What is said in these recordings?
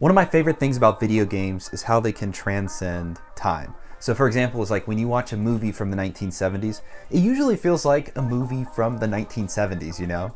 One of my favorite things about video games is how they can transcend time. So for example, it's like when you watch a movie from the 1970s, it usually feels like a movie from the 1970s, you know?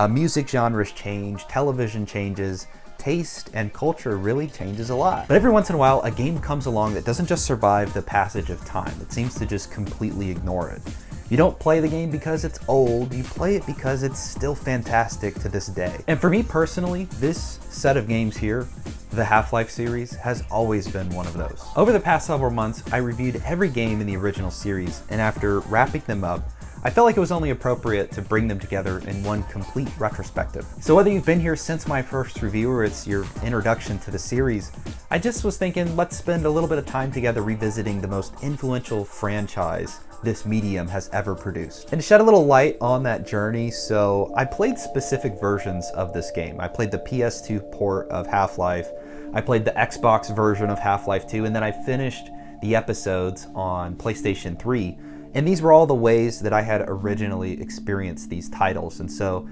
Music genres change, television changes, taste and culture really changes a lot. But every once in a while, a game comes along that doesn't just survive the passage of time. It seems to just completely ignore it. You don't play the game because it's old, you play it because it's still fantastic to this day. And for me personally, this set of games here, the Half-Life series, has always been one of those. Over the past several months, I reviewed every game in the original series, and after wrapping them up, I felt like it was only appropriate to bring them together in one complete retrospective. So whether you've been here since my first review or it's your introduction to the series, I just was thinking let's spend a little bit of time together revisiting the most influential franchise this medium has ever produced. And to shed a little light on that journey, so I played specific versions of this game. I played the PS2 port of Half-Life, I played the Xbox version of Half-Life 2, and then I finished the episodes on PlayStation 3. And these were all the ways that I had originally experienced these titles. And so,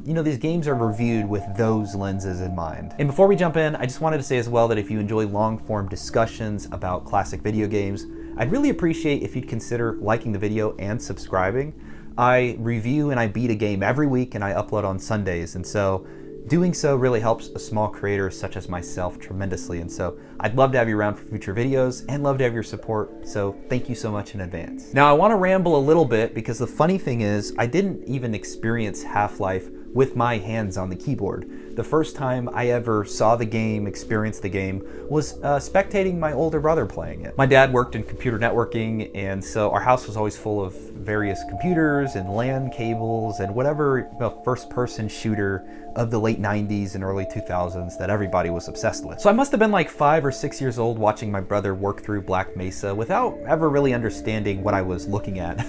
these games are reviewed with those lenses in mind. And before we jump in, I just wanted to say as well that if you enjoy long-form discussions about classic video games, I'd really appreciate if you'd consider liking the video and subscribing. I review and I beat a game every week and I upload on Sundays, and so doing so really helps a small creator such as myself tremendously. And so I'd love to have you around for future videos and love to have your support, so thank you so much in advance. Now I want to ramble a little bit because the funny thing is I didn't even experience Half-Life with my hands on the keyboard. The first time I ever saw the game, experienced the game, was spectating my older brother playing it. My dad worked in computer networking, and so our house was always full of various computers and LAN cables and whatever first-person shooter of the late 90s and early 2000s that everybody was obsessed with. So I must have been like 5 or 6 years old watching my brother work through Black Mesa without ever really understanding what I was looking at.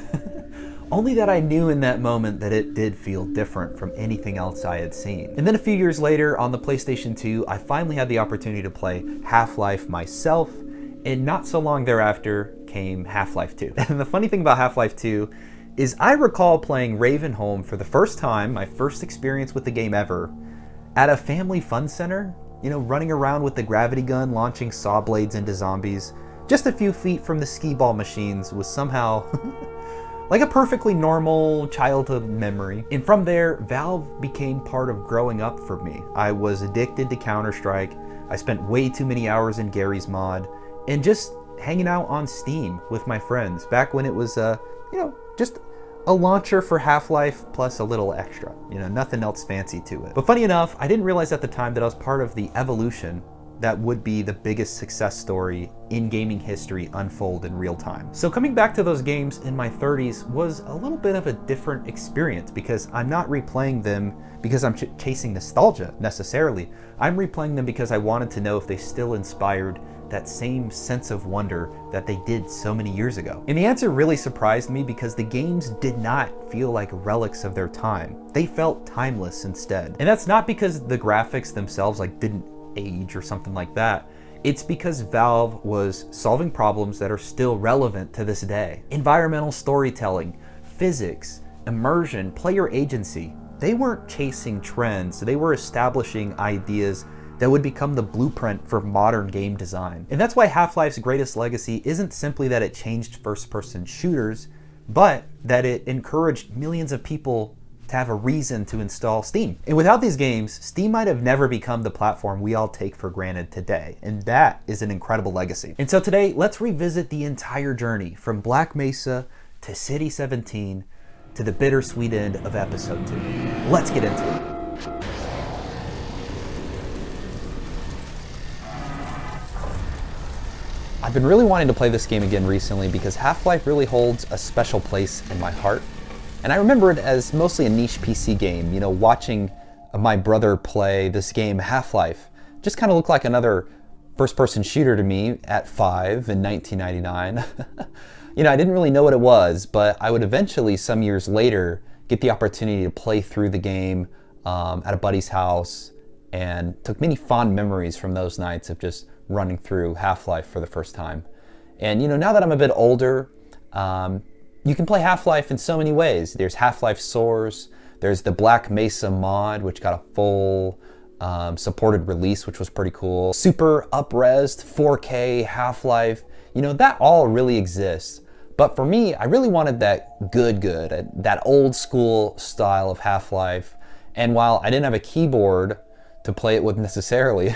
Only that I knew in that moment that it did feel different from anything else I had seen. And then a few years later on the PlayStation 2, I finally had the opportunity to play Half-Life myself, and not so long thereafter came Half-Life 2. And the funny thing about Half-Life 2 is I recall playing Ravenholm for the first time, my first experience with the game ever, at a family fun center, running around with the gravity gun, launching saw blades into zombies, just a few feet from the skee-ball machines was somehow like a perfectly normal childhood memory. And from there, Valve became part of growing up for me. I was addicted to Counter-Strike. I spent way too many hours in Gary's Mod and just hanging out on Steam with my friends back when it was, just a launcher for Half-Life plus a little extra, nothing else fancy to it. But funny enough, I didn't realize at the time that I was part of the evolution that would be the biggest success story in gaming history unfold in real time. So coming back to those games in my 30s was a little bit of a different experience because I'm not replaying them because I'm chasing nostalgia necessarily. I'm replaying them because I wanted to know if they still inspired that same sense of wonder that they did so many years ago. And the answer really surprised me because the games did not feel like relics of their time. They felt timeless instead. And that's not because the graphics themselves didn't age or something like that. It's because Valve was solving problems that are still relevant to this day. Environmental storytelling, physics, immersion, player agency. They weren't chasing trends, they were establishing ideas that would become the blueprint for modern game design. And that's why Half-Life's greatest legacy isn't simply that it changed first-person shooters, but that it encouraged millions of people to have a reason to install Steam. And without these games, Steam might have never become the platform we all take for granted today. And that is an incredible legacy. And so today, let's revisit the entire journey from Black Mesa to City 17 to the bittersweet end of episode 2. Let's get into it. I've been really wanting to play this game again recently because Half-Life really holds a special place in my heart. And I remember it as mostly a niche PC game. Watching my brother play this game, Half-Life, just kind of looked like another first-person shooter to me at 5 in 1999. I didn't really know what it was, but I would eventually, some years later, get the opportunity to play through the game at a buddy's house, and took many fond memories from those nights of just running through Half-Life for the first time. And now that I'm a bit older, you can play Half-Life in so many ways. There's Half-Life Source, there's the Black Mesa mod, which got a full supported release, which was pretty cool. Super up-resed 4K Half-Life, that all really exists. But for me, I really wanted that good, that old school style of Half-Life. And while I didn't have a keyboard to play it with necessarily,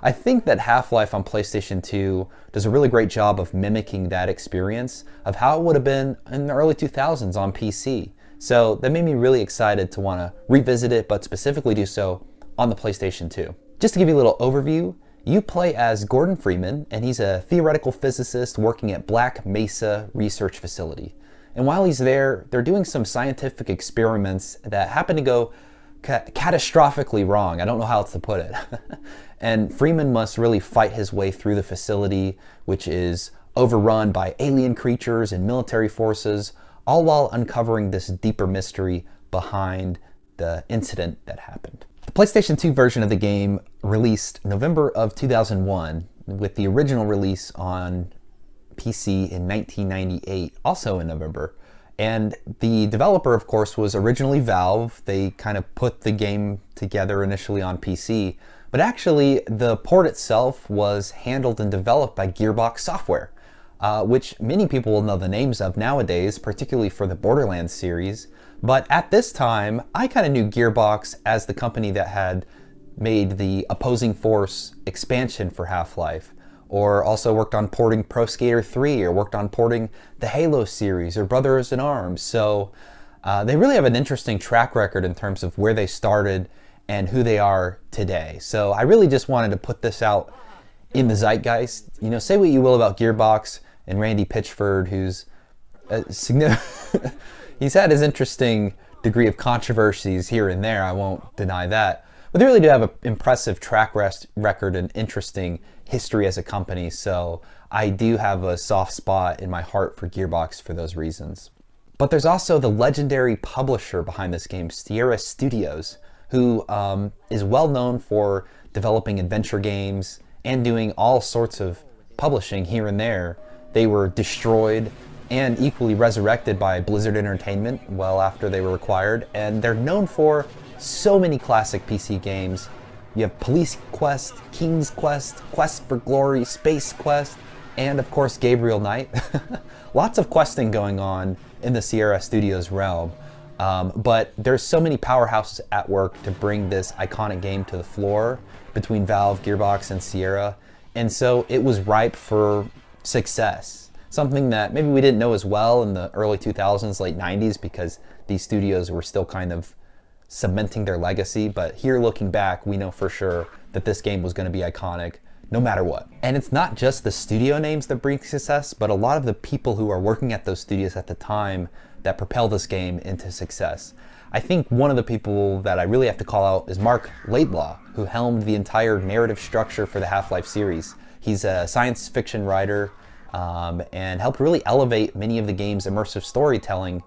I think that Half-Life on PlayStation 2 does a really great job of mimicking that experience of how it would have been in the early 2000s on PC. So that made me really excited to want to revisit it, but specifically do so on the PlayStation 2. Just to give you a little overview, you play as Gordon Freeman, and he's a theoretical physicist working at Black Mesa Research Facility. And while he's there, they're doing some scientific experiments that happen to go catastrophically wrong. I don't know how else to put it. And Freeman must really fight his way through the facility, which is overrun by alien creatures and military forces, all while uncovering this deeper mystery behind the incident that happened. The PlayStation 2 version of the game released November of 2001, with the original release on PC in 1998, also in November. And the developer, of course, was originally Valve. They kind of put the game together initially on PC, but actually the port itself was handled and developed by Gearbox Software, which many people will know the names of nowadays, particularly for the Borderlands series. But at this time, I kind of knew Gearbox as the company that had made the Opposing Force expansion for Half-Life, or also worked on porting Pro Skater 3, or worked on porting the Halo series, or Brothers in Arms. So they really have an interesting track record in terms of where they started and who they are today. So I really just wanted to put this out in the zeitgeist. Say what you will about Gearbox and Randy Pitchford, who's he's had his interesting degree of controversies here and there, I won't deny that. But they really do have an impressive track record and interesting history as a company, so I do have a soft spot in my heart for Gearbox for those reasons. But there's also the legendary publisher behind this game, Sierra Studios, who is well known for developing adventure games and doing all sorts of publishing here and there. They were destroyed and equally resurrected by Blizzard Entertainment well after they were acquired, and they're known for so many classic PC games. You have Police Quest, King's Quest, Quest for Glory, Space Quest, and of course Gabriel Knight. Lots of questing going on in the Sierra Studios realm, but there's so many powerhouses at work to bring this iconic game to the floor between Valve, Gearbox, and Sierra, and so it was ripe for success. Something that maybe we didn't know as well in the early 2000s, late 90s, because these studios were still kind of cementing their legacy, but here looking back, we know for sure that this game was going to be iconic no matter what. And it's not just the studio names that bring success, but a lot of the people who are working at those studios at the time that propel this game into success. I think one of the people that I really have to call out is Mark Laidlaw, who helmed the entire narrative structure for the Half-Life series. He's a science fiction writer and helped really elevate many of the game's immersive storytelling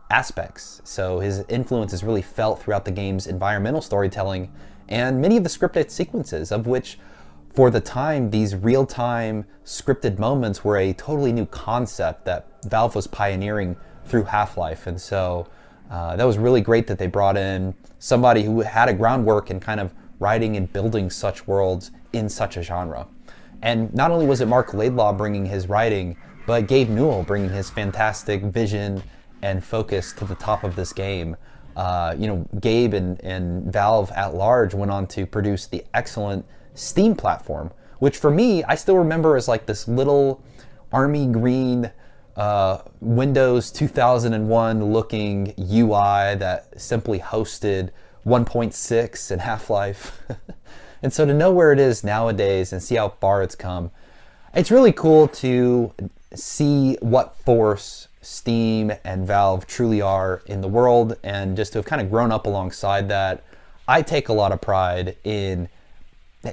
aspects. So his influence is really felt throughout the game's environmental storytelling and many of the scripted sequences, of which for the time, these real-time scripted moments were a totally new concept that Valve was pioneering through Half-Life. And so that was really great that they brought in somebody who had a groundwork in kind of writing and building such worlds in such a genre. And not only was it Mark Laidlaw bringing his writing, but Gabe Newell bringing his fantastic vision and focus to the top of this game. Gabe and Valve at large went on to produce the excellent Steam platform, which for me, I still remember as like this little army green Windows 2001 looking UI that simply hosted 1.6 and Half-Life. And so to know where it is nowadays and see how far it's come, it's really cool to see what force Steam and Valve truly are in the world, and just to have kind of grown up alongside that. I take a lot of pride in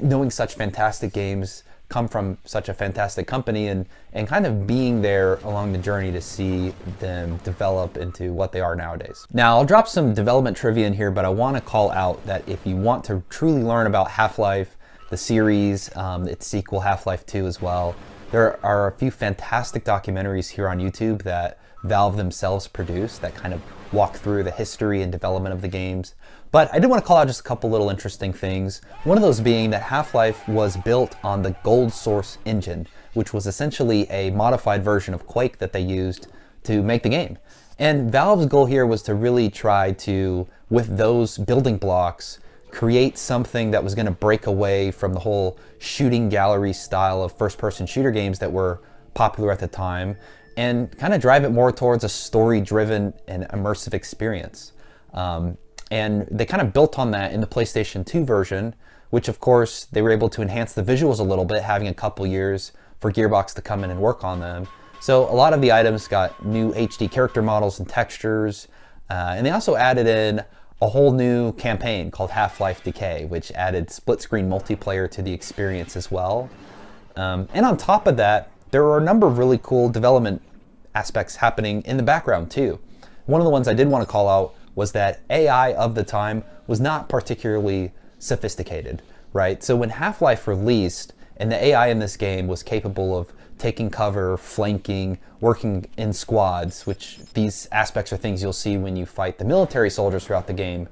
knowing such fantastic games come from such a fantastic company, and kind of being there along the journey to see them develop into what they are nowadays. Now, I'll drop some development trivia in here, but I want to call out that if you want to truly learn about Half-Life, the series, its sequel, Half-Life 2 as well, there are a few fantastic documentaries here on YouTube that Valve themselves produced that kind of walk through the history and development of the games. But I did want to call out just a couple little interesting things. One of those being that Half-Life was built on the Gold Source engine, which was essentially a modified version of Quake that they used to make the game. And Valve's goal here was to really try to, with those building blocks, create something that was going to break away from the whole shooting gallery style of first-person shooter games that were popular at the time, and kind of drive it more towards a story-driven and immersive experience. And they kind of built on that in the PlayStation 2 version, which of course they were able to enhance the visuals a little bit, having a couple years for Gearbox to come in and work on them. So a lot of the items got new HD character models and textures, and they also added in a whole new campaign called Half-Life Decay, which added split-screen multiplayer to the experience as well. And on top of that, there were a number of really cool development aspects happening in the background too. One of the ones I did want to call out was that AI of the time was not particularly sophisticated, right? So when Half-Life released, and the AI in this game was capable of taking cover, flanking, working in squads, which these aspects are things you'll see when you fight the military soldiers throughout the game.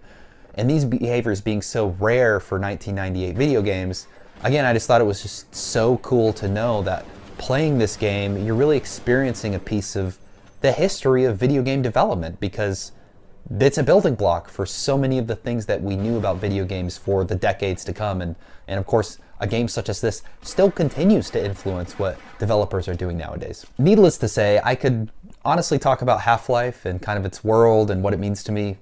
And these behaviors being so rare for 1998 video games, again, I just thought it was just so cool to know that playing this game, you're really experiencing a piece of the history of video game development, because it's a building block for so many of the things that we knew about video games for the decades to come. And of course, a game such as this still continues to influence what developers are doing nowadays. Needless to say, I could honestly talk about Half-Life and kind of its world and what it means to me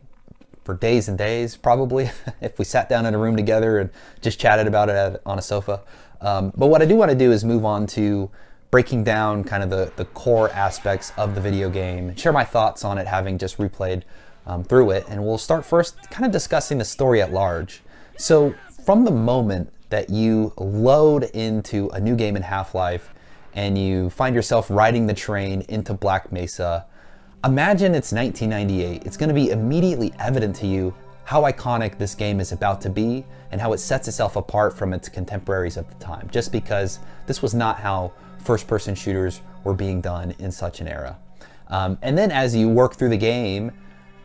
for days and days, probably, if we sat down in a room together and just chatted about it on a sofa. But what I do want to do is move on to breaking down kind of the core aspects of the video game, share my thoughts on it having just replayed through it. And we'll start first kind of discussing the story at large. So from the moment that you load into a new game in Half-Life and you find yourself riding the train into Black Mesa, imagine it's 1998. It's going to be immediately evident to you how iconic this game is about to be and how it sets itself apart from its contemporaries at the time, just because this was not how first-person shooters were being done in such an era. And then as you work through the game,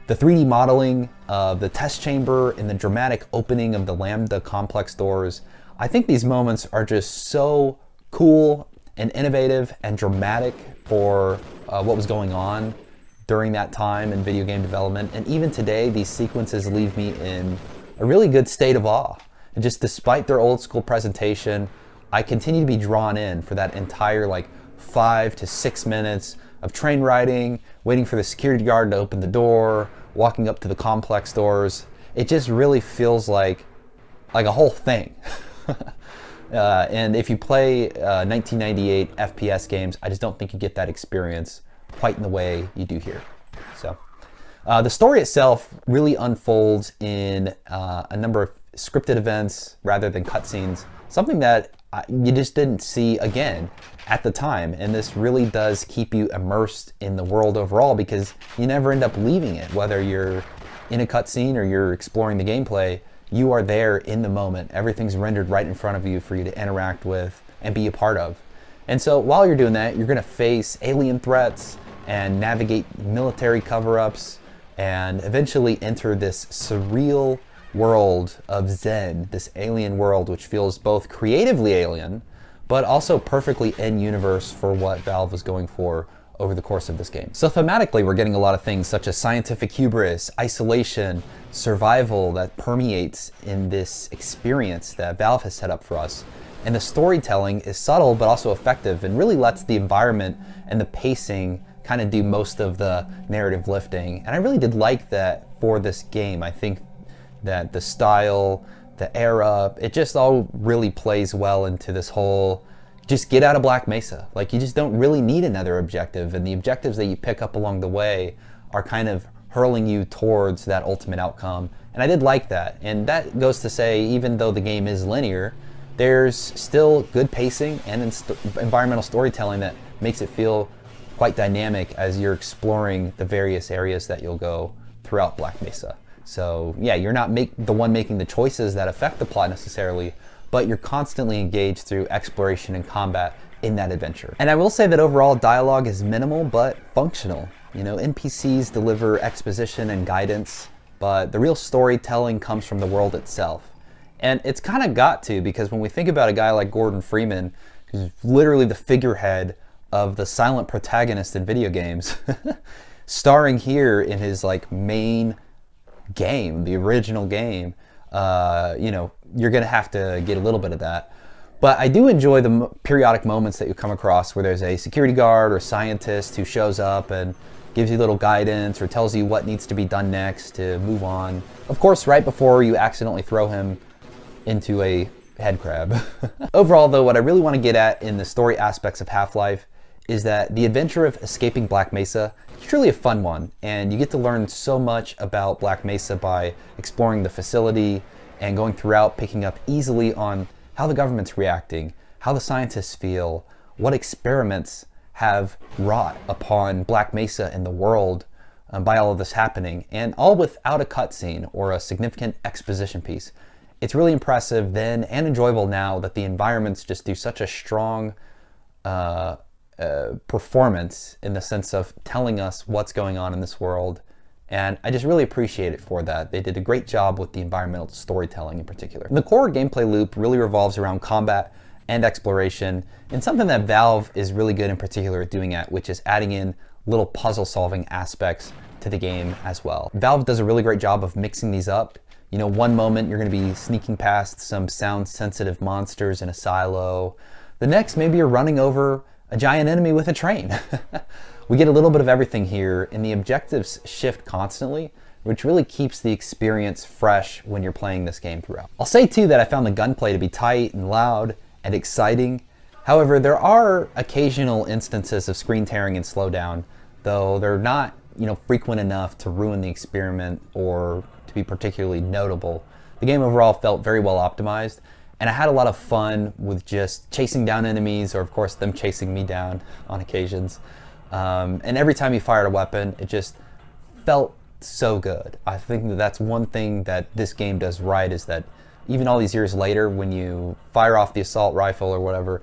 the 3D modeling of the test chamber and the dramatic opening of the Lambda complex doors, I think these moments are just so cool and innovative and dramatic for what was going on during that time in video game development. And even today, these sequences leave me in a really good state of awe. And just despite their old school presentation, I continue to be drawn in for that entire 5 to 6 minutes of train riding, waiting for the security guard to open the door, walking up to the complex doors. It just really feels like a whole thing. And if you play 1998 FPS games, I just don't think you get that experience quite in the way you do here. So the story itself really unfolds in a number of scripted events rather than cutscenes, something that you just didn't see again at the time. And this really does keep you immersed in the world overall, because you never end up leaving it. Whether you're in a cutscene or you're exploring the gameplay, you are there in the moment. Everything's rendered right in front of you for you to interact with and be a part of. And so while you're doing that, you're going to face alien threats and navigate military cover-ups and eventually enter this surreal world of Zen, this alien world which feels both creatively alien but also perfectly in-universe for what Valve was going for over the course of this game. So thematically, we're getting a lot of things such as scientific hubris, isolation, survival that permeates in this experience that Valve has set up for us. And the storytelling is subtle but also effective and really lets the environment and the pacing kind of do most of the narrative lifting. And I really did like that for this game. I think that the style, the era, it just all really plays well into this whole just get out of Black Mesa. You just don't really need another objective, and the objectives that you pick up along the way are kind of hurling you towards that ultimate outcome. And I did like that. And that goes to say, even though the game is linear, there's still good pacing and environmental storytelling that makes it feel quite dynamic as you're exploring the various areas that you'll go throughout Black Mesa. So yeah, you're not the one making the choices that affect the plot necessarily, but you're constantly engaged through exploration and combat in that adventure. And I will say that overall dialogue is minimal but functional. NPCs deliver exposition and guidance but the real storytelling comes from the world itself. And it's kind of got to, because when we think about a guy like Gordon Freeman, who's literally the figurehead of the silent protagonist in video games, starring here in his like main game, the original game, you know, you're gonna have to get a little bit of that. But I do enjoy the periodic moments that you come across where there's a security guard or scientist who shows up and gives you little guidance or tells you what needs to be done next to move on. Of course, right before you accidentally throw him into a head crab. Overall, though, what I really want to get at in the story aspects of Half-Life is that the adventure of escaping Black Mesa is truly a fun one, and you get to learn so much about Black Mesa by exploring the facility and going throughout, picking up easily on how the government's reacting, how the scientists feel, what experiments have wrought upon Black Mesa and the world by all of this happening, and all without a cutscene or a significant exposition piece. It's really impressive then and enjoyable now that the environments just do such a strong performance in the sense of telling us what's going on in this world. And I just really appreciate it for that. They did a great job with the environmental storytelling in particular. The core gameplay loop really revolves around combat and exploration, and something that Valve is really good in particular at doing at, which is adding in little puzzle solving aspects to the game as well. Valve does a really great job of mixing these up. You know, one moment you're going to be sneaking past some sound-sensitive monsters in a silo. The next, maybe you're running over a giant enemy with a train. We get a little bit of everything here, and the objectives shift constantly, which really keeps the experience fresh when you're playing this game throughout. I'll say too that I found the gunplay to be tight and loud and exciting. However, there are occasional instances of screen tearing and slowdown, though they're not, you know, frequent enough to ruin the experiment or to be particularly notable. The game overall felt very well optimized, and I had a lot of fun with just chasing down enemies, or of course them chasing me down on occasions. And every time you fired a weapon, it just felt so good. I think that that's one thing that this game does right, is that even all these years later, when you fire off the assault rifle or whatever,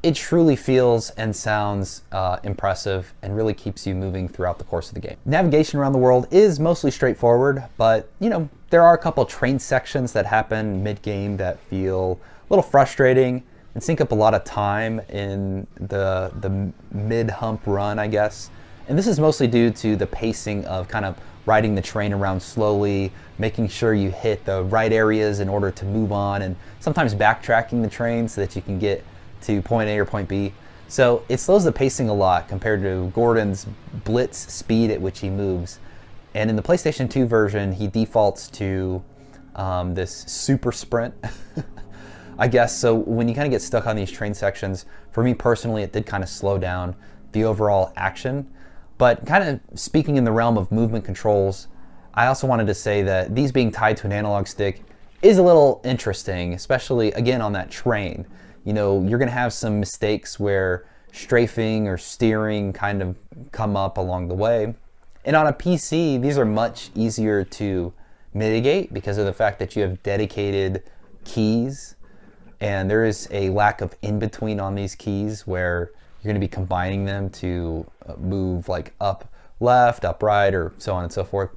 it truly feels and sounds impressive and really keeps you moving throughout the course of the game. Navigation around the world is mostly straightforward, but you know, there are a couple train sections that happen mid-game that feel a little frustrating and sink up a lot of time in the mid-hump run, I guess. And this is mostly due to the pacing of kind of riding the train around slowly, making sure you hit the right areas in order to move on, and sometimes backtracking the train so that you can get to point A or point B. So it slows the pacing a lot compared to Gordon's blitz speed at which he moves. And in the PlayStation 2 version, he defaults to this super sprint, I guess. So when you kind of get stuck on these train sections, for me personally, it did kind of slow down the overall action. But kind of speaking in the realm of movement controls, I also wanted to say that these being tied to an analog stick is a little interesting, especially again on that train. You know, you're going to have some mistakes where strafing or steering kind of come up along the way. And on a PC, these are much easier to mitigate because of the fact that you have dedicated keys, and there is a lack of in-between on these keys where you're going to be combining them to move like up left, up right, or so on and so forth.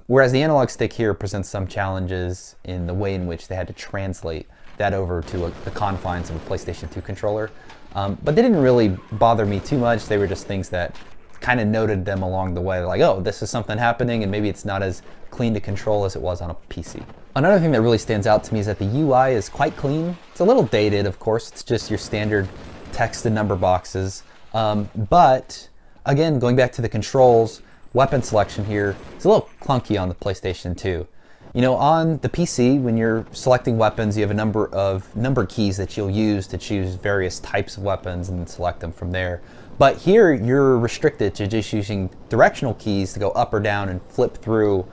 Whereas the analog stick here presents some challenges in the way in which they had to translate that over to the confines of a PlayStation 2 controller. But they didn't really bother me too much. They were just things that kind of noted them along the way. Like, oh, this is something happening, and maybe it's not as clean to control as it was on a PC. Another thing that really stands out to me is that the UI is quite clean. It's a little dated, of course. It's just your standard text and number boxes. But again, going back to the controls, weapon selection here is a little clunky on the PlayStation 2. You know, on the PC, when you're selecting weapons, you have a number of number keys that you'll use to choose various types of weapons and select them from there. But here, you're restricted to just using directional keys to go up or down and flip through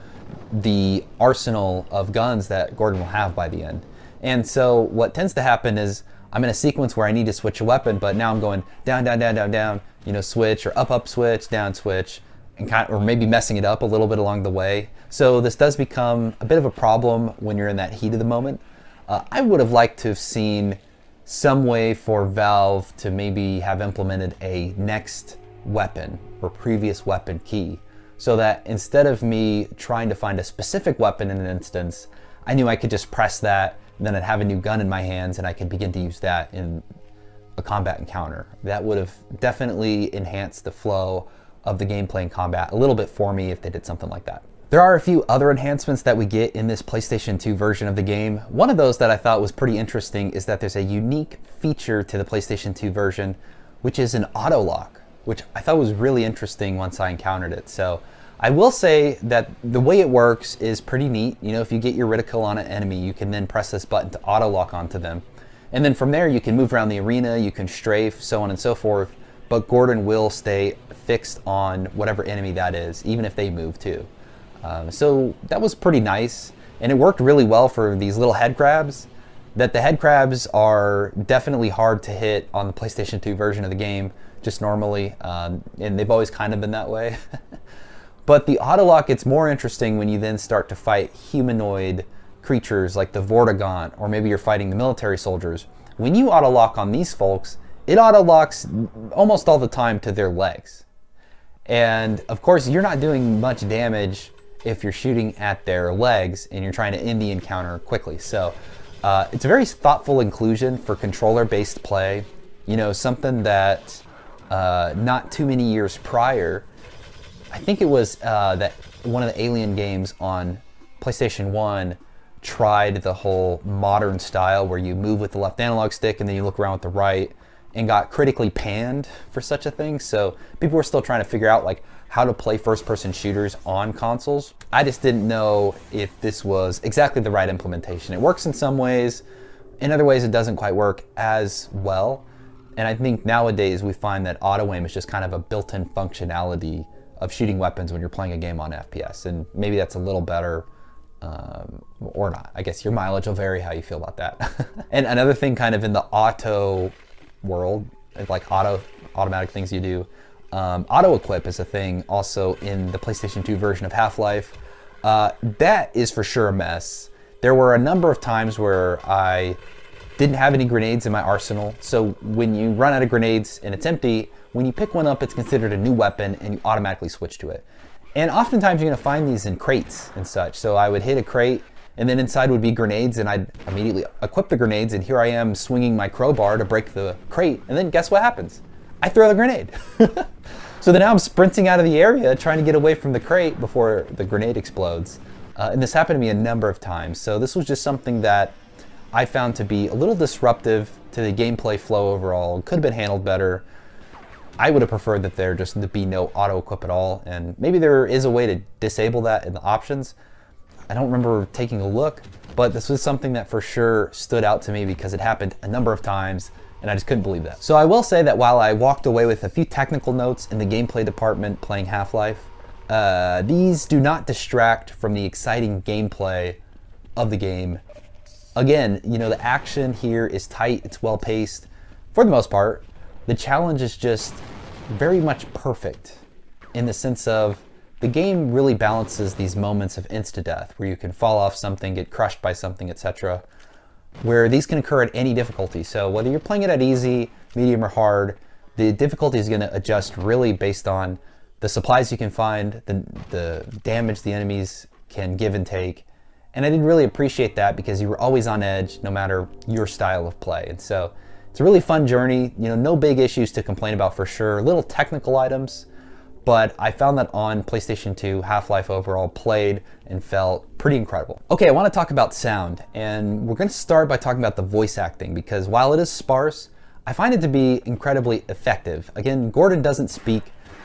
the arsenal of guns that Gordon will have by the end. And so what tends to happen is I'm in a sequence where I need to switch a weapon, but now I'm going down, down, down, down, down, you know, switch, or up, up, switch, down, switch, and or maybe messing it up a little bit along the way. So this does become a bit of a problem when you're in that heat of the moment. I would have liked to have seen some way for Valve to maybe have implemented a next weapon or previous weapon key so that instead of me trying to find a specific weapon in an instance, I knew I could just press that, and then I'd have a new gun in my hands and I could begin to use that in a combat encounter. That would have definitely enhanced the flow of the gameplay and combat a little bit for me if they did something like that. There are a few other enhancements that we get in this PlayStation 2 version of the game. One of those that I thought was pretty interesting is that there's a unique feature to the PlayStation 2 version, which is an auto lock, which I thought was really interesting once I encountered it. So I will say that the way it works is pretty neat. You know, if you get your reticle on an enemy, you can then press this button to auto lock onto them. And then from there, you can move around the arena, you can strafe, so on and so forth, but Gordon will stay fixed on whatever enemy that is, even if they move too. So that was pretty nice, and it worked really well for these little head crabs. That the head crabs are definitely hard to hit on the PlayStation 2 version of the game, just normally, and they've always kind of been that way. But the auto lock gets more interesting when you then start to fight humanoid creatures like the Vortigaunt, or maybe you're fighting the military soldiers. When you auto lock on these folks, it auto locks almost all the time to their legs. And of course, you're not doing much damage if you're shooting at their legs and you're trying to end the encounter quickly. So it's a very thoughtful inclusion for controller-based play. You know, something that not too many years prior, I think it was that one of the Alien games on PlayStation 1 tried the whole modern style where you move with the left analog stick and then you look around with the right, and got critically panned for such a thing. So people were still trying to figure out like how to play first-person shooters on consoles. I just didn't know if this was exactly the right implementation. It works in some ways, in other ways it doesn't quite work as well. And I think nowadays we find that auto aim is just kind of a built-in functionality of shooting weapons when you're playing a game on FPS, and maybe that's a little better or not. I guess your mileage will vary how you feel about that. And another thing kind of in the auto world, like automatic things you do, auto equip is a thing also in the PlayStation 2 version of Half-Life. That is for sure a mess. There were a number of times where I didn't have any grenades in my arsenal. So when you run out of grenades and it's empty, when you pick one up, it's considered a new weapon and you automatically switch to it. And oftentimes you're gonna find these in crates and such. So I would hit a crate and then inside would be grenades, and I'd immediately equip the grenades, and here I am swinging my crowbar to break the crate, and then guess what happens? I throw the grenade. So then now I'm sprinting out of the area trying to get away from the crate before the grenade explodes. And this happened to me a number of times. So this was just something that I found to be a little disruptive to the gameplay flow overall. Could have been handled better. I would have preferred that there just be no auto equip at all, and maybe there is a way to disable that in the options. I don't remember taking a look, but this was something that for sure stood out to me because it happened a number of times and I just couldn't believe that. So I will say that while I walked away with a few technical notes in the gameplay department playing Half-Life, these do not distract from the exciting gameplay of the game. Again, you know, the action here is tight, it's well paced for the most part. The challenge is just very much perfect in the sense of the game really balances these moments of insta-death where you can fall off something, get crushed by something, etc., where these can occur at any difficulty. So whether you're playing it at easy, medium, or hard, the difficulty is going to adjust really based on the supplies you can find, the damage the enemies can give and take. And I did really appreciate that because you were always on edge no matter your style of play. And so it's a really fun journey. You know, no big issues to complain about for sure. Little technical items, but I found that on PlayStation 2, Half-Life overall played and felt pretty incredible. Okay, I want to talk about sound, and we're going to start by talking about the voice acting because while it is sparse, I find it to be incredibly effective. Again, Gordon doesn't speak,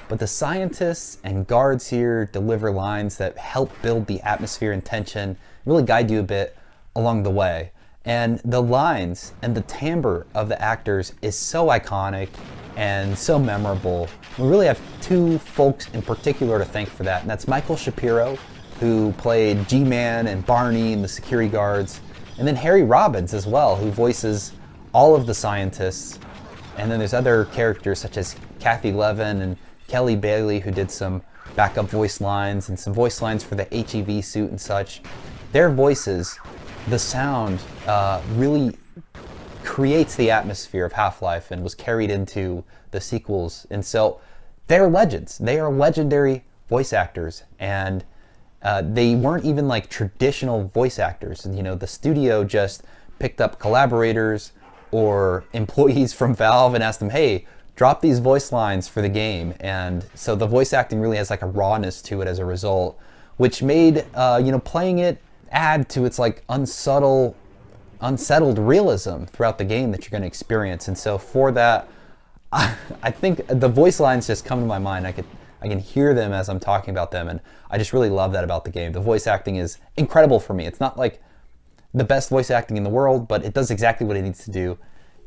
but the scientists and guards here deliver lines that help build the atmosphere and tension, really guide you a bit along the way. And the lines and the timbre of the actors is so iconic and so memorable. We really have two folks in particular to thank for that, and that's Michael Shapiro, who played G-Man and Barney and the security guards, and then Harry Robbins as well, who voices all of the scientists. And then there's other characters such as Kathy Levin and Kelly Bailey, who did some backup voice lines and some voice lines for the HEV suit and such. Their voices, the sound really creates the atmosphere of Half-Life and was carried into the sequels. And so they're legends. They are legendary voice actors, and they weren't even like traditional voice actors. And, the studio just picked up collaborators or employees from Valve and asked them, hey, drop these voice lines for the game. And so the voice acting really has like a rawness to it as a result, which made playing it add to its like unsettled realism throughout the game that you're going to experience. And so for that, I think the voice lines just come to my mind. I can hear them as I'm talking about them, and I just really love that about the game. The voice acting is incredible for me. It's not like the best voice acting in the world, but it does exactly what it needs to do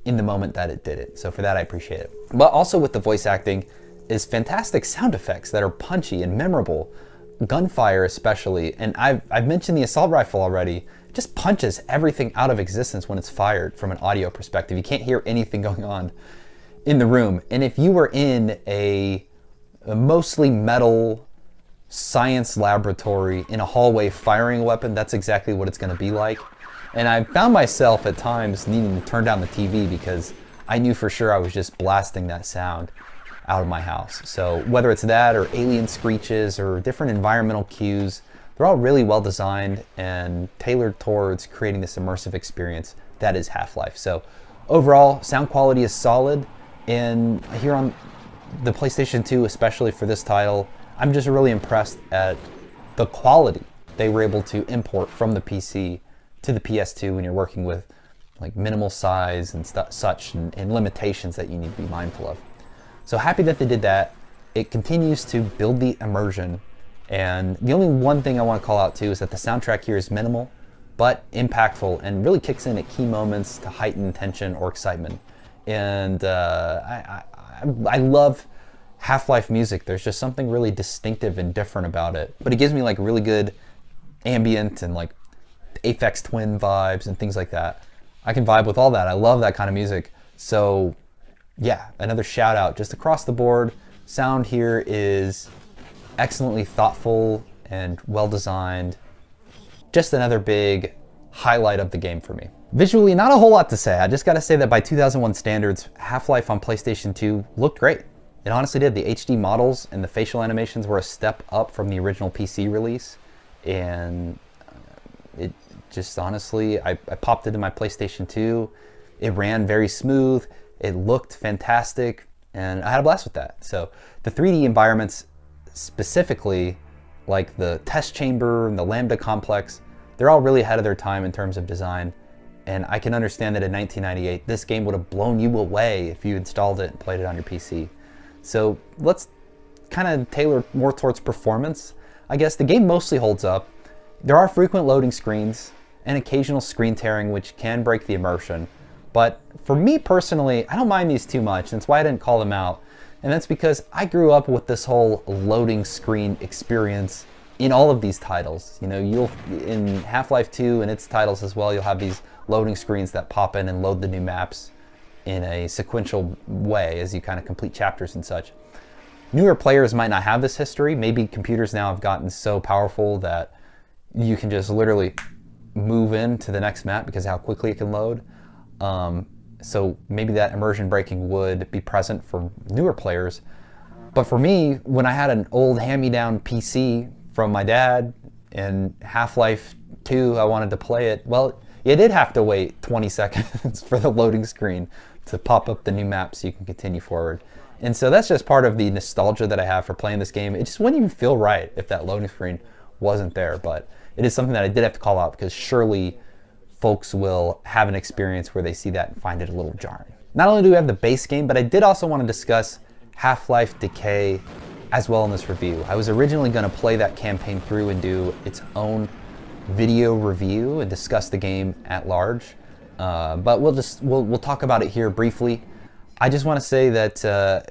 in the moment that it did it. So for that, I appreciate it. But also with the voice acting is fantastic sound effects that are punchy and memorable. Gunfire especially, and I've mentioned the assault rifle already. It just punches everything out of existence when it's fired from an audio perspective. You can't hear anything going on in the room. And if you were in a mostly metal science laboratory in a hallway firing a weapon, that's exactly what it's going to be like. And I found myself at times needing to turn down the TV because I knew for sure I was just blasting that sound out of my house. So whether it's that or alien screeches or different environmental cues, they're all really well designed and tailored towards creating this immersive experience that is Half-Life. So overall, sound quality is solid, and here on the PlayStation 2, especially for this title, I'm just really impressed at the quality they were able to import from the PC to the PS2 when you're working with like minimal size and such and limitations that you need to be mindful of. So happy that they did that. It continues to build the immersion, and the only one thing I want to call out too is that the soundtrack here is minimal but impactful and really kicks in at key moments to heighten tension or excitement. And I love Half-Life music. There's just something really distinctive and different about it. But it gives me like really good ambient and like Aphex Twin vibes and things like that. I can vibe with all that. I love that kind of music. So yeah, another shout out just across the board. Sound here is excellently thoughtful and well designed. Just another big highlight of the game for me. Visually, not a whole lot to say. I just gotta say that by 2001 standards, Half-Life on PlayStation 2 looked great. It honestly did. The HD models and the facial animations were a step up from the original PC release. And it just honestly, I popped it in my PlayStation 2. It ran very smooth. It looked fantastic. And I had a blast with that. So the 3D environments specifically, like the test chamber and the Lambda complex, they're all really ahead of their time in terms of design. And I can understand that in 1998, this game would have blown you away if you installed it and played it on your PC. So let's kind of tailor more towards performance. I guess the game mostly holds up. There are frequent loading screens and occasional screen tearing, which can break the immersion. But for me personally, I don't mind these too much. That's why I didn't call them out. And that's because I grew up with this whole loading screen experience in all of these titles. You know, you'll in Half-Life 2 and its titles as well, you'll have these loading screens that pop in and load the new maps in a sequential way as you kind of complete chapters and such. Newer players might not have this history. Maybe computers now have gotten so powerful that you can just literally move into the next map because of how quickly it can load. So maybe that immersion breaking would be present for newer players. But for me, when I had an old hand-me-down PC from my dad and Half-Life 2, I wanted to play it, well, you did have to wait 20 seconds for the loading screen to pop up the new map so you can continue forward. And so that's just part of the nostalgia that I have for playing this game. It just wouldn't even feel right if that loading screen wasn't there. But it is something that I did have to call out because surely folks will have an experience where they see that and find it a little jarring. Not only do we have the base game, but I did also want to discuss Half-Life Decay as well in this review. I was originally going to play that campaign through and do its own video review and discuss the game at large, but we'll talk about it here briefly. I just want to say that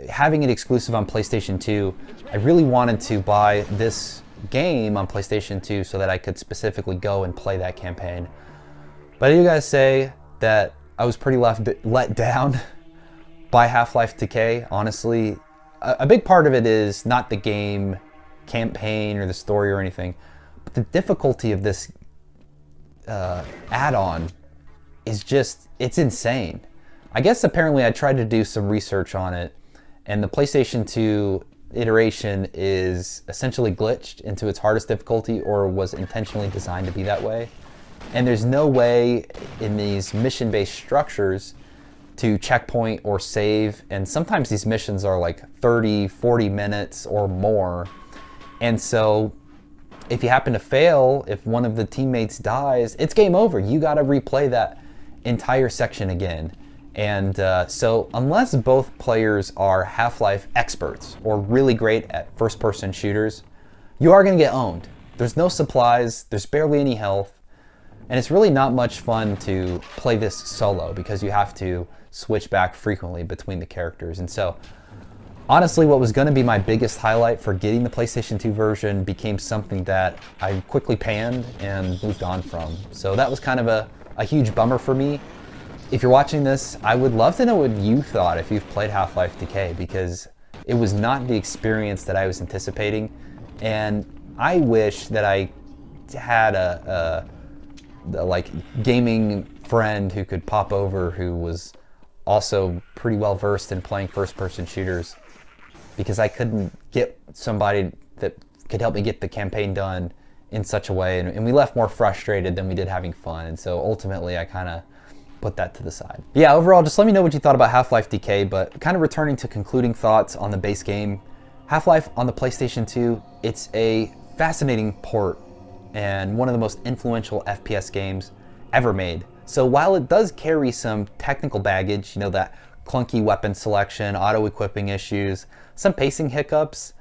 having it exclusive on PlayStation 2, I really wanted to buy this game on PlayStation 2 so that I could specifically go and play that campaign. But I do gotta say that I was pretty let down by Half-Life Decay. Honestly, a big part of it is not the game campaign or the story or anything, but the difficulty of this add-on is just, it's insane. I guess apparently I tried to do some research on it, and the PlayStation 2 iteration is essentially glitched into its hardest difficulty or was intentionally designed to be that way. And there's no way in these mission-based structures to checkpoint or save. And sometimes these missions are like 30, 40 minutes or more. And so if you happen to fail, if one of the teammates dies, it's game over. You got to replay that entire section again. And so unless both players are Half-Life experts or really great at first-person shooters, you are going to get owned. There's no supplies, there's barely any health, and it's really not much fun to play this solo because you have to switch back frequently between the characters. And so honestly, what was going to be my biggest highlight for getting the PlayStation 2 version became something that I quickly panned and moved on from. So that was kind of a huge bummer for me. If you're watching this, I would love to know what you thought if you've played Half-Life Decay, because it was not the experience that I was anticipating. And I wish that I had a like gaming friend who could pop over who was also pretty well versed in playing first-person shooters, because I couldn't get somebody that could help me get the campaign done in such a way, and we left more frustrated than we did having fun. And so ultimately I kind of put that to the side. Yeah, overall, just let me know what you thought about Half-Life Decay, but kind of returning to concluding thoughts on the base game, Half-Life on the PlayStation 2, it's a fascinating port and one of the most influential FPS games ever made. So while it does carry some technical baggage, you know, that clunky weapon selection, auto-equipping issues, some pacing hiccups,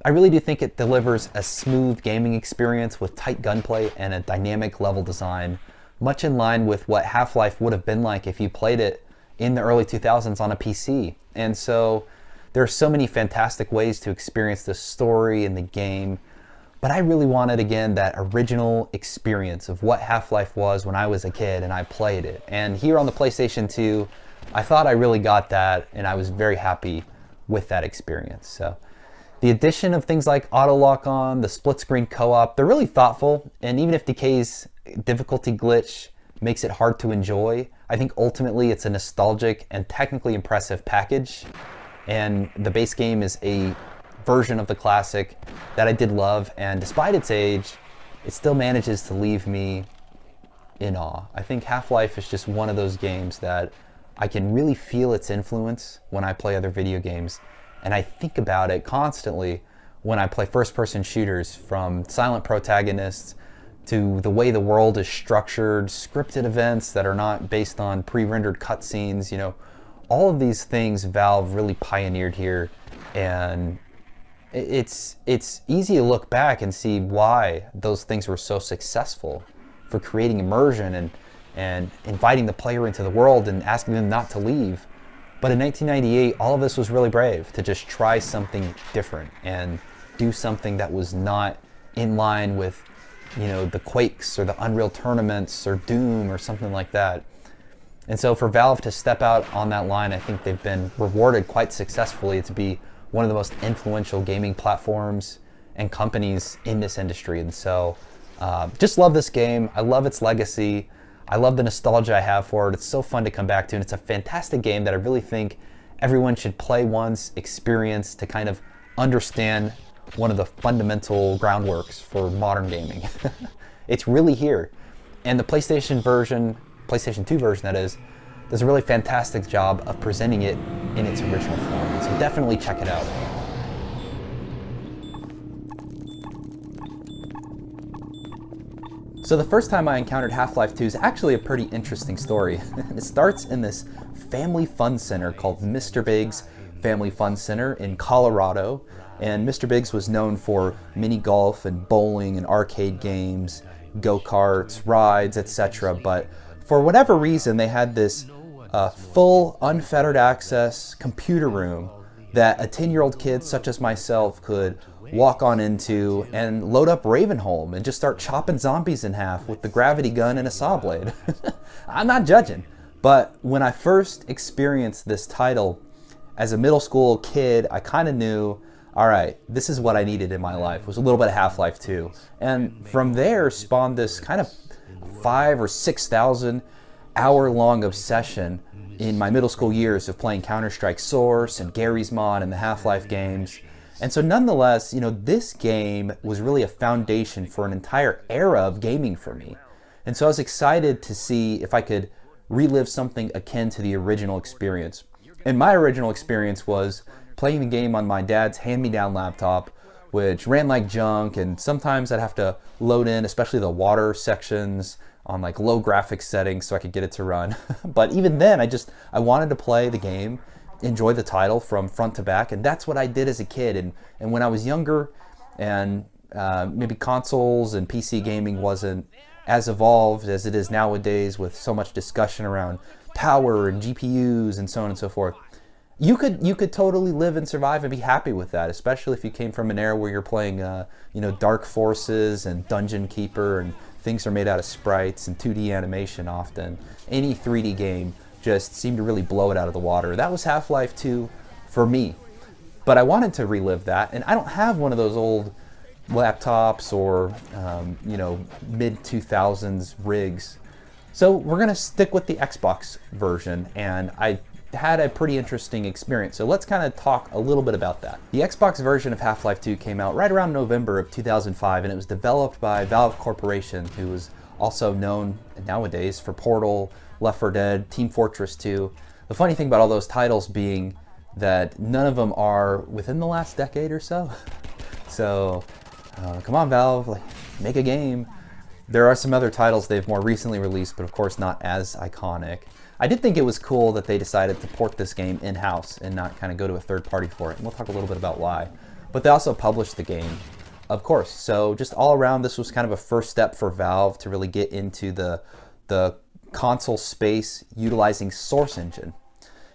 I really do think it delivers a smooth gaming experience with tight gunplay and a dynamic level design, much in line with what Half-Life would have been like if you played it in the early 2000s on a PC. And so there are so many fantastic ways to experience the story and the game, but I really wanted, again, that original experience of what Half-Life was when I was a kid and I played it. And here on the PlayStation 2, I thought I really got that, and I was very happy with that experience. So the addition of things like auto lock on, the split screen co-op, they're really thoughtful. And even if Decay's difficulty glitch makes it hard to enjoy, I think ultimately it's a nostalgic and technically impressive package. And the base game is a version of the classic that I did love, and despite its age, it still manages to leave me in awe. I think Half-Life is just one of those games that I can really feel its influence when I play other video games, and I think about it constantly when I play first-person shooters, from silent protagonists to the way the world is structured, scripted events that are not based on pre-rendered cutscenes. You know, all of these things Valve really pioneered here, and it's easy to look back and see why those things were so successful for creating immersion and inviting the player into the world and asking them not to leave. But in 1998, all of this was really brave, to just try something different and do something that was not in line with, you know, the Quakes or the Unreal Tournaments or Doom or something like that. And so for Valve to step out on that line, I think they've been rewarded quite successfully to be one of the most influential gaming platforms and companies in this industry. And so just love this game. I love its legacy. I love the nostalgia I have for it. It's so fun to come back to, and it's a fantastic game that I really think everyone should play once, experience, to kind of understand one of the fundamental groundworks for modern gaming. It's really here. And the PlayStation version, PlayStation 2 version that is, does a really fantastic job of presenting it in its original form. So definitely check it out. So the first time I encountered Half-Life 2 is actually a pretty interesting story. It starts in this family fun center called Mr. Big's Family Fun Center in Colorado. And Mr. Big's was known for mini golf and bowling and arcade games, go-karts, rides, etc. But for whatever reason, they had this full, unfettered access computer room that a 10-year-old kid such as myself could walk on into and load up Ravenholm and just start chopping zombies in half with the gravity gun and a saw blade. I'm not judging, but when I first experienced this title as a middle school kid, I kind of knew, all right, this is what I needed in my life, was a little bit of Half-Life 2. And from there spawned this kind of 5,000 or 6,000 hour-long obsession in my middle school years of playing Counter-Strike Source and Garry's Mod and the Half-Life games. And so nonetheless, this game was really a foundation for an entire era of gaming for me. And so I was excited to see if I could relive something akin to the original experience. And my original experience was playing the game on my dad's hand-me-down laptop, which ran like junk, and sometimes I'd have to load in, especially the water sections, on like low graphics settings so I could get it to run. But even then, I wanted to play the game, enjoy the title from front to back, and that's what I did as a kid. And when I was younger, and maybe consoles and PC gaming wasn't as evolved as it is nowadays, with so much discussion around power and GPUs and so on and so forth, you could totally live and survive and be happy with that, especially if you came from an era where you're playing Dark Forces and Dungeon Keeper, and things are made out of sprites and 2D animation often. Any 3D game just seemed to really blow it out of the water. That was Half-Life 2 for me. But I wanted to relive that, and I don't have one of those old laptops or mid-2000s rigs. So we're going to stick with the Xbox version, and I had a pretty interesting experience. So let's kind of talk a little bit about that. The Xbox version of Half-Life 2 came out right around November of 2005, and it was developed by Valve Corporation, who is also known nowadays for Portal, Left 4 Dead, Team Fortress 2. The funny thing about all those titles being that none of them are within the last decade or so. So come on, Valve, make a game. There are some other titles they've more recently released, but of course not as iconic. I did think it was cool that they decided to port this game in-house and not kind of go to a third party for it, and we'll talk a little bit about why. But they also published the game, of course. So just all around, this was kind of a first step for Valve to really get into the console space utilizing Source Engine.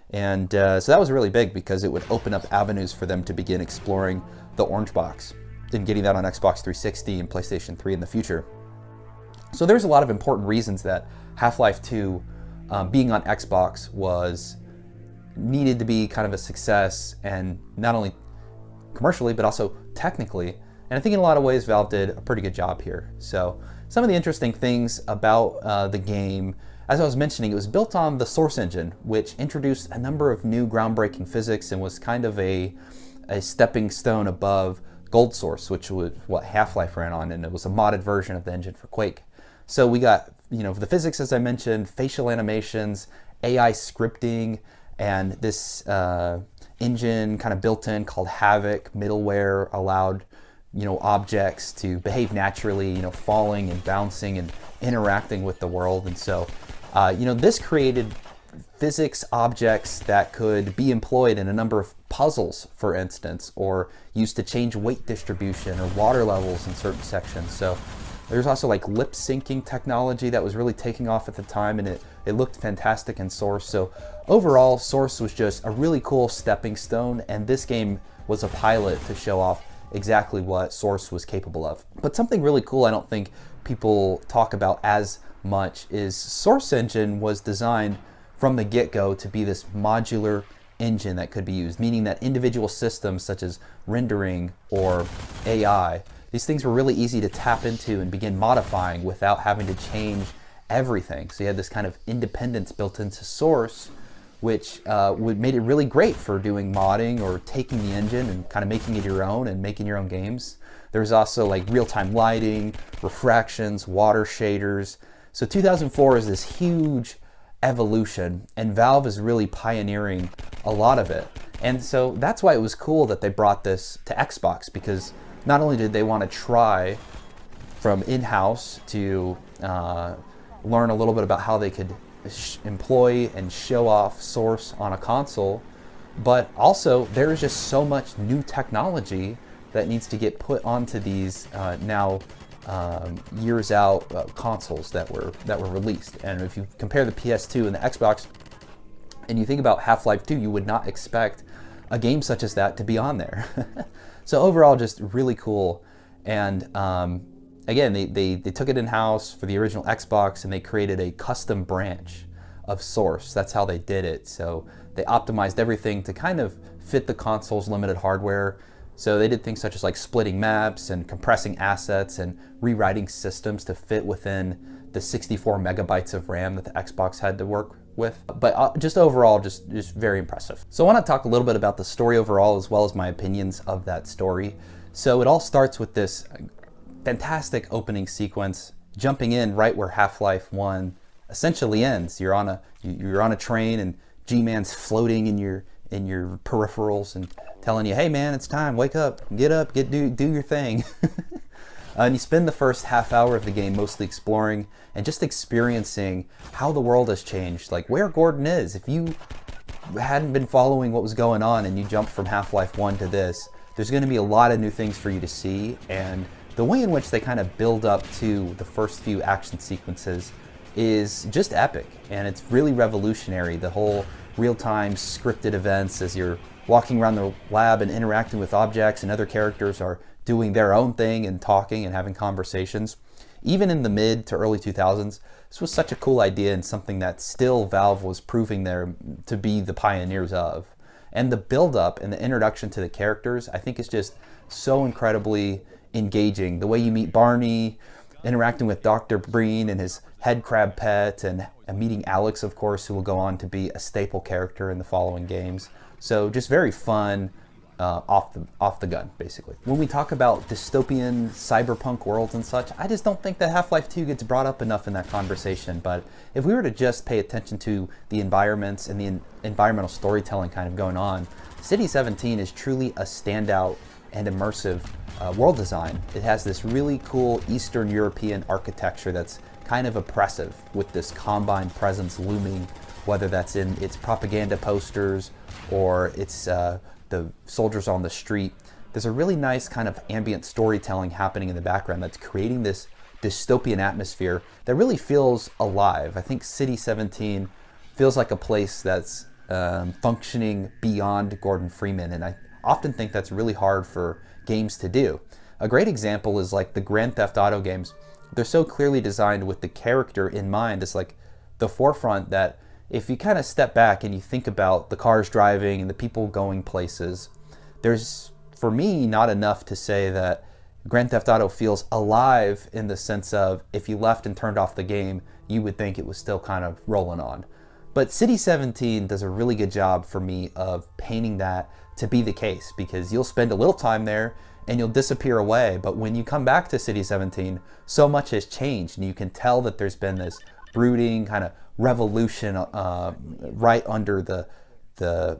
And so that was really big because it would open up avenues for them to begin exploring the Orange Box and getting that on Xbox 360 and PlayStation 3 in the future. So there's a lot of important reasons that Half-Life 2 being on Xbox needed to be kind of a success, and not only commercially but also technically. And I think in a lot of ways Valve did a pretty good job here. So some of the interesting things about the game, as I was mentioning, it was built on the Source Engine, which introduced a number of new groundbreaking physics and was kind of a stepping stone above Gold Source, which was what Half-Life ran on, and it was a modded version of the engine for Quake. So we got, the physics, as I mentioned, facial animations, AI scripting, and this engine kind of built in called Havoc middleware allowed, objects to behave naturally, falling and bouncing and interacting with the world. And so, this created physics objects that could be employed in a number of puzzles, for instance, or used to change weight distribution or water levels in certain sections. So there's also like lip syncing technology that was really taking off at the time, and it looked fantastic in Source. So overall, Source was just a really cool stepping stone, and this game was a pilot to show off exactly what Source was capable of. But something really cool I don't think people talk about as much is Source Engine was designed from the get-go to be this modular engine that could be used, meaning that individual systems such as rendering or AI, these things were really easy to tap into and begin modifying without having to change everything. So you had this kind of independence built into Source, which made it really great for doing modding or taking the engine and kind of making it your own and making your own games. There's also like real-time lighting, refractions, water shaders. So 2004 is this huge evolution, and Valve is really pioneering a lot of it. And so that's why it was cool that they brought this to Xbox, because not only did they want to try from in-house to learn a little bit about how they could employ and show off Source on a console, but also there's just so much new technology that needs to get put onto these now years out consoles that were released. And if you compare the PS2 and the Xbox, and you think about Half-Life 2, you would not expect a game such as that to be on there. So overall, just really cool. And again, they took it in-house for the original Xbox, and they created a custom branch of Source. That's how they did it. So they optimized everything to kind of fit the console's limited hardware. So they did things such as like splitting maps and compressing assets and rewriting systems to fit within the 64 megabytes of RAM that the Xbox had to work with. But just overall, just very impressive. So I want to talk a little bit about the story overall, as well as my opinions of that story. So it all starts with this fantastic opening sequence, jumping in right where Half-Life 1 essentially ends. You're on a train, and G-Man's floating in your peripherals and telling you, hey man, it's time, wake up, do your thing. And you spend the first half hour of the game mostly exploring and just experiencing how the world has changed, like where Gordon is. If you hadn't been following what was going on and you jumped from Half-Life 1 to this, there's going to be a lot of new things for you to see, and the way in which they kind of build up to the first few action sequences is just epic, and it's really revolutionary. The whole real-time scripted events as you're walking around the lab and interacting with objects, and other characters are doing their own thing and talking and having conversations. Even in the mid to early 2000s, this was such a cool idea, and something that still Valve was proving there to be the pioneers of. And the build-up and the introduction to the characters, I think, is just so incredibly engaging. The way you meet Barney, interacting with Dr. Breen and his head crab pet, and meeting Alex, of course, who will go on to be a staple character in the following games. So just very fun, off the gun, basically. When we talk about dystopian cyberpunk worlds and such, I just don't think that Half-Life 2 gets brought up enough in that conversation. But if we were to just pay attention to the environments and the environmental storytelling kind of going on, City 17 is truly a standout and immersive world design. It has this really cool Eastern European architecture that's kind of oppressive, with this Combine presence looming, whether that's in its propaganda posters or it's the soldiers on the street. There's a really nice kind of ambient storytelling happening in the background that's creating this dystopian atmosphere that really feels alive. I think City 17 feels like a place that's functioning beyond Gordon Freeman, and I often think that's really hard for games to do. A great example is like the Grand Theft Auto games. They're so clearly designed with the character in mind. It's like the forefront that if you kind of step back and you think about the cars driving and the people going places, there's, for me, not enough to say that Grand Theft Auto feels alive in the sense of if you left and turned off the game, you would think it was still kind of rolling on. But City 17 does a really good job for me of painting that to be the case, because you'll spend a little time there and you'll disappear away, but when you come back to City 17, so much has changed, and you can tell that there's been this brooding kind of revolution right under the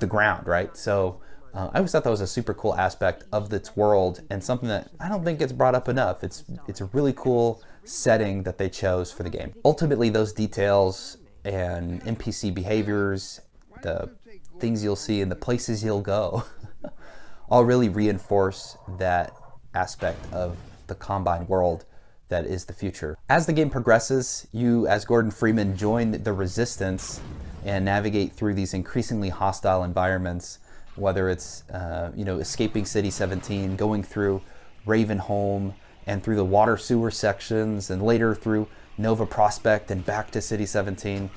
ground, right? So I always thought that was a super cool aspect of its world, and something that I don't think gets brought up enough. It's a really cool setting that they chose for the game. Ultimately, those details and NPC behaviors, the things you'll see and the places you'll go all really reinforce that aspect of the Combine world that is the future. As the game progresses, you, as Gordon Freeman, join the Resistance and navigate through these increasingly hostile environments, whether it's escaping City 17, going through Ravenholm and through the water sewer sections, and later through Nova Prospect and back to City 17,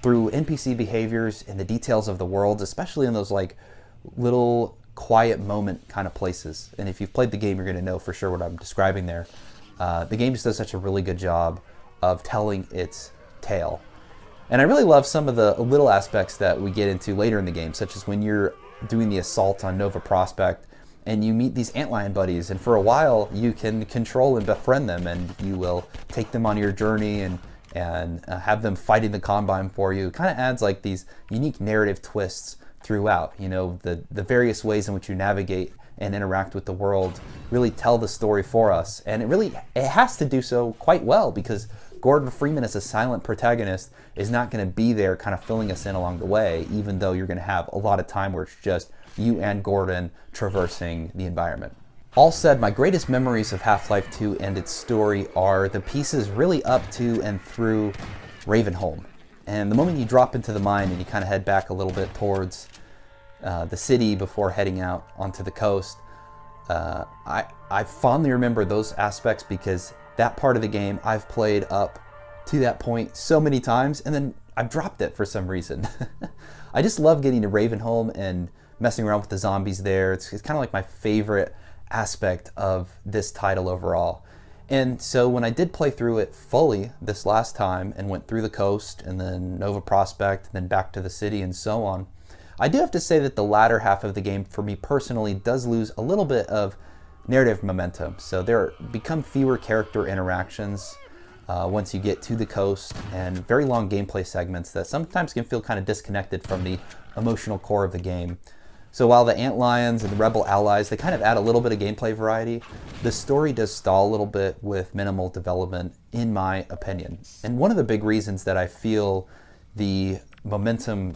through NPC behaviors and the details of the world, especially in those like little quiet moment kind of places. And if you've played the game, you're going to know for sure what I'm describing there. The game just does such a really good job of telling its tale. And I really love some of the little aspects that we get into later in the game, such as when you're doing the assault on Nova Prospect and you meet these antlion buddies, and for a while you can control and befriend them, and you will take them on your journey and have them fighting the Combine for you. It kind of adds like these unique narrative twists throughout. The various ways in which you navigate and interact with the world really tell the story for us, and it has to do so quite well, because Gordon Freeman as a silent protagonist is not going to be there kind of filling us in along the way, even though you're going to have a lot of time where it's just you and Gordon traversing the environment. All said, my greatest memories of Half-Life 2 and its story are the pieces really up to and through Ravenholm. And the moment you drop into the mine and you kind of head back a little bit towards the city before heading out onto the coast, I fondly remember those aspects, because that part of the game I've played up to that point so many times, and then I've dropped it for some reason. I just love getting to Ravenholm and messing around with the zombies there. It's kind of like my favorite aspect of this title overall. And so when I did play through it fully this last time and went through the coast and then Nova Prospect and then back to the city and so on, I do have to say that the latter half of the game for me personally does lose a little bit of narrative momentum. So there become fewer character interactions once you get to the coast, and very long gameplay segments that sometimes can feel kind of disconnected from the emotional core of the game. So while the Antlions and the Rebel allies, they kind of add a little bit of gameplay variety, the story does stall a little bit with minimal development, in my opinion. And one of the big reasons that I feel the momentum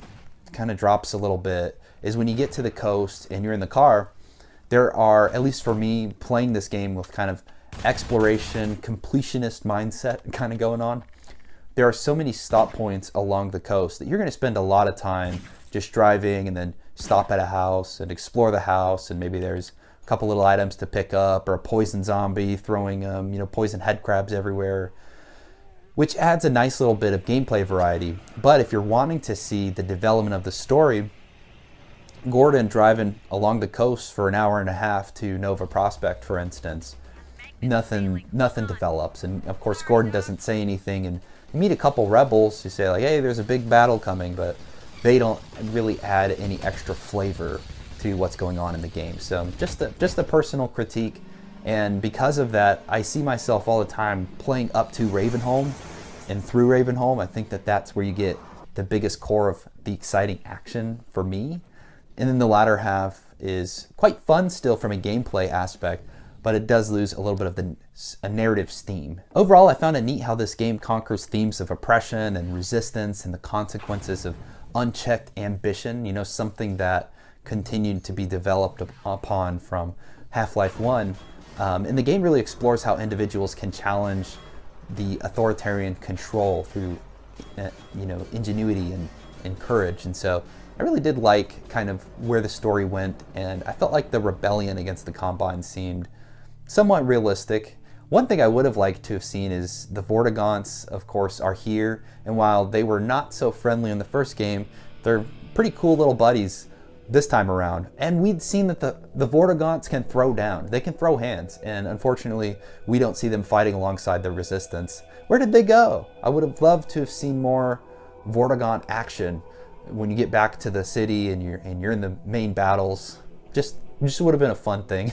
kind of drops a little bit is when you get to the coast and you're in the car, there are, at least for me, playing this game with kind of exploration, completionist mindset kind of going on, there are so many stop points along the coast that you're going to spend a lot of time just driving and then stop at a house and explore the house, and maybe there's a couple little items to pick up or a poison zombie throwing poison head crabs everywhere, which adds a nice little bit of gameplay variety. But if you're wanting to see the development of the story, Gordon driving along the coast for an hour and a half to Nova Prospect, for instance, nothing develops. And of course Gordon doesn't say anything, and you meet a couple rebels who say like, hey, there's a big battle coming, but they don't really add any extra flavor to what's going on in the game. So just a personal critique, and because of that, I see myself all the time playing up to Ravenholm and through Ravenholm. I think that that's where you get the biggest core of the exciting action for me. And then the latter half is quite fun still from a gameplay aspect, but it does lose a little bit of a narrative steam. Overall, I found it neat how this game conquers themes of oppression and resistance and the consequences of unchecked ambition, something that continued to be developed upon from Half-Life 1. And the game really explores how individuals can challenge the authoritarian control through ingenuity and courage. And so I really did like kind of where the story went, and I felt like the rebellion against the Combine seemed somewhat realistic. One thing I would have liked to have seen is the Vortigaunts, of course, are here, and while they were not so friendly in the first game, they're pretty cool little buddies this time around. And we'd seen that the Vortigaunts can throw down. They can throw hands, and unfortunately, we don't see them fighting alongside the Resistance. Where did they go? I would have loved to have seen more Vortigaunt action when you get back to the city and you're in the main battles. Just would have been a fun thing.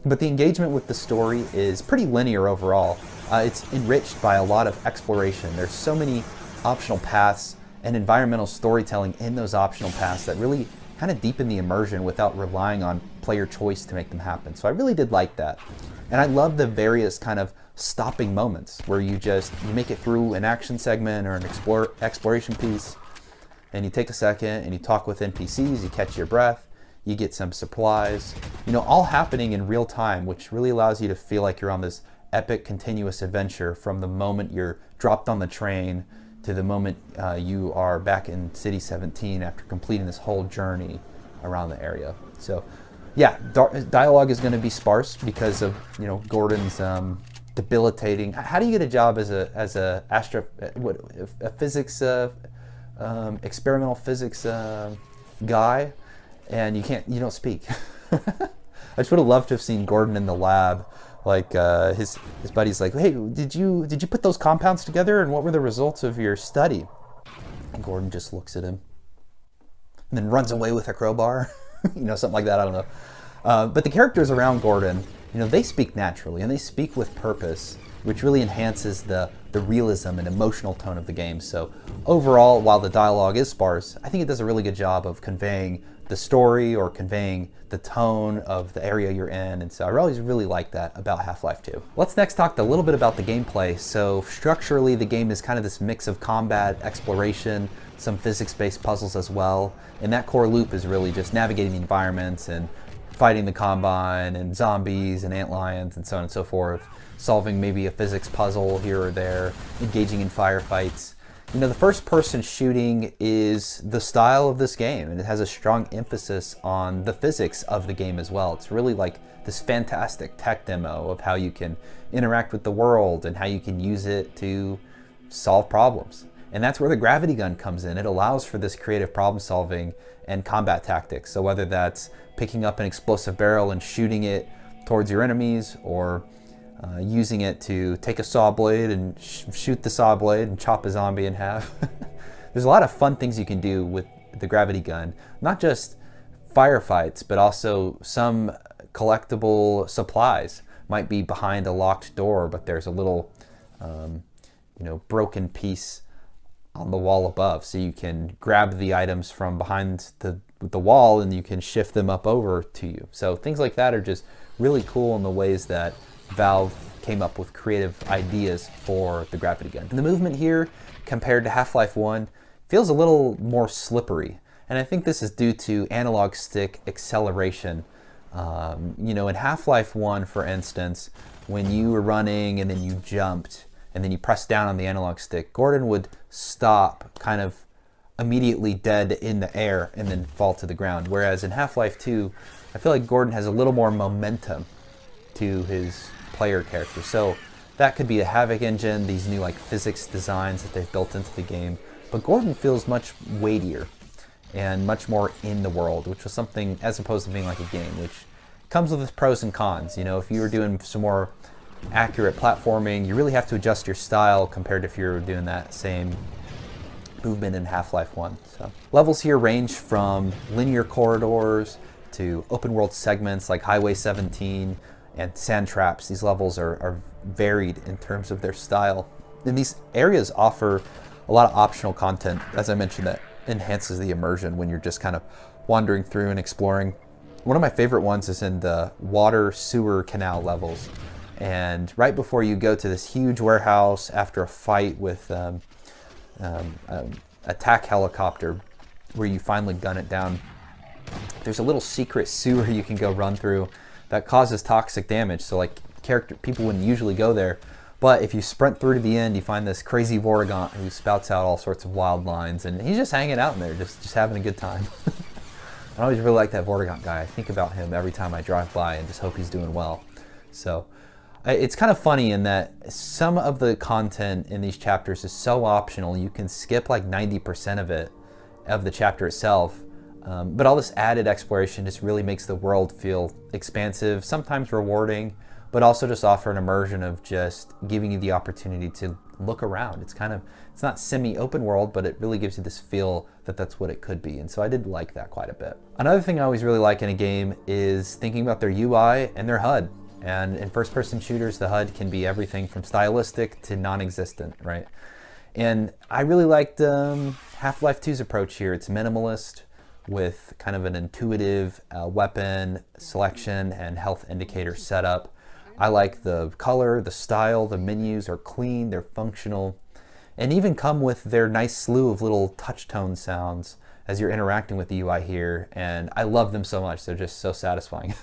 But the engagement with the story is pretty linear overall. It's enriched by a lot of exploration. There's so many optional paths and environmental storytelling in those optional paths that really kind of deepen the immersion without relying on player choice to make them happen. So I really did like that. And I love the various kind of stopping moments where you make it through an action segment or an exploration piece, and you take a second and you talk with NPCs, you catch your breath, you get some supplies, all happening in real time, which really allows you to feel like you're on this epic continuous adventure from the moment you're dropped on the train to the moment you are back in City 17 after completing this whole journey around the area. So yeah, dialogue is going to be sparse because of Gordon's debilitating. How do you get a job as a physics experimental physics guy, and you don't speak? I just would have loved to have seen Gordon in the lab, like his buddy's like, hey, did you put those compounds together, and what were the results of your study? And Gordon just looks at him and then runs away with a crowbar. Something like that, I don't know. But the characters around Gordon, they speak naturally and they speak with purpose, which really enhances the realism and emotional tone of the game. So overall, while the dialogue is sparse, I think it does a really good job of conveying the story or conveying the tone of the area you're in. And so I always really like that about Half-Life 2. Let's next talk a little bit about the gameplay. So structurally, the game is kind of this mix of combat, exploration, some physics-based puzzles as well. And that core loop is really just navigating the environments and fighting the Combine and zombies and antlions and so on and so forth, solving maybe a physics puzzle here or there, engaging in firefights. The first-person shooting is the style of this game, and it has a strong emphasis on the physics of the game as well. It's really like this fantastic tech demo of how you can interact with the world and how you can use it to solve problems. And that's where the gravity gun comes in. It allows for this creative problem solving and combat tactics. So whether that's picking up an explosive barrel and shooting it towards your enemies, or using it to take a saw blade and shoot the saw blade and chop a zombie in half. There's a lot of fun things you can do with the gravity gun, not just firefights, but also some collectible supplies. Might be behind a locked door, but there's a little broken piece on the wall above, so you can grab the items from behind the wall and you can shift them up over to you. So things like that are just really cool in the ways that Valve came up with creative ideas for the gravity gun. And the movement here, compared to Half-Life 1, feels a little more slippery. And I think this is due to analog stick acceleration. In Half-Life 1, for instance, when you were running and then you jumped and then you pressed down on the analog stick, Gordon would stop kind of immediately dead in the air and then fall to the ground. Whereas in Half-Life 2, I feel like Gordon has a little more momentum to his player character. So that could be the Havoc engine, these new physics designs that they've built into the game. But Gordon feels much weightier and much more in the world, which was something, as opposed to being like a game, which comes with its pros and cons. If you were doing some more accurate platforming, you really have to adjust your style compared to if you were doing that same movement in Half-Life 1. So levels here range from linear corridors to open world segments like Highway 17 and sand traps. These levels are varied in terms of their style. And these areas offer a lot of optional content, as I mentioned, that enhances the immersion when you're just kind of wandering through and exploring. One of my favorite ones is in the water sewer canal levels. And right before you go to this huge warehouse after a fight with attack helicopter, where you finally gun it down, there's a little secret sewer you can go run through that causes toxic damage. So people wouldn't usually go there. But if you sprint through to the end, you find this crazy Vortigaunt who spouts out all sorts of wild lines, and he's just hanging out in there, just having a good time. I always really like that Vortigaunt guy. I think about him every time I drive by and just hope he's doing well. So it's kind of funny in that some of the content in these chapters is so optional, you can skip 90% of it, of the chapter itself. But all this added exploration just really makes the world feel expansive, sometimes rewarding, but also just offer an immersion of just giving you the opportunity to look around. It's not semi-open world, but it really gives you this feel that that's what it could be. And so I did like that quite a bit. Another thing I always really like in a game is thinking about their UI and their HUD. And in first-person shooters, the HUD can be everything from stylistic to non-existent, right? And I really liked Half-Life 2's approach here. It's minimalist with kind of an intuitive weapon selection and health indicator setup. I like the color, the style, the menus are clean, they're functional, and even come with their nice slew of little touch tone sounds as you're interacting with the UI here, and I love them so much. They're just so satisfying.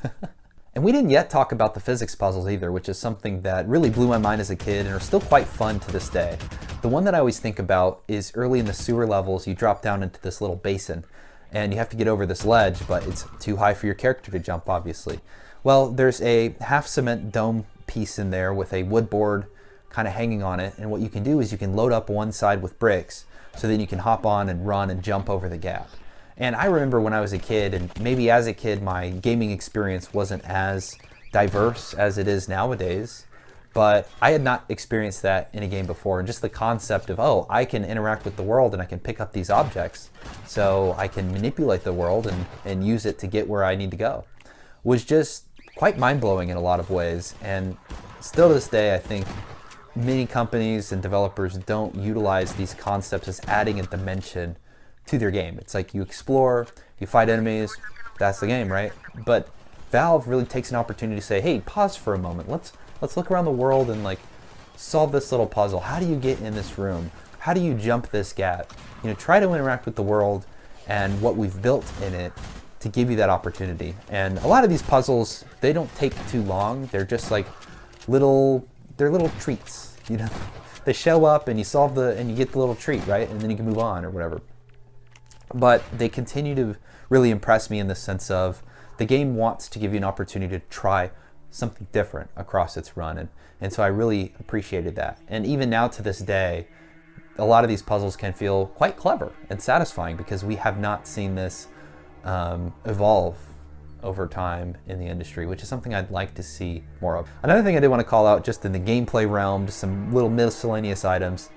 And we didn't yet talk about the physics puzzles either, which is something that really blew my mind as a kid and are still quite fun to this day. The one that I always think about is early in the sewer levels, you drop down into this little basin and you have to get over this ledge, but it's too high for your character to jump, obviously. Well, there's a half cement dome piece in there with a wood board kind of hanging on it, and what you can do is you can load up one side with bricks, so then you can hop on and run and jump over the gap. And I remember when I was a kid, and maybe as a kid my gaming experience wasn't as diverse as it is nowadays, but I had not experienced that in a game before. And just the concept of, oh, I can interact with the world and I can pick up these objects, so I can manipulate the world and use it to get where I need to go, was just quite mind-blowing in a lot of ways. And still to this day, I think many companies and developers don't utilize these concepts as adding a dimension to their game. It's like you explore, you fight enemies, that's the game, right? But Valve really takes an opportunity to say, hey, pause for a moment. Let's look around the world and solve this little puzzle. How do you get in this room? How do you jump this gap? Try to interact with the world and what we've built in it to give you that opportunity. And a lot of these puzzles, they don't take too long. They're just little treats. They show up and you solve and you get the little treat, right? And then you can move on or whatever. But they continue to really impress me in the sense of the game wants to give you an opportunity to try something different across its run. And so I really appreciated that. And even now to this day, a lot of these puzzles can feel quite clever and satisfying because we have not seen this evolve over time in the industry, which is something I'd like to see more of. Another thing I did want to call out, just in the gameplay realm, just some little miscellaneous items.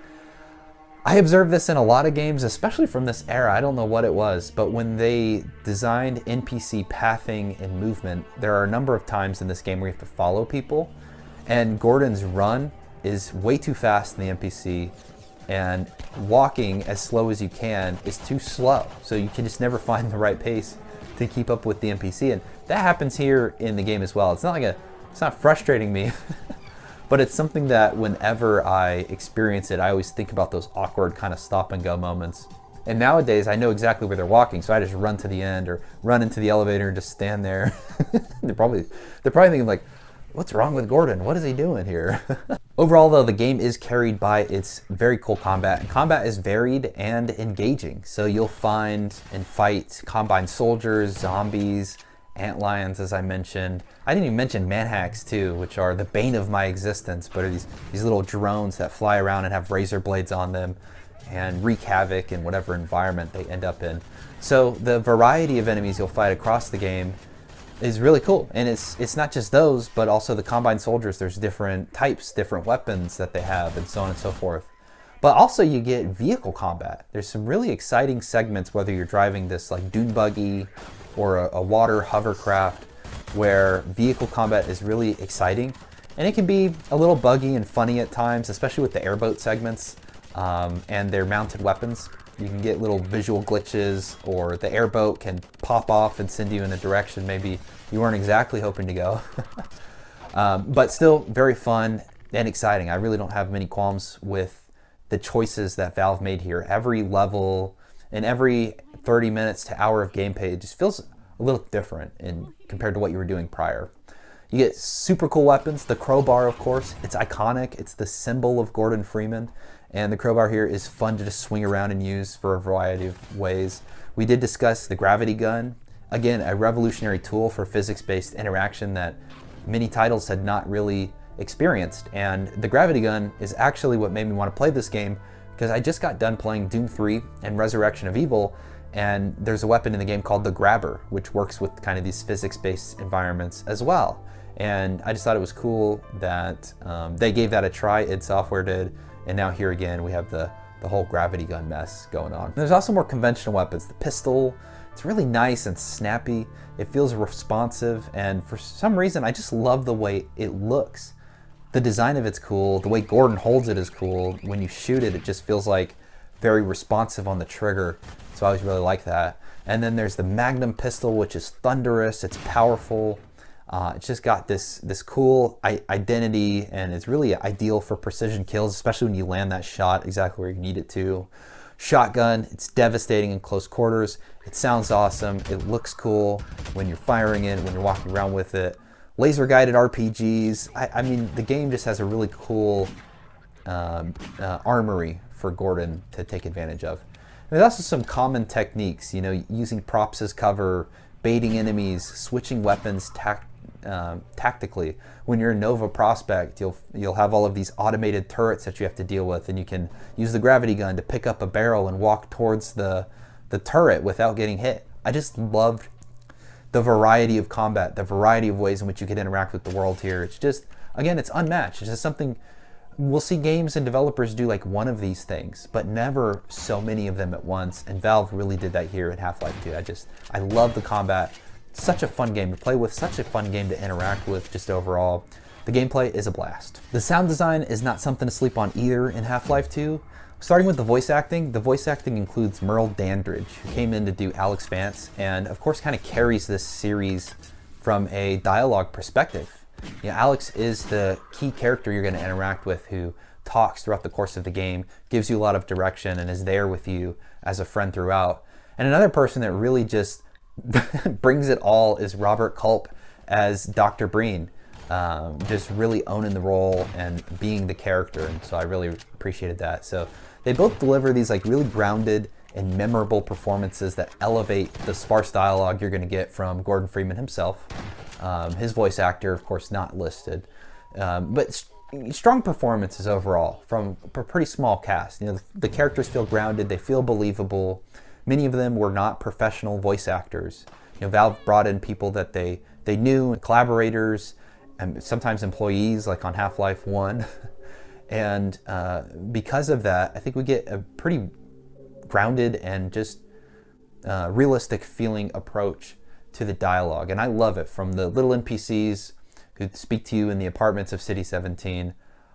I observed this in a lot of games, especially from this era. I don't know what it was, but when they designed NPC pathing and movement, there are a number of times in this game where you have to follow people, and Gordon's run is way too fast in the NPC, and walking as slow as you can is too slow. So you can just never find the right pace to keep up with the NPC, and that happens here in the game as well. It's not frustrating me. But it's something that whenever I experience it, I always think about those awkward kind of stop and go moments. And nowadays, I know exactly where they're walking, so I just run to the end or run into the elevator and just stand there. They're probably thinking like, what's wrong with Gordon? What is he doing here? Overall, though, the game is carried by its very cool combat. And combat is varied and engaging. So you'll find and fight combine soldiers, zombies, antlions, as I mentioned. I didn't even mention manhacks too, which are the bane of my existence, but are these little drones that fly around and have razor blades on them and wreak havoc in whatever environment they end up in. So the variety of enemies you'll fight across the game is really cool. And it's not just those, but also the combined soldiers. There's different types, different weapons that they have, and so on and so forth. But also you get vehicle combat. There's some really exciting segments, whether you're driving this like dune buggy or a water hovercraft, where vehicle combat is really exciting. And it can be a little buggy and funny at times, especially with the airboat segments and their mounted weapons. You can get little visual glitches, or the airboat can pop off and send you in a direction maybe you weren't exactly hoping to go. But still very fun and exciting. I really don't have many qualms with the choices that Valve made here. Every level and every 30 minutes to hour of gameplay, it just feels a little different compared to what you were doing prior. You get super cool weapons. The crowbar, of course, it's iconic. It's the symbol of Gordon Freeman. And the crowbar here is fun to just swing around and use for a variety of ways. We did discuss the gravity gun. Again, a revolutionary tool for physics-based interaction that many titles had not really experienced. And the gravity gun is actually what made me want to play this game, because I just got done playing Doom 3 and Resurrection of Evil, and there's a weapon in the game called the Grabber, which works with kind of these physics-based environments as well. And I just thought it was cool that they gave that a try, id Software did, and now here again we have the whole gravity gun mess going on. And there's also more conventional weapons. The pistol, it's really nice and snappy. It feels responsive, and for some reason I just love the way it looks. The design of it's cool, the way Gordon holds it is cool. When you shoot it, it just feels like very responsive on the trigger, so I always really like that. And then there's the Magnum pistol, which is thunderous, it's powerful. It's just got this cool identity, and it's really ideal for precision kills, especially when you land that shot exactly where you need it to. Shotgun, it's devastating in close quarters. It sounds awesome. It looks cool when you're firing it, when you're walking around with it. Laser guided RPGs. I mean, the game just has a really cool armory for Gordon to take advantage of. And there's also some common techniques, you know, using props as cover, baiting enemies, switching weapons tactically. When you're a Nova prospect, you'll have all of these automated turrets that you have to deal with, and you can use the gravity gun to pick up a barrel and walk towards the turret without getting hit. I just loved the variety of combat, the variety of ways in which you could interact with the world here. It's just, again, it's unmatched. It's just something, we'll see games and developers do like one of these things, but never so many of them at once, and Valve really did that here in Half-Life 2. I love the combat. Such a fun game to play with, such a fun game to interact with just overall. The gameplay is a blast. The sound design is not something to sleep on either in Half-Life 2. Starting with the voice acting includes Merle Dandridge, who came in to do Alex Vance, and of course kind of carries this series from a dialogue perspective. You know, Alex is the key character you're going to interact with, who talks throughout the course of the game, gives you a lot of direction, and is there with you as a friend throughout. And another person that really just brings it all is Robert Culp as Dr. Breen, just really owning the role and being the character, and so I really appreciated that. So they both deliver these like really grounded and memorable performances that elevate the sparse dialogue you're going to get from Gordon Freeman himself. His voice actor, of course, not listed, but strong performances overall from a pretty small cast. You know, the characters feel grounded, they feel believable. Many of them were not professional voice actors. Valve brought in people that they knew, collaborators, and sometimes employees, like on Half-Life 1. And because of that, I think we get a pretty grounded and just realistic feeling approach to the dialogue. And I love it, from the little NPCs who speak to you in the apartments of City 17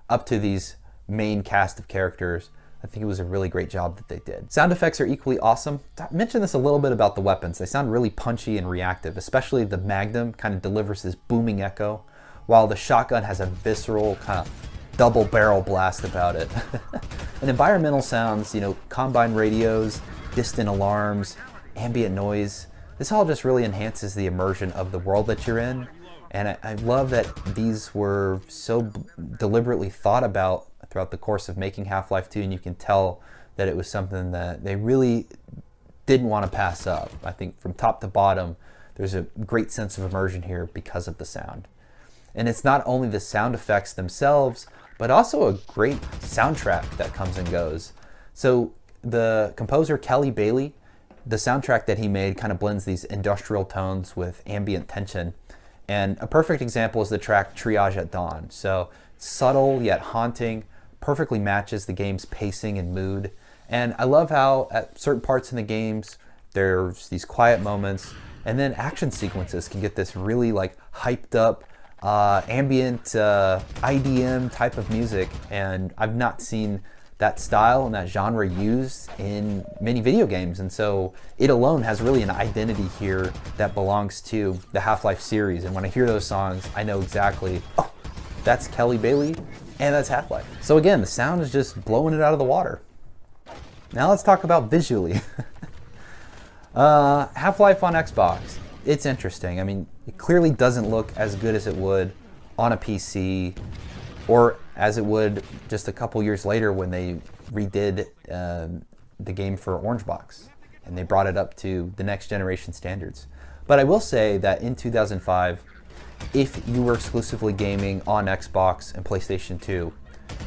up to these main cast of characters. I think it was a really great job that they did. Sound effects are equally awesome. I mentioned this a little bit about the weapons. They sound really punchy and reactive, especially the Magnum kind of delivers this booming echo, while the shotgun has a visceral kind of double barrel blast about it. And environmental sounds, combine radios, distant alarms, ambient noise, this all just really enhances the immersion of the world that you're in. And I love that these were so deliberately thought about throughout the course of making Half-Life 2, and you can tell that it was something that they really didn't want to pass up. I think from top to bottom, there's a great sense of immersion here because of the sound. And it's not only the sound effects themselves, but also a great soundtrack that comes and goes. So the composer Kelly Bailey, the soundtrack that he made kind of blends these industrial tones with ambient tension. And a perfect example is the track Triage at Dawn. So subtle yet haunting, perfectly matches the game's pacing and mood. And I love how at certain parts in the games, there's these quiet moments, and then action sequences can get this really like hyped up, ambient IDM type of music. And I've not seen that style and that genre used in many video games. And so it alone has really an identity here that belongs to the Half-Life series. And when I hear those songs, I know exactly, oh, that's Kelly Bailey and that's Half-Life. So again, the sound is just blowing it out of the water. Now let's talk about visually. Half-Life on Xbox, it's interesting. I mean, it clearly doesn't look as good as it would on a PC, or as it would just a couple years later when they redid the game for Orange Box and they brought it up to the next generation standards. But I will say that in 2005, if you were exclusively gaming on Xbox and PlayStation 2,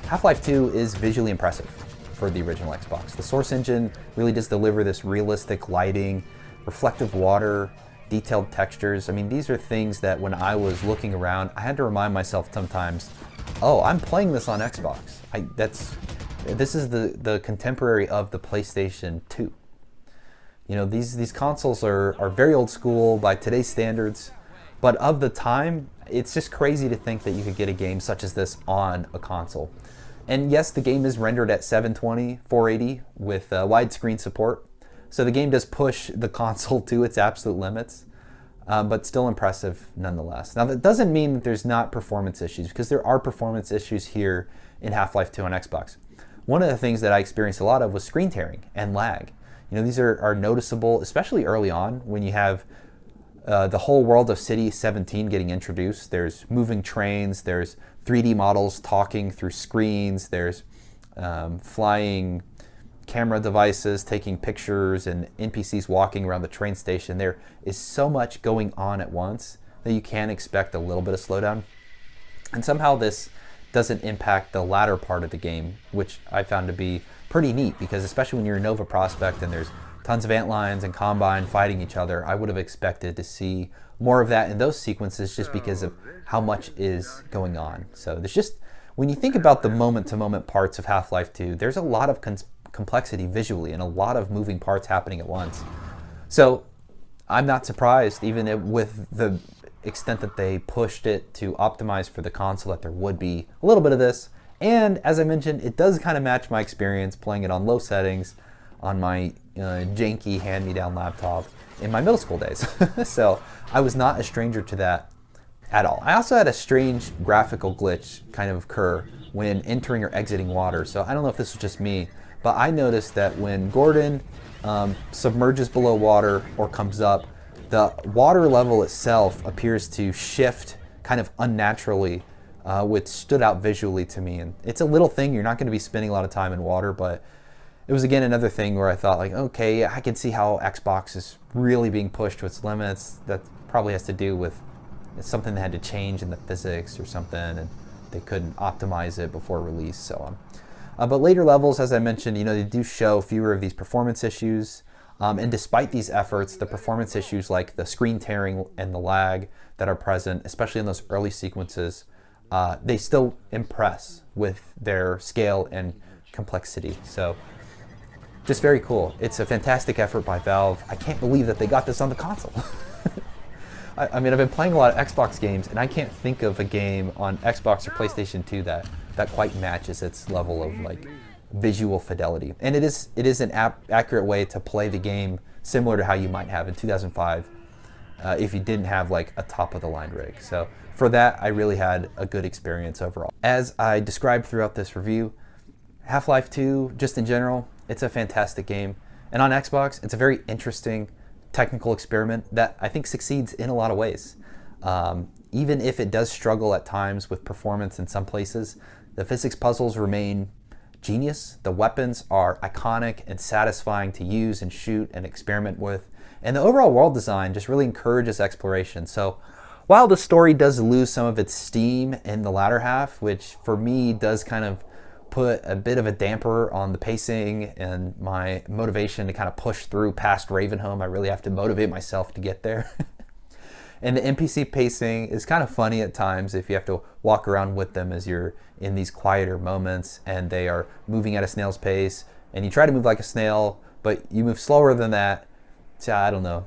Half-Life 2 is visually impressive for the original Xbox. The Source engine really does deliver this realistic lighting, reflective water, detailed textures. I mean, these are things that when I was looking around, I had to remind myself sometimes, oh, I'm playing this on Xbox. This is the contemporary of the PlayStation 2. These consoles are very old school by today's standards, but of the time, it's just crazy to think that you could get a game such as this on a console. And yes, the game is rendered at 720, 480 with widescreen support. So the game does push the console to its absolute limits, but still impressive nonetheless. Now that doesn't mean that there's not performance issues, because there are performance issues here in Half-Life 2 on Xbox. One of the things that I experienced a lot of was screen tearing and lag. These are noticeable, especially early on when you have the whole world of City 17 getting introduced. There's moving trains, there's 3D models talking through screens, there's flying camera devices taking pictures, and NPCs walking around the train station. There is so much going on at once that you can expect a little bit of slowdown. And somehow this doesn't impact the latter part of the game, which I found to be pretty neat, because especially when you're a Nova Prospect and there's tons of antlines and Combine fighting each other, I would have expected to see more of that in those sequences just because of how much is going on. So there's just, when you think about the moment-to-moment parts of Half-Life 2, there's a lot of complexity visually and a lot of moving parts happening at once. So I'm not surprised, even with the extent that they pushed it to optimize for the console, that there would be a little bit of this. And as I mentioned, it does kind of match my experience playing it on low settings on my janky hand-me-down laptop in my middle school days. So I was not a stranger to that at all. I also had a strange graphical glitch kind of occur when entering or exiting water. So I don't know if this was just me, but I noticed that when Gordon submerges below water or comes up, the water level itself appears to shift kind of unnaturally, which stood out visually to me. And it's a little thing, you're not going to be spending a lot of time in water, but it was again another thing where I thought, like, okay, I can see how Xbox is really being pushed to its limits. That probably has to do with something that had to change in the physics or something, and they couldn't optimize it before release, so on. But later levels, as I mentioned, they do show fewer of these performance issues. And despite these efforts, the performance issues like the screen tearing and the lag that are present, especially in those early sequences, they still impress with their scale and complexity. So just very cool. It's a fantastic effort by Valve. I can't believe that they got this on the console. I mean, I've been playing a lot of Xbox games, and I can't think of a game on Xbox or PlayStation 2 that quite matches its level of like visual fidelity. And it is an accurate way to play the game, similar to how you might have in 2005 if you didn't have like a top-of-the-line rig. So for that, I really had a good experience overall. As I described throughout this review, Half-Life 2, just in general, it's a fantastic game. And on Xbox, it's a very interesting technical experiment that I think succeeds in a lot of ways. Even if it does struggle at times with performance in some places, the physics puzzles remain genius. The weapons are iconic and satisfying to use and shoot and experiment with. And the overall world design just really encourages exploration. So while the story does lose some of its steam in the latter half, which for me does kind of put a bit of a damper on the pacing and my motivation to kind of push through past Ravenholm. I really have to motivate myself to get there. And the NPC pacing is kind of funny at times if you have to walk around with them as you're in these quieter moments and they are moving at a snail's pace and you try to move like a snail, but you move slower than that. So I don't know.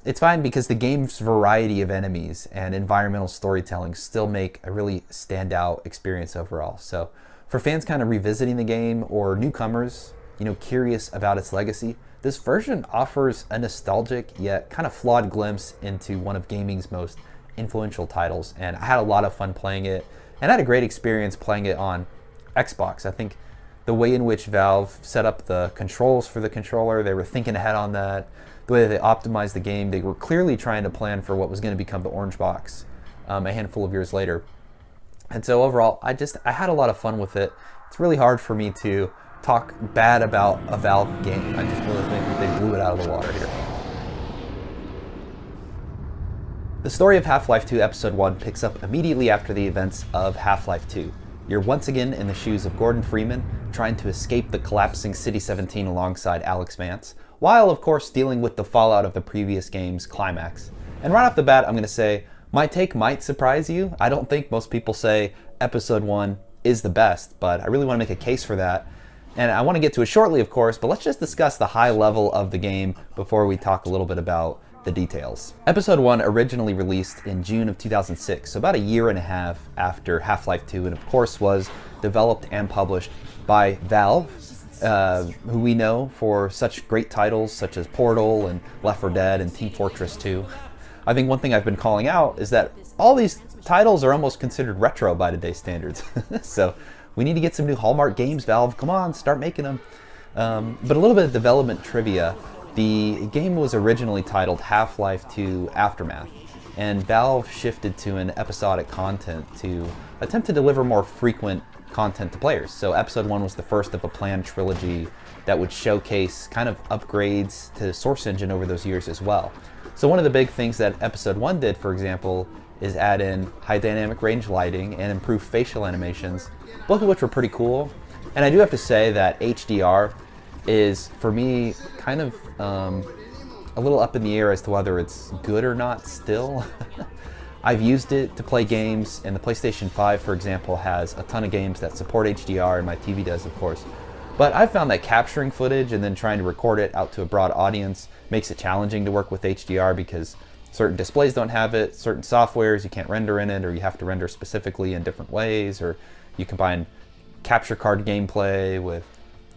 It's fine because the game's variety of enemies and environmental storytelling still make a really standout experience overall. So for fans kind of revisiting the game or newcomers, curious about its legacy, this version offers a nostalgic yet kind of flawed glimpse into one of gaming's most influential titles. And I had a lot of fun playing it and I had a great experience playing it on Xbox. I think the way in which Valve set up the controls for the controller, they were thinking ahead on that. The way that they optimized the game, they were clearly trying to plan for what was going to become the orange box a handful of years later. And so overall, I had a lot of fun with it. It's really hard for me to talk bad about a Valve game. I just really think that they blew it out of the water here. The story of Half-Life 2 Episode 1 picks up immediately after the events of Half-Life 2. You're once again in the shoes of Gordon Freeman, trying to escape the collapsing City 17 alongside Alex Vance, while of course dealing with the fallout of the previous game's climax. And right off the bat, I'm going to say, my take might surprise you. I don't think most people say Episode 1 is the best, but I really want to make a case for that. And I want to get to it shortly, of course, but let's just discuss the high level of the game before we talk a little bit about the details. Episode 1 originally released in June of 2006, so about a year and a half after Half-Life 2, and of course was developed and published by Valve, who we know for such great titles such as Portal and Left 4 Dead and Team Fortress 2. I think one thing I've been calling out is that all these titles are almost considered retro by today's standards. So we need to get some new Hallmark games, Valve. Come on, start making them. But a little bit of development trivia. The game was originally titled Half-Life 2 Aftermath, and Valve shifted to an episodic content to attempt to deliver more frequent content to players. So Episode 1 was the first of a planned trilogy that would showcase kind of upgrades to the Source Engine over those years as well. So one of the big things that Episode 1 did, for example, is add in high dynamic range lighting and improve facial animations, both of which were pretty cool. And I do have to say that HDR is, for me, kind of a little up in the air as to whether it's good or not still. I've used it to play games, and the PlayStation 5, for example, has a ton of games that support HDR, and my TV does, of course. But I've found that capturing footage and then trying to record it out to a broad audience makes it challenging to work with HDR because certain displays don't have it, certain softwares you can't render in it, or you have to render specifically in different ways, or you combine capture card gameplay with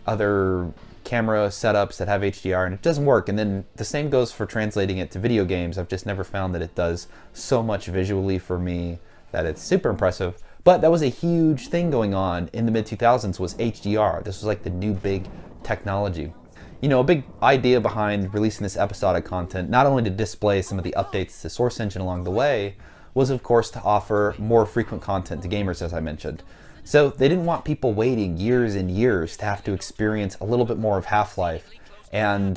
other camera setups that have HDR and it doesn't work. And then the same goes for translating it to video games. I've just never found that it does so much visually for me that it's super impressive. But that was a huge thing going on in the mid-2000s was HDR. This was like the new big technology. You know, a big idea behind releasing this episodic content, not only to display some of the updates to Source Engine along the way, was of course to offer more frequent content to gamers, as I mentioned. So they didn't want people waiting years and years to have to experience a little bit more of Half-Life. And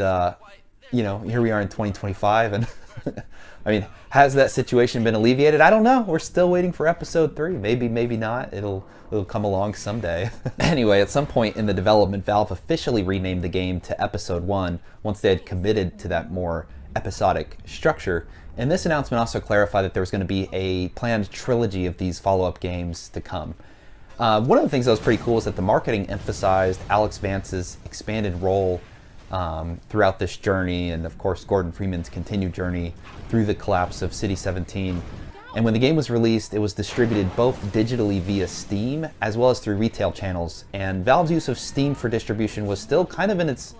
here we are in 2025, and I mean, has that situation been alleviated? I don't know. We're still waiting for episode 3. Maybe, maybe not. It'll come along someday. Anyway, at some point in the development, Valve officially renamed the game to Episode 1 once they had committed to that more episodic structure. And this announcement also clarified that there was going to be a planned trilogy of these follow-up games to come. One of the things that was pretty cool is that the marketing emphasized Alex Vance's expanded role throughout this journey, and of course Gordon Freeman's continued journey through the collapse of City 17. And when the game was released, it was distributed both digitally via Steam as well as through retail channels. And Valve's use of Steam for distribution was still kind of in its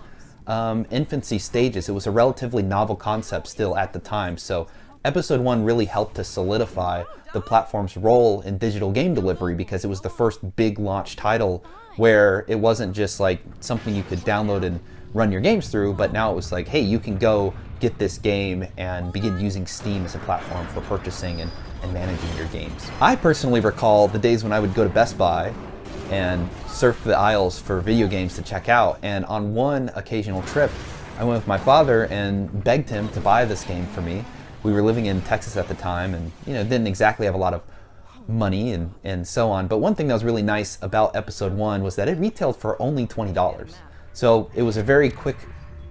infancy stages. It was a relatively novel concept still at the time, so Episode 1 really helped to solidify the platform's role in digital game delivery, because it was the first big launch title where it wasn't just like something you could download and run your games through, but now it was like, hey, you can go get this game and begin using Steam as a platform for purchasing and managing your games. I personally recall the days when I would go to Best Buy and surf the aisles for video games to check out, and on one occasional trip I went with my father and begged him to buy this game for me. We were living in Texas at the time, and didn't exactly have a lot of money and so on. But one thing that was really nice about Episode 1 was that it retailed for only $20. So it was a very quick,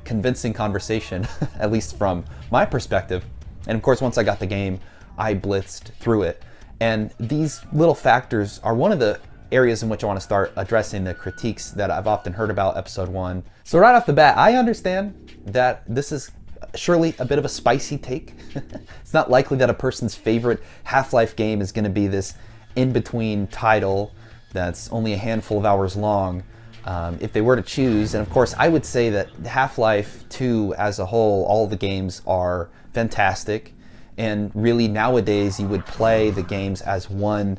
convincing conversation, at least from my perspective. And of course, once I got the game, I blitzed through it. And these little factors are one of the areas in which I want to start addressing the critiques that I've often heard about Episode 1. So right off the bat, I understand that this is surely a bit of a spicy take. It's not likely that a person's favorite Half-Life game is going to be this in-between title that's only a handful of hours long. If they were to choose, and of course I would say that Half-Life 2 as a whole, all the games are fantastic, and really nowadays you would play the games as one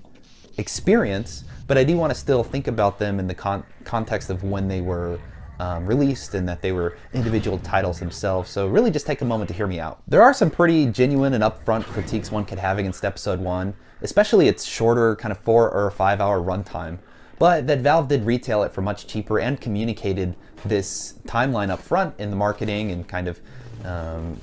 experience, but I do want to still think about them in the context of when they were released, and that they were individual titles themselves. So really just take a moment to hear me out. There are some pretty genuine and upfront critiques one could have against Episode 1, especially its shorter kind of 4 or 5 hour runtime, but that Valve did retail it for much cheaper and communicated this timeline up front in the marketing, and kind of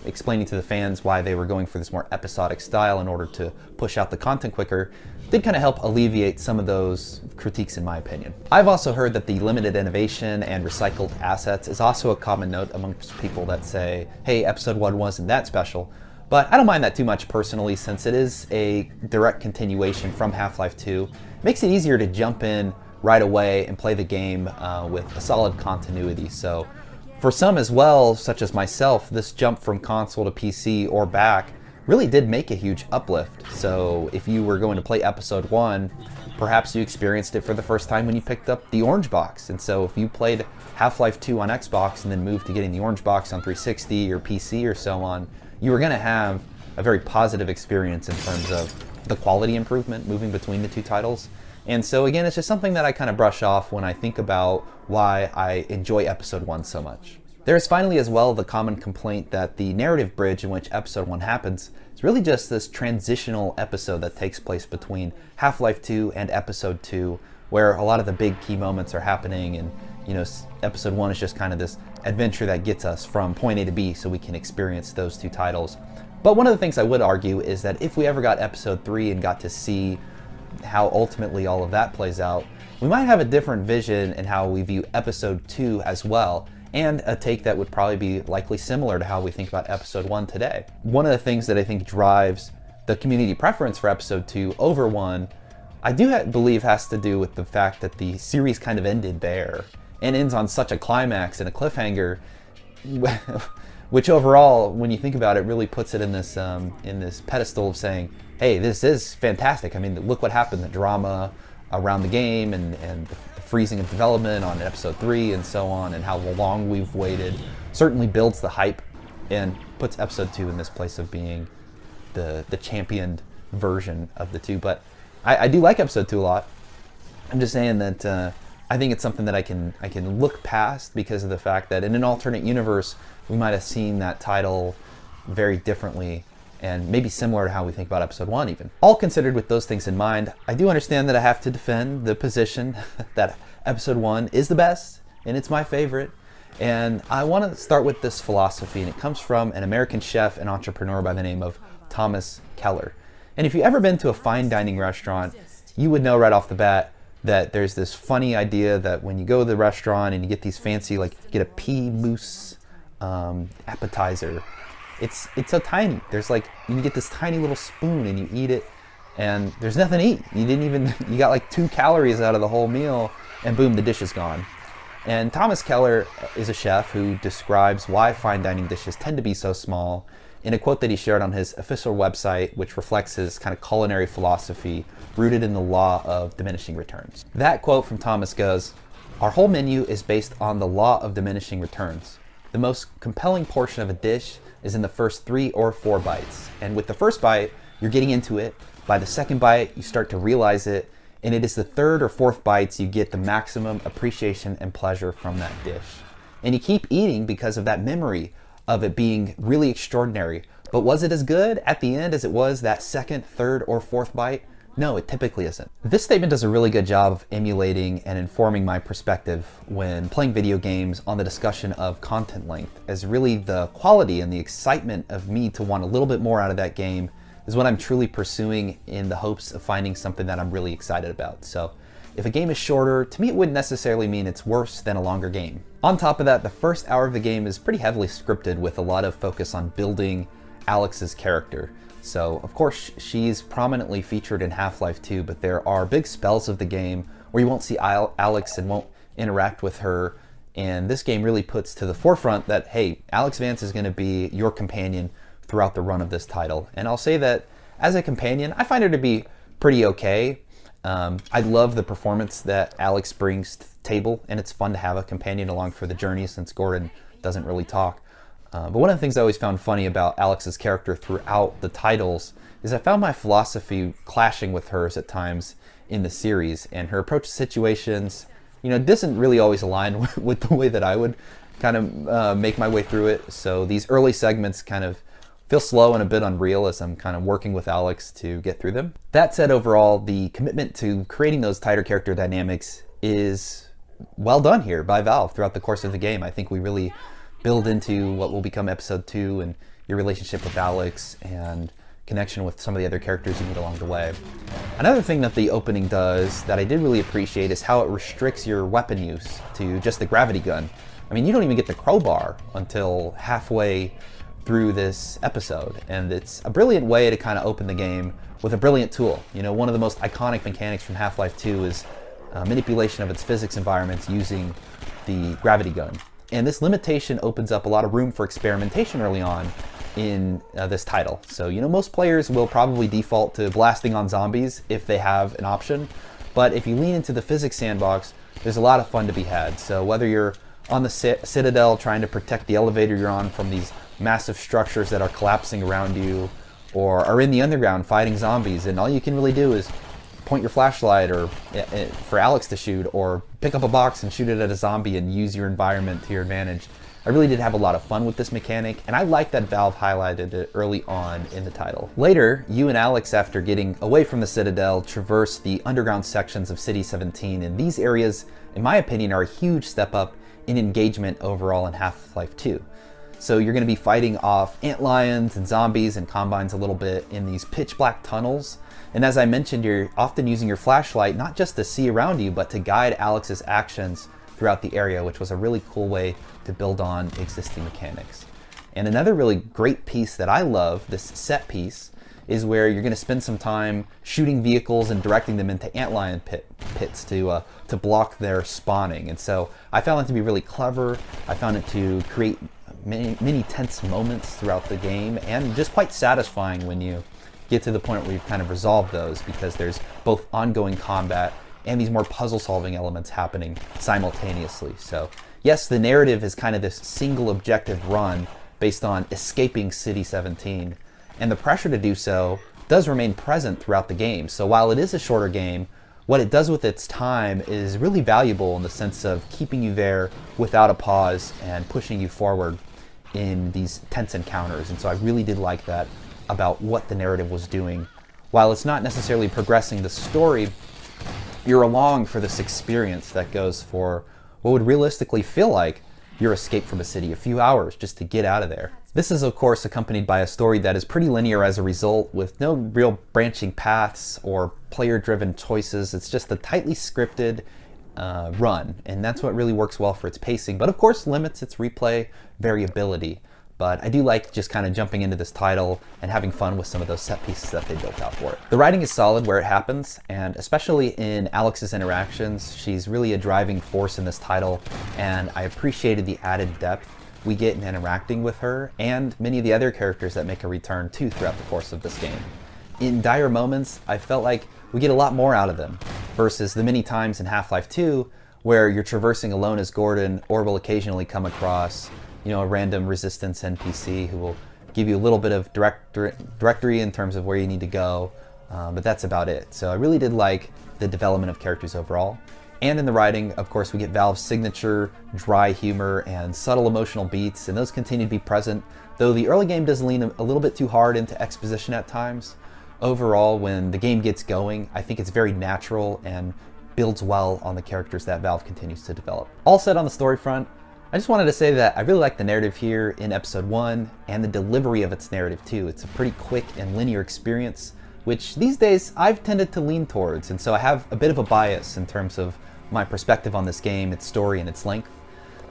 explaining to the fans why they were going for this more episodic style in order to push out the content quicker, did kind of help alleviate some of those critiques, in my opinion. I've also heard that the limited innovation and recycled assets is also a common note amongst people that say, hey, Episode 1 wasn't that special. But I don't mind that too much personally, since it is a direct continuation from Half-Life 2. It makes it easier to jump in right away and play the game with a solid continuity. So for some as well, such as myself, this jump from console to PC or back really did make a huge uplift. So if you were going to play Episode 1, perhaps you experienced it for the first time when you picked up the orange box. And so if you played Half-Life 2 on Xbox and then moved to getting the orange box on 360 or PC or so on, you were going to have a very positive experience in terms of the quality improvement moving between the two titles. And so again, it's just something that I kind of brush off when I think about why I enjoy Episode 1 so much. There is finally as well the common complaint that the narrative bridge in which Episode 1 happens is really just this transitional episode that takes place between Half-Life 2 and Episode 2, where a lot of the big key moments are happening, and Episode 1 is just kind of this adventure that gets us from point A to B so we can experience those two titles. But one of the things I would argue is that if we ever got Episode 3 and got to see how ultimately all of that plays out, we might have a different vision in how we view Episode 2 as well, and a take that would probably be likely similar to how we think about Episode 1 today. One of the things that I think drives the community preference for Episode 2 over 1, I do believe has to do with the fact that the series kind of ended there, and ends on such a climax and a cliffhanger, which overall, when you think about it, really puts it in this pedestal of saying, hey, this is fantastic. I mean, look what happened, the drama around the game, and the freezing of development on Episode 3 and so on, and how long we've waited, certainly builds the hype and puts Episode 2 in this place of being the championed version of the two. But I do like Episode 2 a lot. I'm just saying that I think it's something that I can look past, because of the fact that in an alternate universe, we might have seen that title very differently, and maybe similar to how we think about Episode 1 even. All considered with those things in mind, I do understand that I have to defend the position that Episode 1 is the best, and it's my favorite, And I want to start with this philosophy, and it comes from an American chef and entrepreneur by the name of Thomas Keller. And if you've ever been to a fine dining restaurant, you would know right off the bat that there's this funny idea that when you go to the restaurant and you get these fancy, like get a pea mousse appetizer, it's so tiny. There's like, you get this tiny little spoon and you eat it and there's nothing to eat. You got like 2 calories out of the whole meal and boom, the dish is gone. And Thomas Keller is a chef who describes why fine dining dishes tend to be so small in a quote that he shared on his official website, which reflects his kind of culinary philosophy rooted in the law of diminishing returns. That quote from Thomas goes, "Our whole menu is based on the law of diminishing returns. The most compelling portion of a dish is in the first 3 or 4 bites. And with the first bite, you're getting into it. By the second bite, you start to realize it. And it is the 3rd or 4th bites you get the maximum appreciation and pleasure from that dish. And you keep eating because of that memory of it being really extraordinary. But was it as good at the end as it was that 2nd, 3rd, or 4th bite? No, it typically isn't." This statement does a really good job of emulating and informing my perspective when playing video games on the discussion of content length, as really the quality and the excitement of me to want a little bit more out of that game is what I'm truly pursuing in the hopes of finding something that I'm really excited about. So if a game is shorter, to me it wouldn't necessarily mean it's worse than a longer game. On top of that, the first hour of the game is pretty heavily scripted with a lot of focus on building Alex's character. So of course she's prominently featured in Half-Life 2, but there are big spells of the game where you won't see Alex and won't interact with her. And this game really puts to the forefront that, hey, Alex Vance is going to be your companion throughout the run of this title. And I'll say that as a companion, I find her to be pretty okay. I love the performance that Alex brings to the table, and it's fun to have a companion along for the journey since Gordon doesn't really talk. But one of the things I always found funny about Alex's character throughout the titles is I found my philosophy clashing with hers at times in the series, and her approach to situations, doesn't really always align with the way that I would kind of make my way through it. So these early segments kind of feel slow and a bit unreal as I'm kind of working with Alex to get through them. That said, overall, the commitment to creating those tighter character dynamics is well done here by Valve throughout the course of the game. I think we really build into what will become episode 2 and your relationship with Alex and connection with some of the other characters you meet along the way. Another thing that the opening does that I did really appreciate is how it restricts your weapon use to just the gravity gun. I mean, you don't even get the crowbar until halfway through this episode, and it's a brilliant way to kind of open the game with a brilliant tool. One of the most iconic mechanics from Half-Life 2 is manipulation of its physics environments using the gravity gun. And this limitation opens up a lot of room for experimentation early on in this title. So, most players will probably default to blasting on zombies if they have an option, but if you lean into the physics sandbox, there's a lot of fun to be had. So whether you're on the Citadel trying to protect the elevator you're on from these massive structures that are collapsing around you, or are in the underground fighting zombies, and all you can really do is point your flashlight or for Alex to shoot, or pick up a box and shoot it at a zombie and use your environment to your advantage. I really did have a lot of fun with this mechanic, and I like that Valve highlighted it early on in the title. Later, you and Alex, after getting away from the Citadel, traverse the underground sections of City 17, and these areas, in my opinion, are a huge step up in engagement overall in Half-Life 2. So you're going to be fighting off antlions and zombies and combines a little bit in these pitch black tunnels. And as I mentioned, you're often using your flashlight not just to see around you, but to guide Alex's actions throughout the area, which was a really cool way to build on existing mechanics. And another really great piece that I love, this set piece, is where you're going to spend some time shooting vehicles and directing them into antlion pits to block their spawning. And so I found it to be really clever. I found it to create many tense moments throughout the game, and just quite satisfying when you get to the point where you've kind of resolved those, because there's both ongoing combat and these more puzzle-solving elements happening simultaneously. So yes, the narrative is kind of this single objective run based on escaping City 17, and the pressure to do so does remain present throughout the game. So while it is a shorter game, what it does with its time is really valuable in the sense of keeping you there without a pause and pushing you forward in these tense encounters. And so I really did like that about what the narrative was doing. While it's not necessarily progressing the story, you're along for this experience that goes for what would realistically feel like your escape from a city, a few hours just to get out of there. This is of course accompanied by a story that is pretty linear as a result, with no real branching paths or player-driven choices. It's just a tightly scripted run, and that's what really works well for its pacing, but of course limits its replay variability. But I do like just kind of jumping into this title and having fun with some of those set pieces that they built out for it. The writing is solid where it happens, and especially in Alex's interactions, she's really a driving force in this title, and I appreciated the added depth we get in interacting with her and many of the other characters that make a return too throughout the course of this game. In dire moments, I felt like we get a lot more out of them versus the many times in Half-Life 2 where you're traversing alone as Gordon, or will occasionally come across a random resistance NPC who will give you a little bit of directory in terms of where you need to go, but that's about it. So I really did like the development of characters overall. And in the writing, of course, we get Valve's signature dry humor and subtle emotional beats, and those continue to be present, though the early game does lean a little bit too hard into exposition at times. Overall, when the game gets going, I think it's very natural and builds well on the characters that Valve continues to develop. All said on the story front, I just wanted to say that I really like the narrative here in episode 1 and the delivery of its narrative too. It's a pretty quick and linear experience, which these days I've tended to lean towards, and so I have a bit of a bias in terms of my perspective on this game, its story, and its length.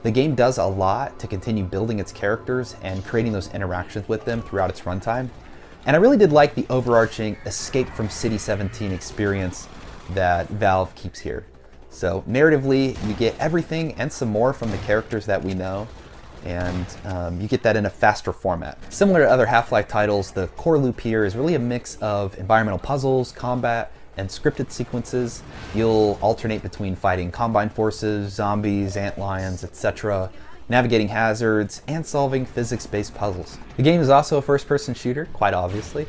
The game does a lot to continue building its characters and creating those interactions with them throughout its runtime. And I really did like the overarching escape from City 17 experience that Valve keeps here. So narratively, you get everything and some more from the characters that we know, and you get that in a faster format. Similar to other Half-Life titles, the core loop here is really a mix of environmental puzzles, combat, and scripted sequences. You'll alternate between fighting Combine forces, zombies, antlions, etc., navigating hazards, and solving physics-based puzzles. The game is also a first-person shooter, quite obviously,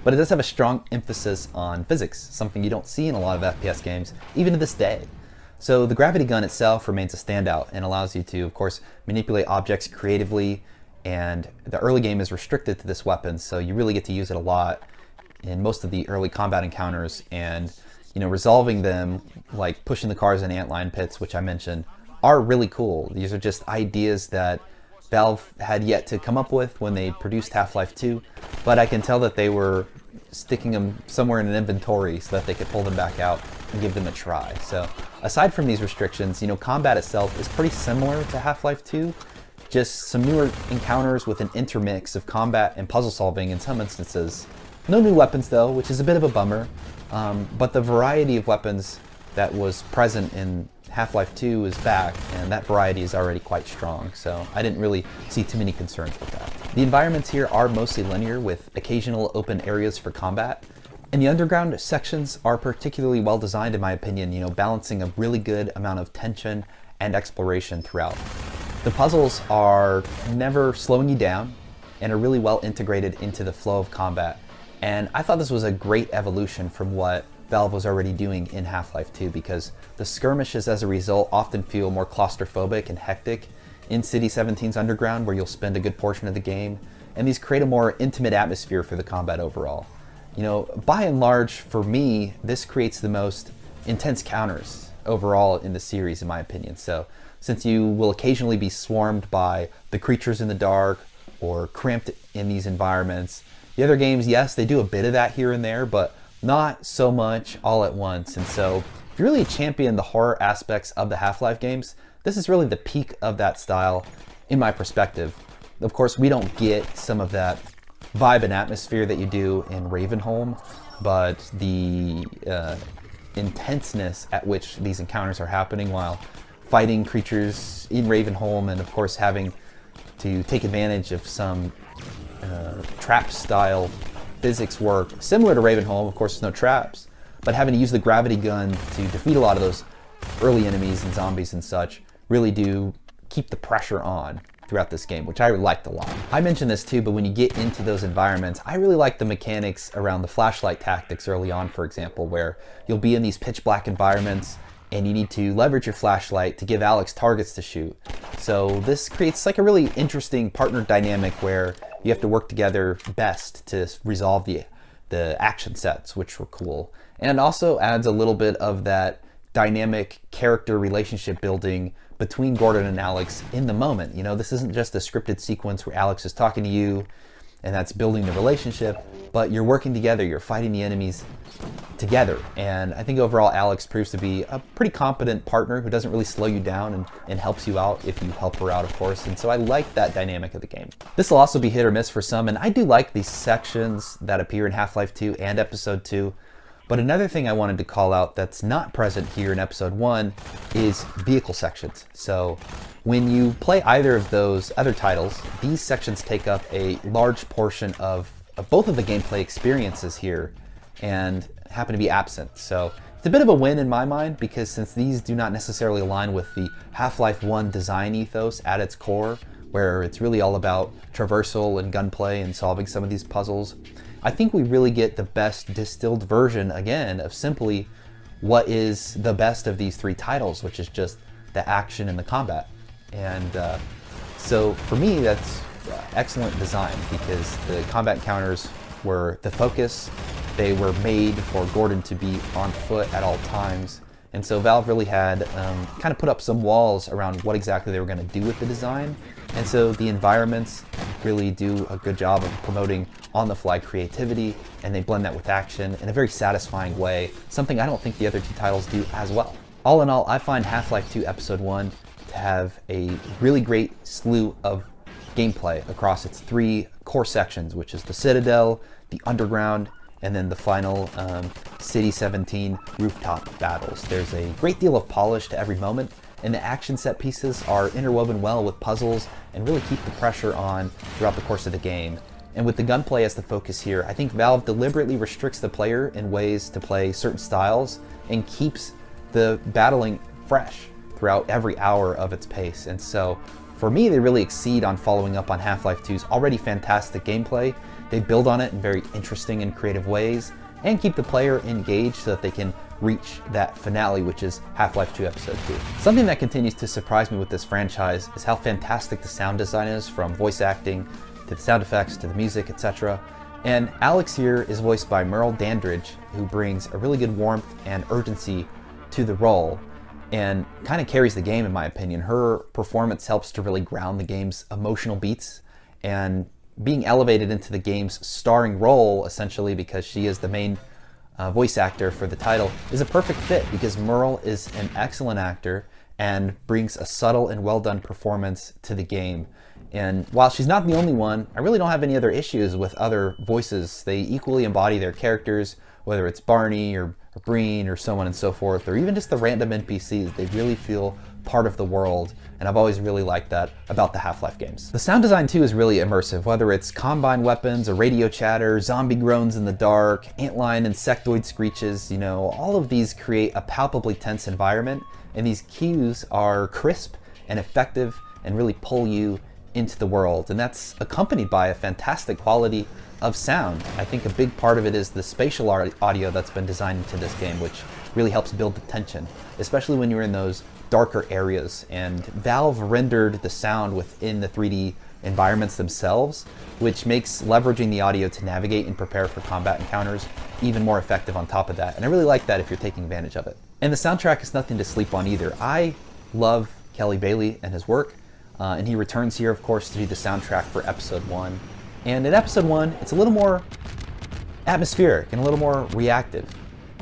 but it does have a strong emphasis on physics, something you don't see in a lot of FPS games, even to this day. So the gravity gun itself remains a standout and allows you to, of course, manipulate objects creatively, and the early game is restricted to this weapon, so you really get to use it a lot in most of the early combat encounters, and resolving them, like pushing the cars in antlion pits, which I mentioned, are really cool. These are just ideas that Valve had yet to come up with when they produced Half-Life 2, but I can tell that they were sticking them somewhere in an inventory so that they could pull them back out and give them a try. So aside from these restrictions, combat itself is pretty similar to Half-Life 2, just some newer encounters with an intermix of combat and puzzle solving in some instances. No new weapons though, which is a bit of a bummer, but the variety of weapons that was present in Half-Life 2 is back, and that variety is already quite strong, so I didn't really see too many concerns with that. The environments here are mostly linear, with occasional open areas for combat, and the underground sections are particularly well designed in my opinion, balancing a really good amount of tension and exploration throughout. The puzzles are never slowing you down and are really well integrated into the flow of combat, and I thought this was a great evolution from what Valve was already doing in Half-Life 2, because the skirmishes as a result often feel more claustrophobic and hectic in City 17's underground, where you'll spend a good portion of the game, and these create a more intimate atmosphere for the combat overall. By and large, for me, this creates the most intense counters overall in the series, in my opinion. So since you will occasionally be swarmed by the creatures in the dark or cramped in these environments, the other games, yes, they do a bit of that here and there, but not so much all at once. And so if you really champion the horror aspects of the Half-Life games, this is really the peak of that style in my perspective. Of course, we don't get some of that vibe and atmosphere that you do in Ravenholm, but the intenseness at which these encounters are happening while fighting creatures in Ravenholm, and of course having to take advantage of some trap style physics work similar to Ravenholm. Of course, there's no traps, but having to use the gravity gun to defeat a lot of those early enemies and zombies and such really do keep the pressure on throughout this game, which I liked a lot. I mentioned this too, but when you get into those environments, I really like the mechanics around the flashlight tactics early on, for example, where you'll be in these pitch black environments and you need to leverage your flashlight to give Alex targets to shoot. So this creates like a really interesting partner dynamic where you have to work together best to resolve the action sets, which were cool. And it also adds a little bit of that dynamic character relationship building between Gordon and Alex in the moment. You know, this isn't just a scripted sequence where Alex is talking to you and that's building the relationship, but you're working together, you're fighting the enemies together. And I think overall Alex proves to be a pretty competent partner who doesn't really slow you down and helps you out if you help her out, of course. And so I like that dynamic of the game. This will also be hit or miss for some, and I do like these sections that appear in Half-Life 2 and Episode 2. But another thing I wanted to call out that's not present here in Episode 1 is vehicle sections. So when you play either of those other titles, these sections take up a large portion of both of the gameplay experiences here and happen to be absent. So it's a bit of a win in my mind, because since these do not necessarily align with the Half-Life 1 design ethos at its core, where it's really all about traversal and gunplay and solving some of these puzzles, I think we really get the best distilled version, again, of simply what is the best of these three titles, which is just the action and the combat. And so for me, that's excellent design, because the combat encounters were the focus. They were made for Gordon to be on foot at all times. And so Valve really had kind of put up some walls around what exactly they were going to do with the design. And so the environments really do a good job of promoting on-the-fly creativity, and they blend that with action in a very satisfying way, something I don't think the other two titles do as well. All in all, I find Half-Life 2 Episode 1 to have a really great slew of gameplay across its three core sections, which is the Citadel, the Underground, and then the final City 17 rooftop battles. There's a great deal of polish to every moment, and the action set pieces are interwoven well with puzzles and really keep the pressure on throughout the course of the game. And with the gunplay as the focus here, I think Valve deliberately restricts the player in ways to play certain styles and keeps the battling fresh throughout every hour of its pace. And so for me, they really exceed on following up on Half-Life 2's already fantastic gameplay. They build on it in very interesting and creative ways and keep the player engaged so that they can reach that finale, which is Half-Life 2 Episode 2. Something that continues to surprise me with this franchise is how fantastic the sound design is, from voice acting to the sound effects to the music, etc. And Alex here is voiced by Merle Dandridge, who brings a really good warmth and urgency to the role and kind of carries the game, in my opinion. Her performance helps to really ground the game's emotional beats, and being elevated into the game's starring role, essentially because she is the main voice actor for the title, is a perfect fit, because Merle is an excellent actor and brings a subtle and well done performance to the game. And while she's not the only one, I really don't have any other issues with other voices. They equally embody their characters, whether it's Barney or Breen or so on and so forth, or even just the random NPCs. They really feel part of the world, and I've always really liked that about the Half-Life games. The sound design too is really immersive, whether it's combine weapons or radio chatter, zombie groans in the dark, antlion insectoid screeches, you know, all of these create a palpably tense environment, and these cues are crisp and effective and really pull you into the world. And that's accompanied by a fantastic quality of sound. I think a big part of it is the spatial audio that's been designed into this game, which really helps build the tension, especially when you're in those darker areas. And Valve rendered the sound within the 3D environments themselves, which makes leveraging the audio to navigate and prepare for combat encounters even more effective on top of that. And I really like that if you're taking advantage of it. And the soundtrack is nothing to sleep on either. I love Kelly Bailey and his work, and he returns here, of course, to do the soundtrack for Episode 1. And in Episode 1, it's a little more atmospheric and a little more reactive.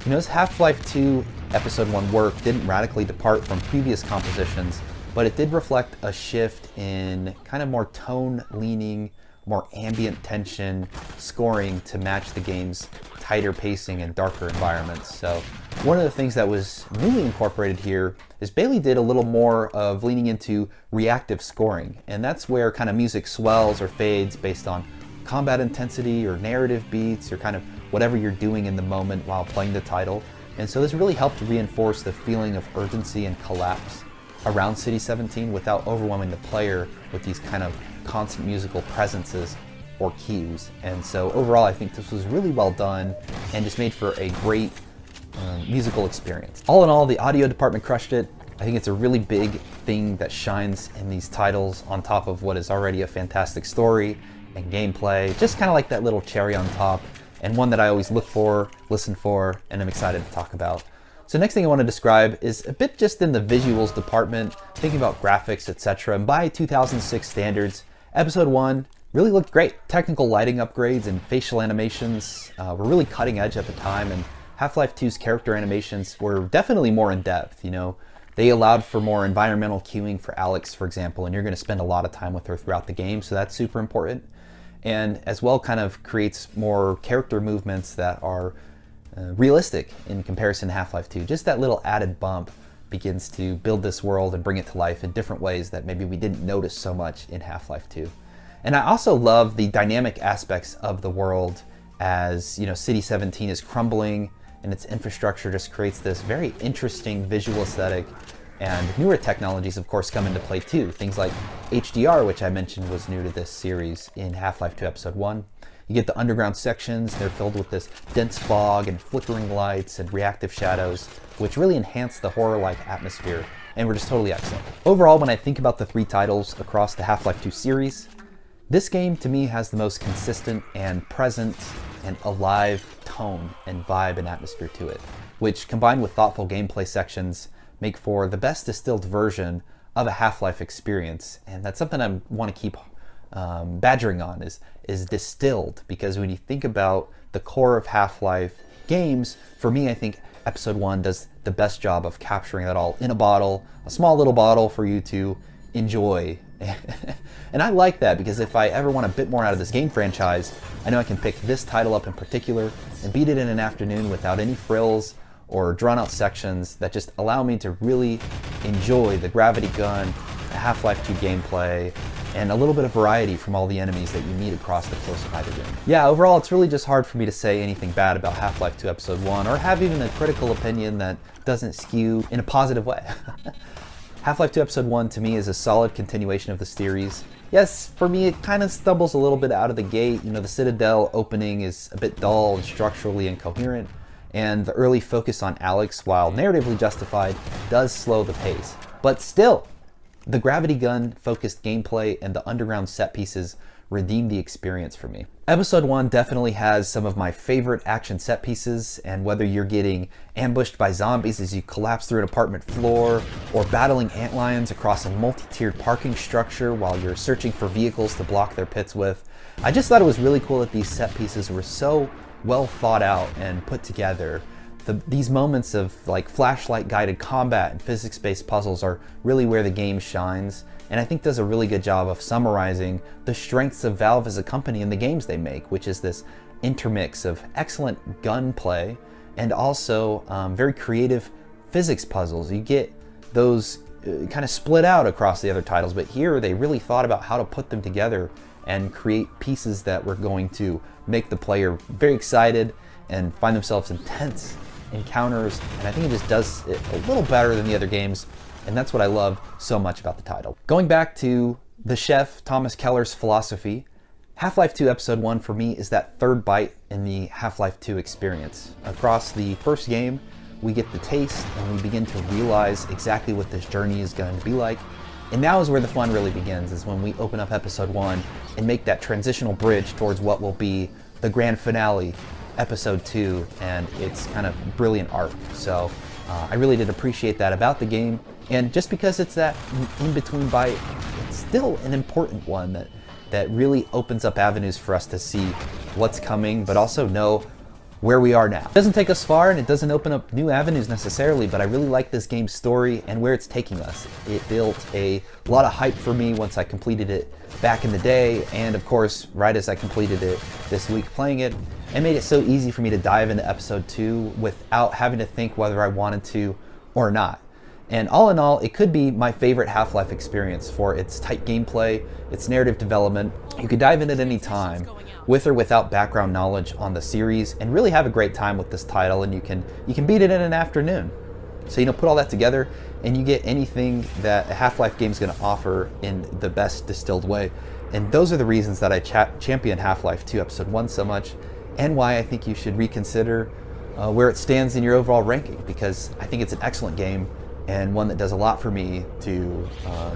You know, this Half-Life 2 Episode 1 work didn't radically depart from previous compositions, but it did reflect a shift in kind of more tone-leaning, more ambient tension scoring to match the game's tighter pacing and darker environments. So one of the things that was newly incorporated here is Bailey did a little more of leaning into reactive scoring, and that's where kind of music swells or fades based on combat intensity or narrative beats or kind of whatever you're doing in the moment while playing the title. And so this really helped reinforce the feeling of urgency and collapse around City 17 without overwhelming the player with these kind of constant musical presences or cues. And so overall, I think this was really well done and just made for a great musical experience. All in all, the audio department crushed it. I think it's a really big thing that shines in these titles on top of what is already a fantastic story and gameplay. Just kind of like that little cherry on top, and one that I always look for, listen for, and I'm excited to talk about. So next thing I want to describe is a bit just in the visuals department, thinking about graphics, etc. And by 2006 standards, episode 1 really looked great. Technical lighting upgrades and facial animations were really cutting edge at the time, and Half-Life 2's character animations were definitely more in depth. You know, they allowed for more environmental cueing for Alex, for example, and you're going to spend a lot of time with her throughout the game, so that's super important. And as well kind of creates more character movements that are realistic in comparison to Half-Life 2. Just that little added bump begins to build this world and bring it to life in different ways that maybe we didn't notice so much in Half-Life 2. And I also love the dynamic aspects of the world as, you know, City 17 is crumbling and its infrastructure just creates this very interesting visual aesthetic. And newer technologies, of course, come into play too. Things like HDR, which I mentioned was new to this series in Half-Life 2 Episode 1. You get the underground sections, they're filled with this dense fog and flickering lights and reactive shadows, which really enhance the horror-like atmosphere, and were just totally excellent. Overall, when I think about the 3 titles across the Half-Life 2 series, this game to me has the most consistent and present and alive tone and vibe and atmosphere to it, which combined with thoughtful gameplay sections make for the best distilled version of a Half-Life experience. And that's something I want to keep badgering on is distilled, because when you think about the core of Half-Life games, for me I think Episode 1 does the best job of capturing that all in a bottle, a small little bottle for you to enjoy. And I like that, because if I ever want a bit more out of this game franchise, I know I can pick this title up in particular and beat it in an afternoon without any frills or drawn out sections that just allow me to really enjoy the gravity gun, the Half-Life 2 gameplay, and a little bit of variety from all the enemies that you meet across the course of either game. Yeah, overall it's really just hard for me to say anything bad about Half-Life 2 Episode 1, or have even a critical opinion that doesn't skew in a positive way. Half-Life 2 Episode 1 to me is a solid continuation of the series. Yes, for me it kind of stumbles a little bit out of the gate. You know, the Citadel opening is a bit dull and structurally incoherent, and the early focus on Alex, while narratively justified, does slow the pace. But still, the gravity gun focused gameplay and the underground set pieces redeem the experience for me. Episode 1 definitely has some of my favorite action set pieces, and whether you're getting ambushed by zombies as you collapse through an apartment floor, or battling antlions across a multi-tiered parking structure while you're searching for vehicles to block their pits with, I just thought it was really cool that these set pieces were so well thought out and put together. These moments of like flashlight guided combat and physics-based puzzles are really where the game shines, and I think does a really good job of summarizing the strengths of Valve as a company and the games they make, which is this intermix of excellent gunplay and also very creative physics puzzles. You get those kind of split out across the other titles, but here they really thought about how to put them together and create pieces that were going to make the player very excited and find themselves in tense encounters, and I think it just does it a little better than the other games, and that's what I love so much about the title. Going back to the chef Thomas Keller's philosophy, Half-Life 2 Episode 1 for me is that third bite in the Half-Life 2 experience. Across the first game, we get the taste and we begin to realize exactly what this journey is going to be like. And now is where the fun really begins, is when we open up Episode 1 and make that transitional bridge towards what will be the grand finale, Episode 2, and its kind of brilliant arc. So I really did appreciate that about the game, and just because it's that in-between bite, it's still an important one that really opens up avenues for us to see what's coming, but also know where we are now. It doesn't take us far, and it doesn't open up new avenues necessarily, but I really like this game's story and where it's taking us. It built a lot of hype for me once I completed it back in the day, and of course, right as I completed it this week playing it, and made it so easy for me to dive into Episode 2 without having to think whether I wanted to or not. And all in all, it could be my favorite Half-Life experience for its tight gameplay, its narrative development. You could dive in at any time, with or without background knowledge on the series, and really have a great time with this title, and you can beat it in an afternoon. So, you know, put all that together, and you get anything that a Half-Life game is going to offer in the best distilled way. And those are the reasons that I champion Half-Life 2 Episode 1 so much, and why I think you should reconsider where it stands in your overall ranking, because I think it's an excellent game, and one that does a lot for me to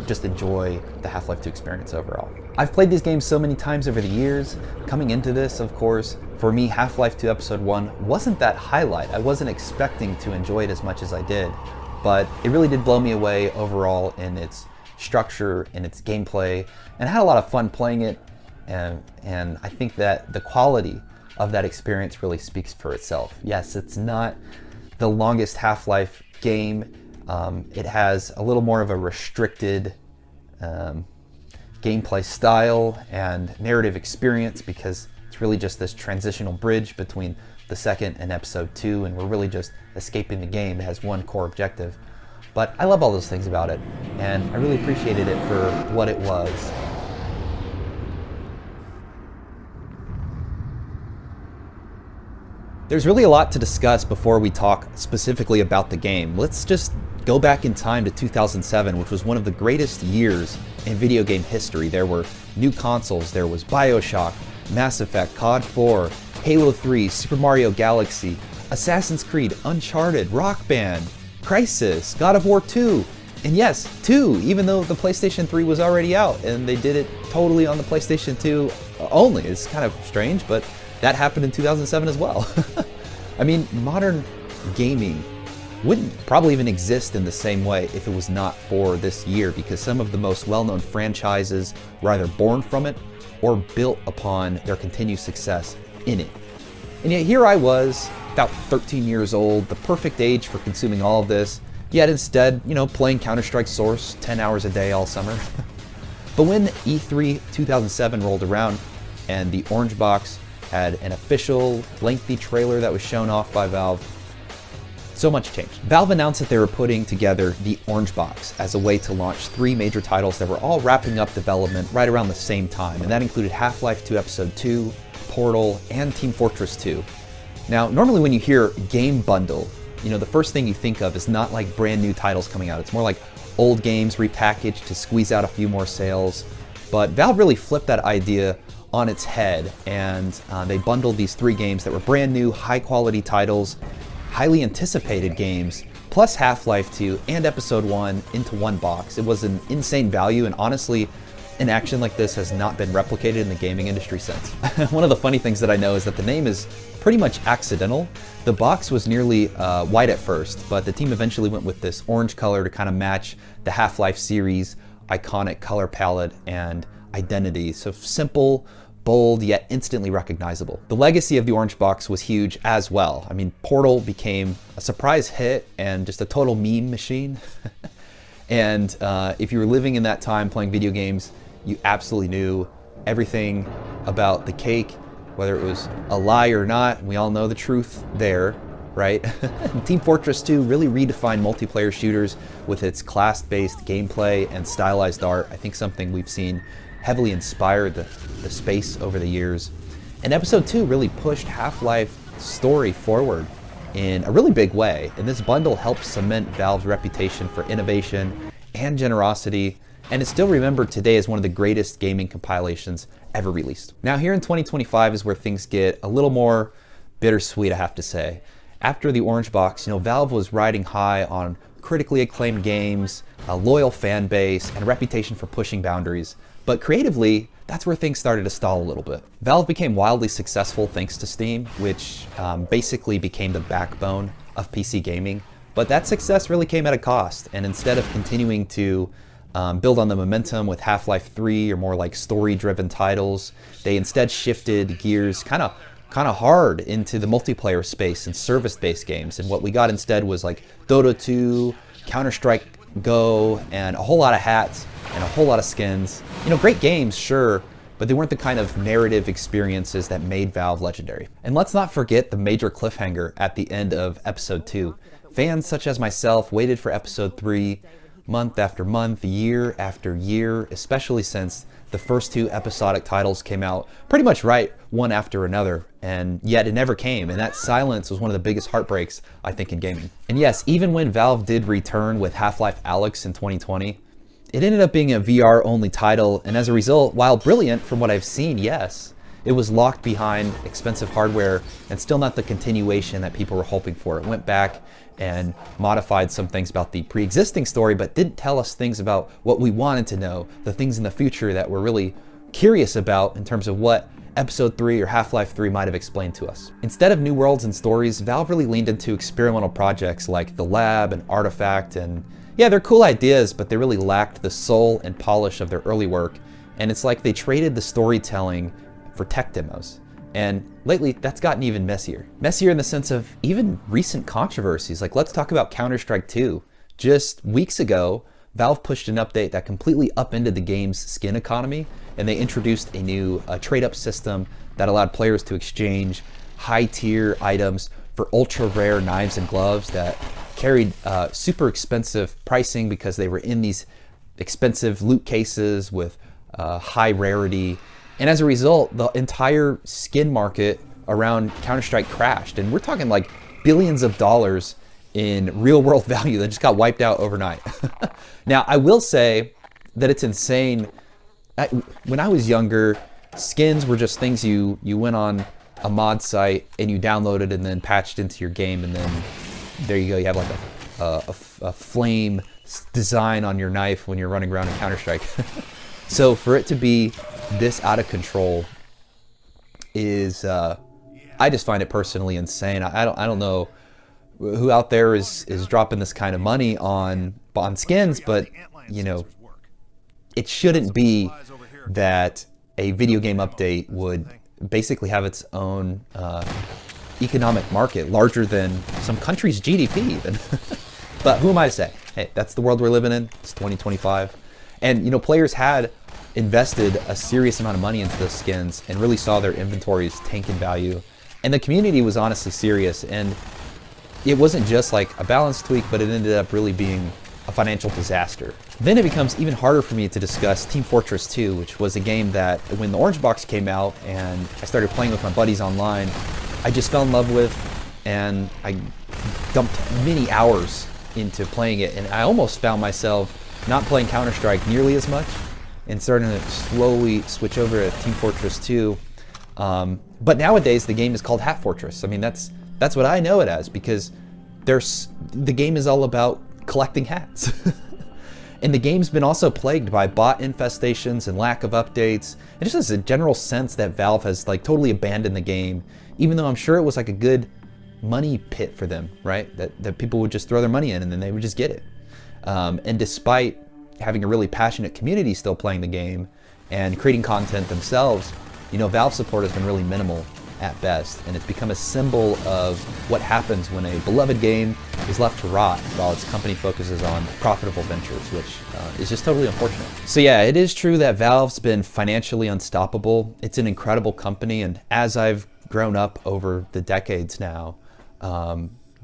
just enjoy the Half-Life 2 experience overall. I've played these games so many times over the years. Coming into this, of course, for me, Half-Life 2 Episode 1 wasn't that highlight. I wasn't expecting to enjoy it as much as I did, but it really did blow me away overall in its structure, in its gameplay, and I had a lot of fun playing it, and I think that the quality of that experience really speaks for itself. Yes, it's not the longest Half-Life game. It has a little more of a restricted gameplay style and narrative experience because it's really just this transitional bridge between the second and Episode 2, and we're really just escaping the game. It has one core objective. But I love all those things about it, and I really appreciated it for what it was. There's really a lot to discuss before we talk specifically about the game. Let's just go back in time to 2007, which was one of the greatest years in video game history. There were new consoles, there was BioShock, Mass Effect, COD 4, Halo 3, Super Mario Galaxy, Assassin's Creed, Uncharted, Rock Band, Crysis, God of War 2, and yes, 2, even though the PlayStation 3 was already out, and they did it totally on the PlayStation 2 only. It's kind of strange, but that happened in 2007 as well. I mean, modern gaming wouldn't probably even exist in the same way if it was not for this year, because some of the most well-known franchises were either born from it or built upon their continued success in it. And yet here I was, about 13 years old, the perfect age for consuming all of this, yet instead, playing Counter-Strike Source 10 hours a day all summer. But when E3 2007 rolled around and the Orange Box had an official, lengthy trailer that was shown off by Valve, so much changed. Valve announced that they were putting together the Orange Box as a way to launch 3 major titles that were all wrapping up development right around the same time, and that included Half-Life 2 Episode 2, Portal, and Team Fortress 2. Now, normally when you hear game bundle, the first thing you think of is not like brand new titles coming out. It's more like old games repackaged to squeeze out a few more sales. But Valve really flipped that idea on its head, and they bundled these 3 games that were brand new, high quality titles, highly anticipated games, plus Half-Life 2 and Episode 1 into one box. It was an insane value, and honestly, an action like this has not been replicated in the gaming industry since. One of the funny things that I know is that the name is pretty much accidental. The box was nearly white at first, but the team eventually went with this orange color to kind of match the Half-Life series iconic color palette and identity. So simple, bold, yet instantly recognizable. The legacy of the Orange Box was huge as well. I mean, Portal became a surprise hit and just a total meme machine. And if you were living in that time playing video games, you absolutely knew everything about the cake, whether it was a lie or not. We all know the truth there, right? Team Fortress 2 really redefined multiplayer shooters with its class-based gameplay and stylized art. I think something we've seen heavily inspired the space over the years. And Episode 2 really pushed Half-Life's story forward in a really big way, and this bundle helped cement Valve's reputation for innovation and generosity, and is still remembered today as one of the greatest gaming compilations ever released. Now here in 2025 is where things get a little more bittersweet, I have to say. After the Orange Box, Valve was riding high on critically acclaimed games, a loyal fan base, and a reputation for pushing boundaries. But creatively, that's where things started to stall a little bit. Valve became wildly successful thanks to Steam, which basically became the backbone of PC gaming. But that success really came at a cost, and instead of continuing to build on the momentum with Half-Life 3 or more like story-driven titles, they instead shifted gears kind of hard into the multiplayer space and service-based games. And what we got instead was like Dota 2, Counter-Strike Go, and a whole lot of hats and a whole lot of skins. Great games, sure, but they weren't the kind of narrative experiences that made Valve legendary. And let's not forget the major cliffhanger at the end of Episode 2. Fans such as myself waited for Episode 3 month after month, year after year, especially since the first 2 episodic titles came out pretty much right one after another, and yet it never came, and that silence was one of the biggest heartbreaks, I think, in gaming. And yes, even when Valve did return with Half-Life Alyx in 2020, it ended up being a VR-only title, and as a result, while brilliant from what I've seen, yes, it was locked behind expensive hardware and still not the continuation that people were hoping for. It went back and modified some things about the pre-existing story, but didn't tell us things about what we wanted to know, the things in the future that we're really curious about in terms of what Episode 3 or Half-Life 3 might have explained to us. Instead of new worlds and stories, Valve really leaned into experimental projects like The Lab and Artifact, and yeah, they're cool ideas, but they really lacked the soul and polish of their early work, and it's like they traded the storytelling for tech demos. And lately, that's gotten even messier. Messier in the sense of even recent controversies. Like, let's talk about Counter-Strike 2. Just weeks ago, Valve pushed an update that completely upended the game's skin economy, and they introduced a new trade-up system that allowed players to exchange high-tier items for ultra-rare knives and gloves that carried super expensive pricing because they were in these expensive loot cases with high rarity. And as a result, the entire skin market around Counter-Strike crashed. And we're talking like billions of dollars in real-world value that just got wiped out overnight. Now, I will say that it's insane. When I was younger, skins were just things you went on a mod site and you downloaded and then patched into your game, and then there you go. You have like a flame design on your knife when you're running around in Counter-Strike. So for it to be this out of control is, I just find it personally insane. I don't know who out there is dropping this kind of money on skins, but you know, it shouldn't be that a video game update would basically have its own economic market larger than some country's GDP even. But who am I to say? Hey, that's the world we're living in. It's 2025. And you know, players had invested a serious amount of money into the skins and really saw their inventories tank in value. And the community was honestly serious. And it wasn't just like a balance tweak, but it ended up really being a financial disaster. Then it becomes even harder for me to discuss Team Fortress 2, which was a game that when the Orange Box came out and I started playing with my buddies online, I just fell in love with, and I dumped many hours into playing it, and I almost found myself not playing Counter-Strike nearly as much and starting to slowly switch over to Team Fortress 2. But nowadays the game is called Hat Fortress. I mean, that's what I know it as, because the game is all about collecting hats. And the game's been also plagued by bot infestations and lack of updates. And just as a general sense that Valve has like totally abandoned the game, even though I'm sure it was like a good money pit for them, right? That people would just throw their money in and then they would just get it. And despite having a really passionate community still playing the game and creating content themselves, you know, Valve support has been really minimal at best, and it's become a symbol of what happens when a beloved game is left to rot while its company focuses on profitable ventures, which is just totally unfortunate. So yeah, it is true that Valve's been financially unstoppable. It's an incredible company, and as I've grown up over the decades now,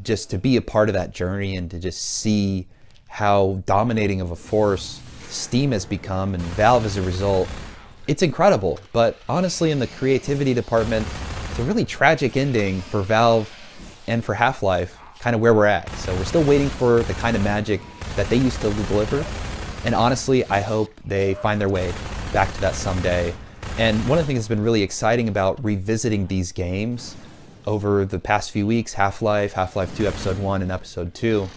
just to be a part of that journey and to just see how dominating of a force Steam has become and Valve as a result, it's incredible. But honestly, in the creativity department, it's a really tragic ending for Valve and for Half-Life, kind of where we're at. So we're still waiting for the kind of magic that they used to deliver. And honestly, I hope they find their way back to that someday. And one of the things that's been really exciting about revisiting these games over the past few weeks, Half-Life, Half-Life 2 Episode 1 and Episode 2,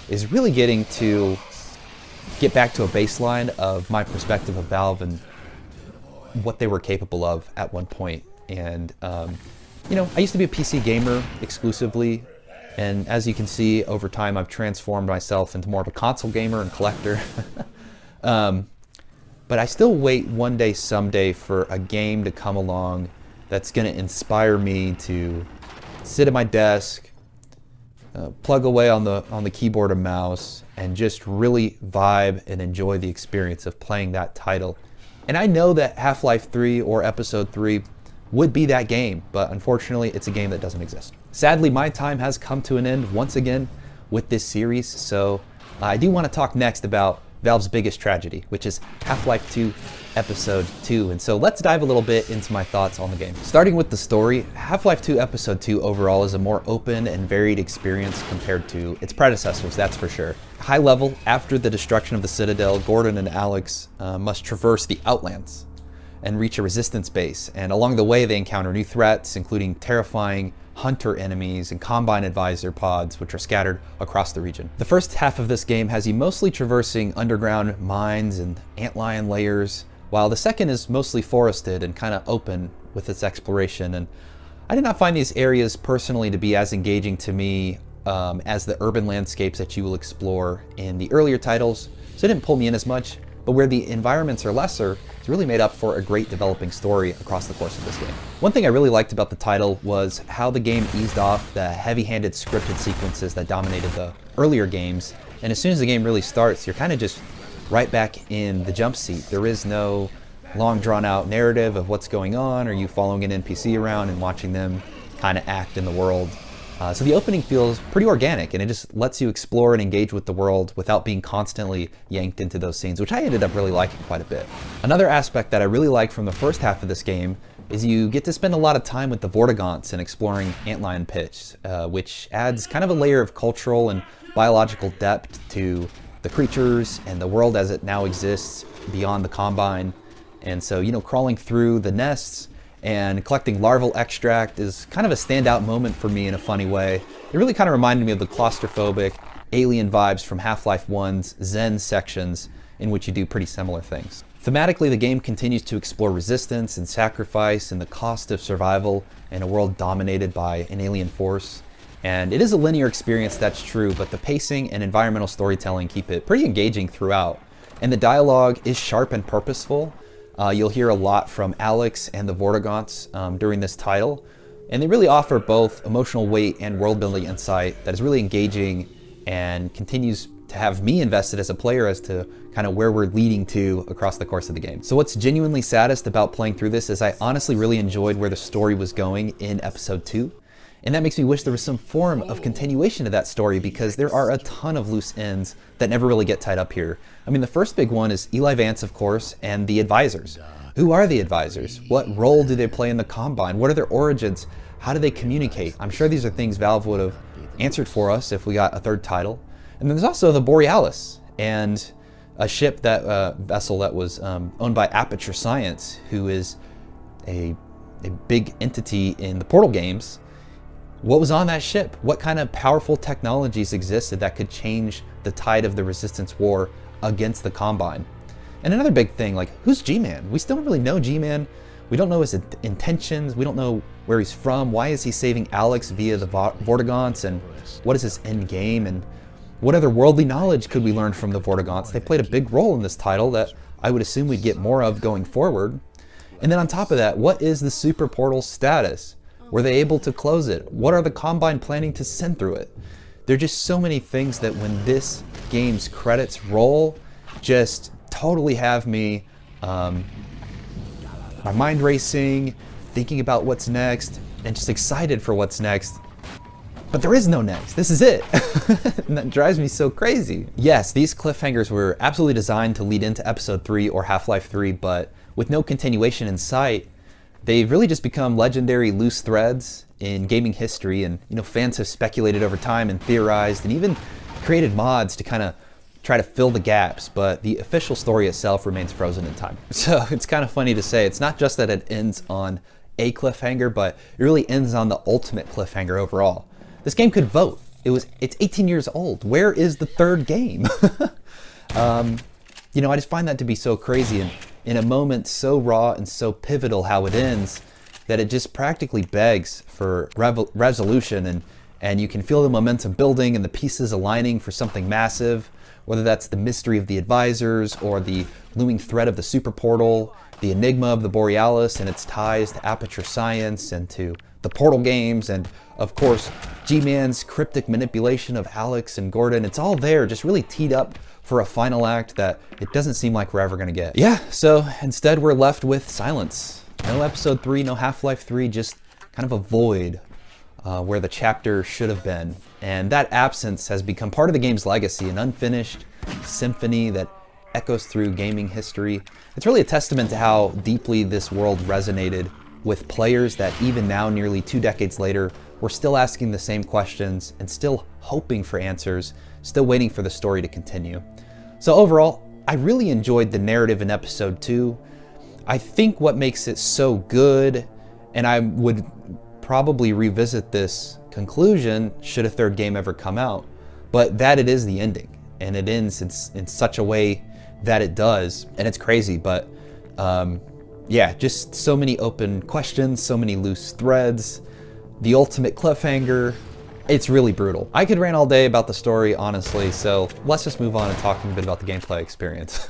is really getting to get back to a baseline of my perspective of Valve and what they were capable of at one point. And you know, I used to be a PC gamer exclusively, and as you can see, over time I've transformed myself into more of a console gamer and collector. But I still wait one day, someday, for a game to come along that's going to inspire me to sit at my desk, plug away on the keyboard and mouse, and just really vibe and enjoy the experience of playing that title. And I know that Half-Life 3 or Episode 3 would be that game, but unfortunately it's a game that doesn't exist. Sadly, my time has come to an end once again with this series, so I do want to talk next about Valve's biggest tragedy, which is Half-Life 2 Episode 2. And so let's dive a little bit into my thoughts on the game. Starting with the story, Half-Life 2 Episode 2 overall is a more open and varied experience compared to its predecessors, that's for sure. High level, after the destruction of the Citadel, Gordon and Alex must traverse the Outlands. and reach a resistance base. And along the way, they encounter new threats, including terrifying hunter enemies and combine advisor pods, which are scattered across the region. The first half of this game has you mostly traversing underground mines and antlion layers, while the second is mostly forested and kind of open with its exploration. And I did not find these areas personally to be as engaging to me as the urban landscapes that you will explore in the earlier titles, so it didn't pull me in as much. But where the environments are lesser, it's really made up for a great developing story across the course of this game. One thing I really liked about the title was how the game eased off the heavy-handed scripted sequences that dominated the earlier games, and as soon as the game really starts, you're kind of just right back in the jump seat. There is no long drawn-out narrative of what's going on, or you following an NPC around and watching them kind of act in the world. So the opening feels pretty organic, and it just lets you explore and engage with the world without being constantly yanked into those scenes, which I ended up really liking quite a bit. Another aspect that I really like from the first half of this game is you get to spend a lot of time with the Vortigaunts and exploring antlion pits, which adds kind of a layer of cultural and biological depth to the creatures and the world as it now exists beyond the Combine. And so, crawling through the nests and collecting larval extract is kind of a standout moment for me in a funny way. It really kind of reminded me of the claustrophobic alien vibes from Half-Life 1's Zen sections, in which you do pretty similar things. Thematically, the game continues to explore resistance and sacrifice and the cost of survival in a world dominated by an alien force. And it is a linear experience, that's true, but the pacing and environmental storytelling keep it pretty engaging throughout. And the dialogue is sharp and purposeful. You'll hear a lot from Alex and the Vortigaunts during this title, and they really offer both emotional weight and world-building insight that is really engaging and continues to have me invested as a player as to kind of where we're leading to across the course of the game. So what's genuinely saddest about playing through this is I honestly really enjoyed where the story was going in episode 2. And that makes me wish there was some form of continuation to that story, because there are a ton of loose ends that never really get tied up here. I mean, the first big one is Eli Vance, of course, and the advisors. Who are the advisors? What role do they play in the Combine? What are their origins? How do they communicate? I'm sure these are things Valve would have answered for us if we got a third title. And then there's also the Borealis, and a ship vessel that was owned by Aperture Science, who is a big entity in the Portal games. What was on that ship? What kind of powerful technologies existed that could change the tide of the Resistance War against the Combine? And another big thing, like, who's G-Man? We still don't really know G-Man. We don't know his intentions. We don't know where he's from. Why is he saving Alex via the Vortigaunts? And what is his end game? And what other worldly knowledge could we learn from the Vortigaunts? They played a big role in this title that I would assume we'd get more of going forward. And then on top of that, what is the Super Portal's status? Were they able to close it? What are the Combine planning to send through it? There are just so many things that when this game's credits roll, just totally have me, my mind racing, thinking about what's next, and just excited for what's next. But there is no next. This is it. And that drives me so crazy. Yes, these cliffhangers were absolutely designed to lead into episode 3 or Half-Life 3, but with no continuation in sight, they've really just become legendary loose threads in gaming history, and fans have speculated over time and theorized and even created mods to kind of try to fill the gaps, but the official story itself remains frozen in time. So it's kind of funny to say, it's not just that it ends on a cliffhanger, but it really ends on the ultimate cliffhanger overall. This game could vote. It's 18 years old. Where is the third game? I just find that to be so crazy, and in a moment so raw and so pivotal how it ends, that it just practically begs for resolution, and you can feel the momentum building and the pieces aligning for something massive, whether that's the mystery of the advisors or the looming threat of the Super Portal, the enigma of the Borealis and its ties to Aperture Science and to the Portal games, and of course G-Man's cryptic manipulation of Alex and Gordon. It's all there, just really teed up for a final act that it doesn't seem like we're ever gonna get. Yeah, so instead we're left with silence. No episode 3, no Half-Life 3, just kind of a void where the chapter should have been. And that absence has become part of the game's legacy, an unfinished symphony that echoes through gaming history. It's really a testament to how deeply this world resonated with players that even now, nearly 2 decades later, we're still asking the same questions and still hoping for answers, still waiting for the story to continue. So overall, I really enjoyed the narrative in episode 2. I think what makes it so good, and I would probably revisit this conclusion should a third game ever come out, but that it is the ending, and it ends in such a way that it does, and it's crazy. But yeah, just so many open questions, so many loose threads, the ultimate cliffhanger. It's really brutal. I could rant all day about the story, honestly, so let's just move on and talk a bit about the gameplay experience.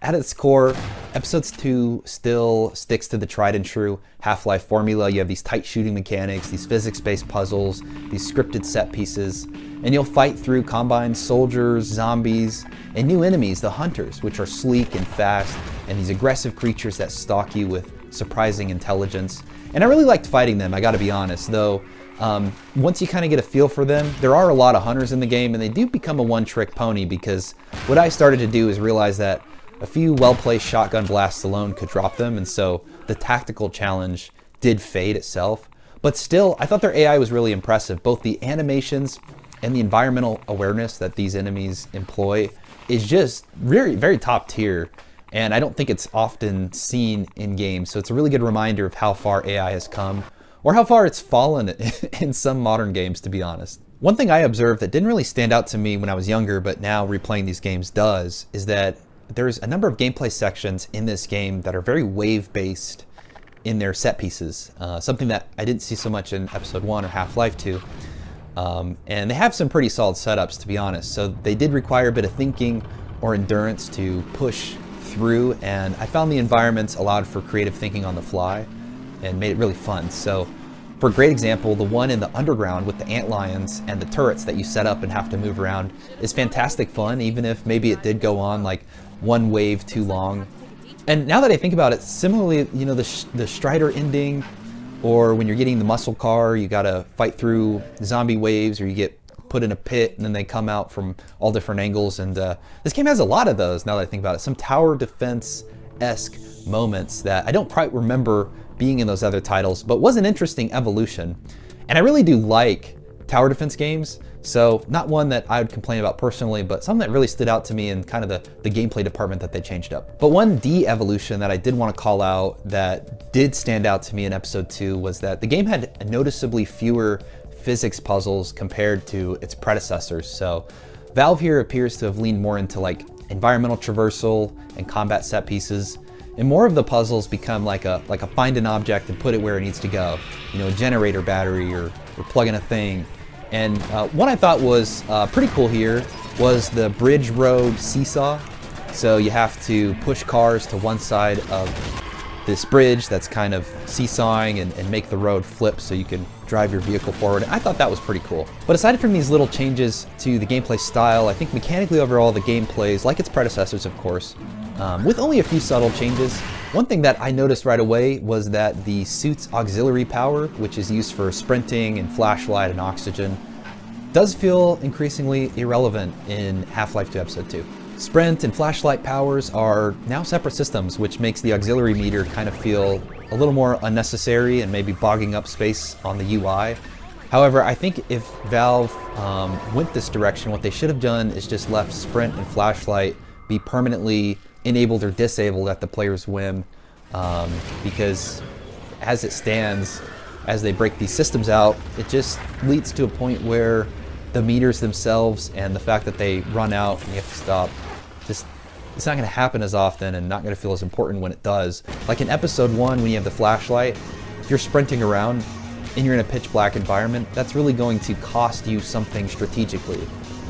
At its core, Episodes 2 still sticks to the tried and true Half-Life formula. You have these tight shooting mechanics, these physics-based puzzles, these scripted set pieces, and you'll fight through combined soldiers, zombies, and new enemies, the hunters, which are sleek and fast, and these aggressive creatures that stalk you with surprising intelligence. And I really liked fighting them, I gotta be honest, though. Once you kind of get a feel for them, there are a lot of hunters in the game, and they do become a one-trick pony, because what I started to do is realize that a few well-placed shotgun blasts alone could drop them, and so the tactical challenge did fade itself. But still, I thought their AI was really impressive. Both the animations and the environmental awareness that these enemies employ is just very, very top tier, and I don't think it's often seen in games, so it's a really good reminder of how far AI has come, or how far it's fallen in some modern games, to be honest. One thing I observed that didn't really stand out to me when I was younger, but now replaying these games does, is that there's a number of gameplay sections in this game that are very wave-based in their set pieces. Something that I didn't see so much in Episode 1 or Half-Life 2. And they have some pretty solid setups, to be honest. So they did require a bit of thinking or endurance to push through, and I found the environments allowed for creative thinking on the fly and made it really fun. So for a great example, the one in the underground with the antlions and the turrets that you set up and have to move around is fantastic fun, even if maybe it did go on like one wave too long. And now that I think about it, similarly, you know, the Strider ending, or when you're getting the muscle car, you gotta fight through zombie waves, or you get put in a pit and then they come out from all different angles. And this game has a lot of those now that I think about it. Some tower defense-esque moments that I don't quite remember being in those other titles, but was an interesting evolution. And I really do like tower defense games, so not one that I would complain about personally, but something that really stood out to me in kind of the gameplay department that they changed up. But one de-evolution that I did want to call out that did stand out to me in Episode 2 was that the game had noticeably fewer physics puzzles compared to its predecessors. So Valve here appears to have leaned more into like environmental traversal and combat set pieces, and more of the puzzles become like a find an object and put it where it needs to go. You know, a generator battery or plug in a thing. And one I thought was pretty cool here was the bridge road seesaw. So you have to push cars to one side of this bridge that's kind of seesawing and make the road flip so you can drive your vehicle forward. I thought that was pretty cool. But aside from these little changes to the gameplay style, I think mechanically overall the game plays like its predecessors, of course, with only a few subtle changes. One thing that I noticed right away was that the suit's auxiliary power, which is used for sprinting and flashlight and oxygen, does feel increasingly irrelevant in Half-Life 2 Episode 2. Sprint and flashlight powers are now separate systems, which makes the auxiliary meter kind of feel a little more unnecessary and maybe bogging up space on the UI. However, I think if Valve went this direction, what they should have done is just left sprint and flashlight be permanently enabled or disabled at the player's whim, because as it stands, as they break these systems out, it just leads to a point where the meters themselves and the fact that they run out and you have to stop, just it's not going to happen as often and not going to feel as important when it does. Like in Episode 1, when you have the flashlight, if you're sprinting around and you're in a pitch black environment, that's really going to cost you something strategically.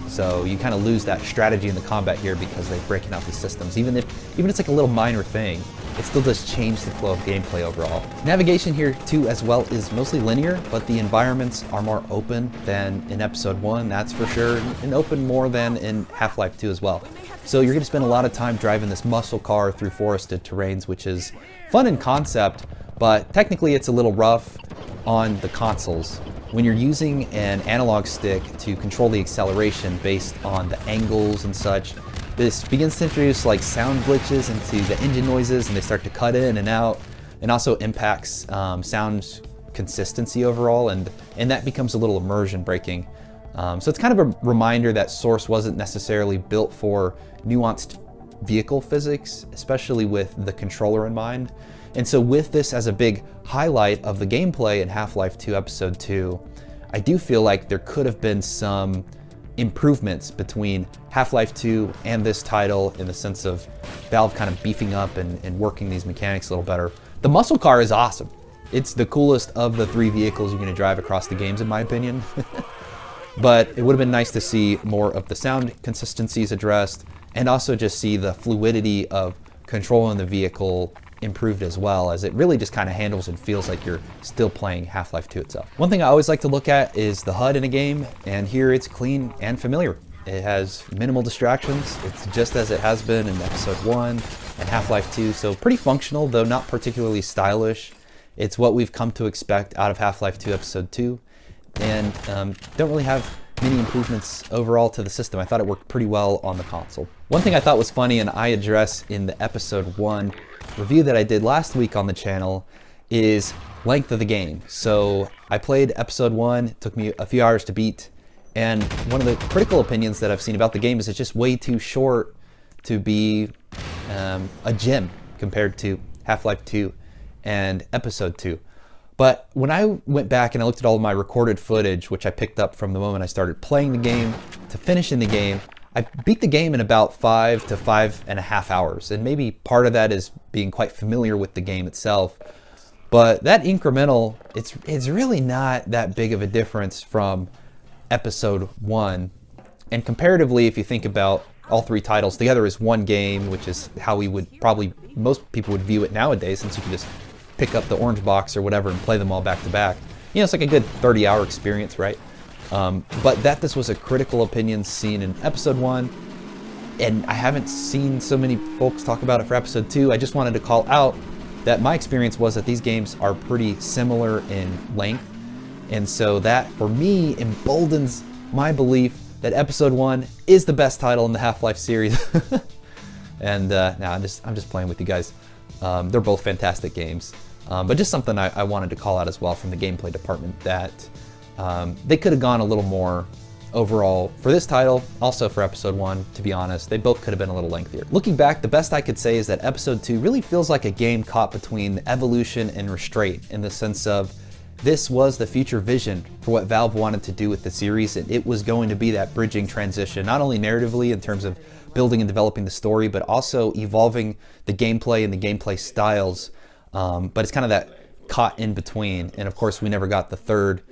So you kind of lose that strategy in the combat here because they've broken out these systems. Even if it's like a little minor thing, it still does change the flow of gameplay overall. Navigation here too as well is mostly linear, but the environments are more open than in Episode 1, that's for sure, and open more than in Half-Life 2 as well. So you're going to spend a lot of time driving this muscle car through forested terrains, which is fun in concept, but technically it's a little rough on the consoles. When you're using an analog stick to control the acceleration based on the angles and such, this begins to introduce like sound glitches into the engine noises, and they start to cut in and out, and also impacts sound consistency overall, and that becomes a little immersion breaking. So it's kind of a reminder that Source wasn't necessarily built for nuanced vehicle physics, especially with the controller in mind. And so with this as a big highlight of the gameplay in Half-Life 2 Episode 2, I do feel like there could have been some improvements between Half-Life 2 and this title, in the sense of Valve kind of beefing up and working these mechanics a little better. The muscle car is awesome. It's the coolest of the 3 vehicles you're going to drive across the games, in my opinion. But it would have been nice to see more of the sound consistencies addressed, and also just see the fluidity of controlling the vehicle improved as well, as it really just kind of handles and feels like you're still playing Half-Life 2 itself. One thing I always like to look at is the HUD in a game, and here it's clean and familiar. It has minimal distractions. It's just as it has been in Episode 1 and Half-Life 2, so pretty functional, though not particularly stylish. It's what we've come to expect out of Half-Life 2 Episode 2, and don't really have many improvements overall to the system. I thought it worked pretty well on the console. One thing I thought was funny, and I address in the Episode 1 review that I did last week on the channel, is length of the game. So I played Episode 1, it took me a few hours to beat, and one of the critical opinions that I've seen about the game is it's just way too short to be a gem compared to Half-Life 2 and Episode 2. But when I went back and I looked at all of my recorded footage, which I picked up from the moment I started playing the game to finishing the game, I beat the game in about 5 to 5.5 hours. And maybe part of that is being quite familiar with the game itself. But that incremental, it's really not that big of a difference from Episode 1. And comparatively, if you think about all 3 titles together as one game, which is how we would probably, most people would view it nowadays, since you can just pick up the orange box or whatever and play them all back to back. You know, it's like a good 30-hour experience, right? But this was a critical opinion seen in Episode 1, and I haven't seen so many folks talk about it for Episode 2. I just wanted to call out that my experience was that these games are pretty similar in length, and so that, for me, emboldens my belief that Episode 1 is the best title in the Half-Life series. And now I'm just playing with you guys. They're both fantastic games, but just something I wanted to call out as well from the gameplay department, that they could have gone a little more overall for this title, also for Episode 1, to be honest. They both could have been a little lengthier. Looking back, the best I could say is that Episode 2 really feels like a game caught between evolution and restraint, in the sense of this was the future vision for what Valve wanted to do with the series, and it was going to be that bridging transition, not only narratively in terms of building and developing the story, but also evolving the gameplay and the gameplay styles. But it's kind of that caught in between, and of course we never got the third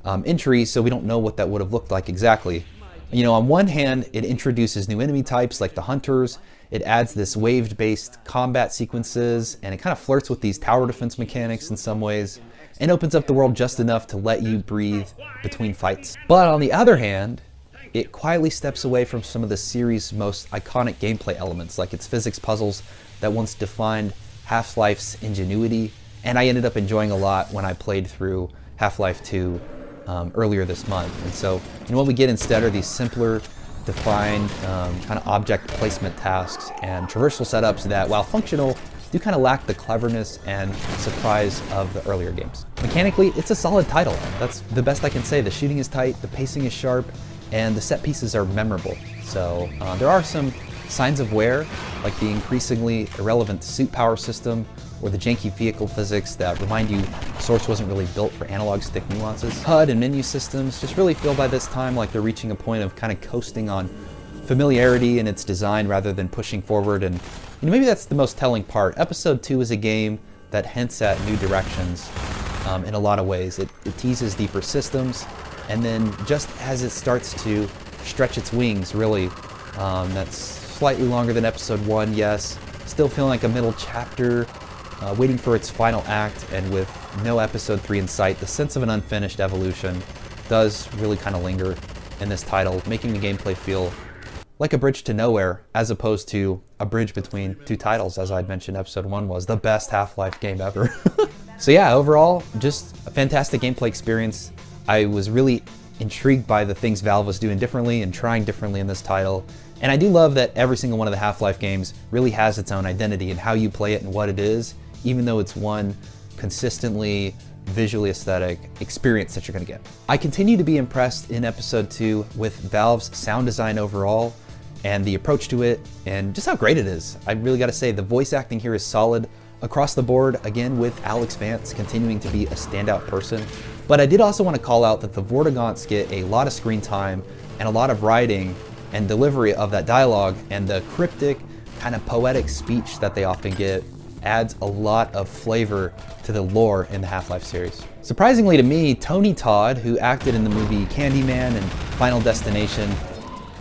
entry, so we don't know what that would have looked like exactly. You know, on one hand, it introduces new enemy types like the Hunters, it adds this wave-based combat sequences, and it kind of flirts with these tower defense mechanics in some ways, and opens up the world just enough to let you breathe between fights. But on the other hand, it quietly steps away from some of the series' most iconic gameplay elements, like its physics puzzles that once defined Half-Life's ingenuity, and I ended up enjoying a lot when I played through Half-Life 2 earlier this month. And so, you know, what we get instead are these simpler, defined kind of object placement tasks and traversal setups that, while functional, do kind of lack the cleverness and surprise of the earlier games. Mechanically, it's a solid title. That's the best I can say. The shooting is tight, the pacing is sharp, and the set pieces are memorable. So there are some signs of wear, like the increasingly irrelevant suit power system or the janky vehicle physics that remind you Source wasn't really built for analog stick nuances. HUD and menu systems just really feel by this time like they're reaching a point of kind of coasting on familiarity in its design rather than pushing forward, and you know, maybe that's the most telling part. Episode 2 is a game that hints at new directions in a lot of ways. It teases deeper systems, and then just as it starts to stretch its wings, really, that's slightly longer than Episode 1, yes, still feeling like a middle chapter, waiting for its final act, and with no Episode 3 in sight, the sense of an unfinished evolution does really kind of linger in this title, making the gameplay feel like a bridge to nowhere, as opposed to a bridge between two titles. As I'd mentioned, Episode 1 was the best Half-Life game ever. So yeah, overall, just a fantastic gameplay experience. I was really intrigued by the things Valve was doing differently and trying differently in this title. And I do love that every single one of the Half-Life games really has its own identity in how you play it and what it is, even though it's one consistently visually aesthetic experience that you're going to get. I continue to be impressed in Episode 2 with Valve's sound design overall. and the approach to it, and just how great it is. I really got to say, the voice acting here is solid across the board, again with Alex Vance continuing to be a standout person. But I did also want to call out that the Vortigaunts get a lot of screen time and a lot of writing and delivery of that dialogue, and the cryptic, kind of poetic speech that they often get adds a lot of flavor to the lore in the Half-Life series. Surprisingly to me, Tony Todd, who acted in the movie Candyman and Final Destination,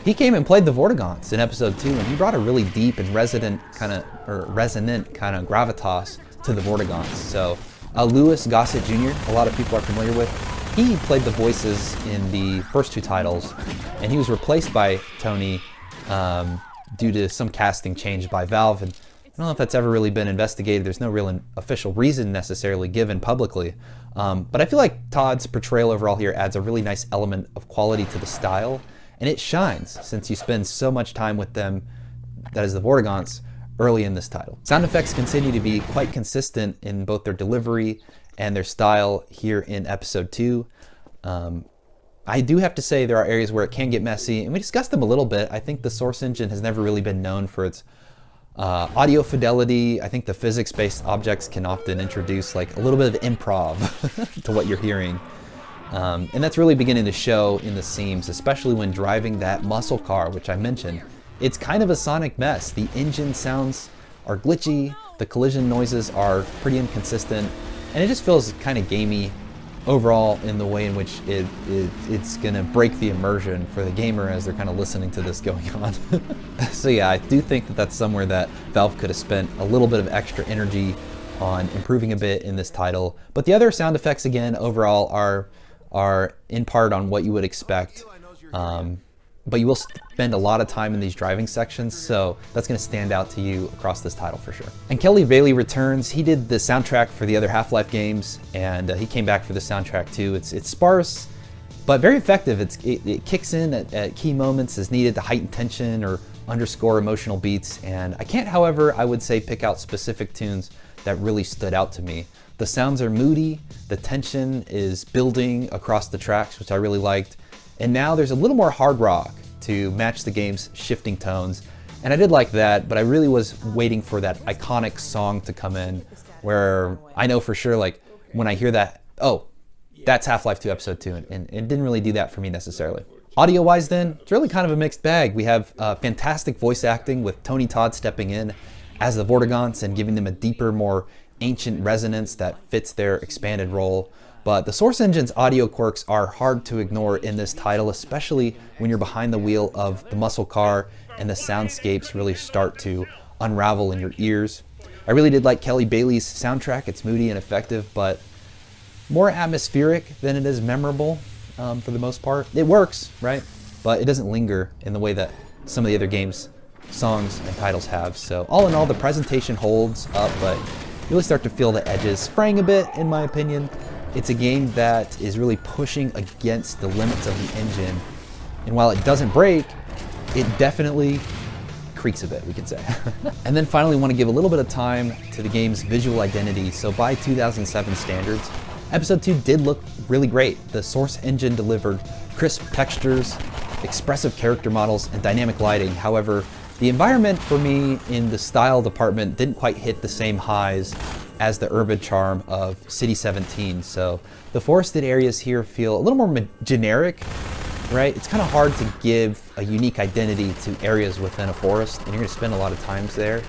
he came and played the Vortigaunts in episode 2, and he brought a really deep and resonant kind of gravitas to the Vortigaunts. So Louis Gossett Jr., a lot of people are familiar with, he played the voices in the first 2 titles, and he was replaced by Tony due to some casting change by Valve. And I don't know if that's ever really been investigated. There's no real official reason necessarily given publicly. But I feel like Todd's portrayal overall here adds a really nice element of quality to the style, and it shines since you spend so much time with them, that is the Vortigaunts, early in this title. Sound effects continue to be quite consistent in both their delivery and their style here in episode 2. I do have to say there are areas where it can get messy, and we discussed them a little bit. I think the Source engine has never really been known for its audio fidelity. I think the physics-based objects can often introduce like a little bit of improv to what you're hearing. And that's really beginning to show in the seams, especially when driving that muscle car, which I mentioned. It's kind of a sonic mess. The engine sounds are glitchy, the collision noises are pretty inconsistent, and it just feels kind of gamey overall in the way in which it's gonna break the immersion for the gamer as they're kind of listening to this going on. So yeah, I do think that that's somewhere that Valve could have spent a little bit of extra energy on improving a bit in this title. But the other sound effects, again, overall are in part on what you would expect. But you will spend a lot of time in these driving sections, so that's going to stand out to you across this title for sure. And Kelly Bailey returns. He did the soundtrack for the other Half-Life games, and he came back for the soundtrack too. It's sparse, but very effective. It kicks in at key moments as needed to heighten tension or underscore emotional beats. And I can't, however, I would say pick out specific tunes that really stood out to me. The sounds are moody, the tension is building across the tracks, which I really liked. And now there's a little more hard rock to match the game's shifting tones. And I did like that, but I really was waiting for that iconic song to come in where I know for sure, like when I hear that, oh, that's Half-Life 2 Episode 2, and it didn't really do that for me necessarily. Audio-wise then, it's really kind of a mixed bag. We have fantastic voice acting with Tony Todd stepping in as the Vortigaunts and giving them a deeper, more ancient resonance that fits their expanded role. But the Source engine's audio quirks are hard to ignore in this title, especially when you're behind the wheel of the muscle car and the soundscapes really start to unravel in your ears. I really did like Kelly Bailey's soundtrack. It's moody and effective, but more atmospheric than it is memorable for the most part. It works, right? But it doesn't linger in the way that some of the other games' songs and titles have. So all in all, the presentation holds up, but you really start to feel the edges fraying a bit, in my opinion. It's a game that is really pushing against the limits of the engine. And while it doesn't break, it definitely creaks a bit, we could say. And then finally, want to give a little bit of time to the game's visual identity. So by 2007 standards, Episode 2 did look really great. The Source engine delivered crisp textures, expressive character models, and dynamic lighting. However, the environment for me in the style department didn't quite hit the same highs as the urban charm of City 17. So the forested areas here feel a little more generic, right? It's kind of hard to give a unique identity to areas within a forest, and you're gonna spend a lot of times there.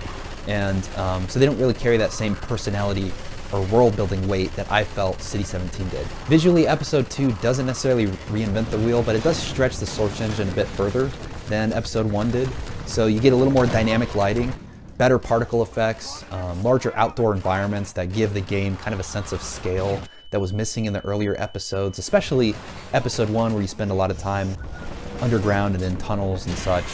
And so they don't really carry that same personality or world building weight that I felt City 17 did. Visually, Episode 2 doesn't necessarily reinvent the wheel, but it does stretch the Source engine a bit further than Episode 1 did. So you get a little more dynamic lighting, better particle effects, larger outdoor environments that give the game kind of a sense of scale that was missing in the earlier episodes, especially Episode 1 where you spend a lot of time underground and in tunnels and such.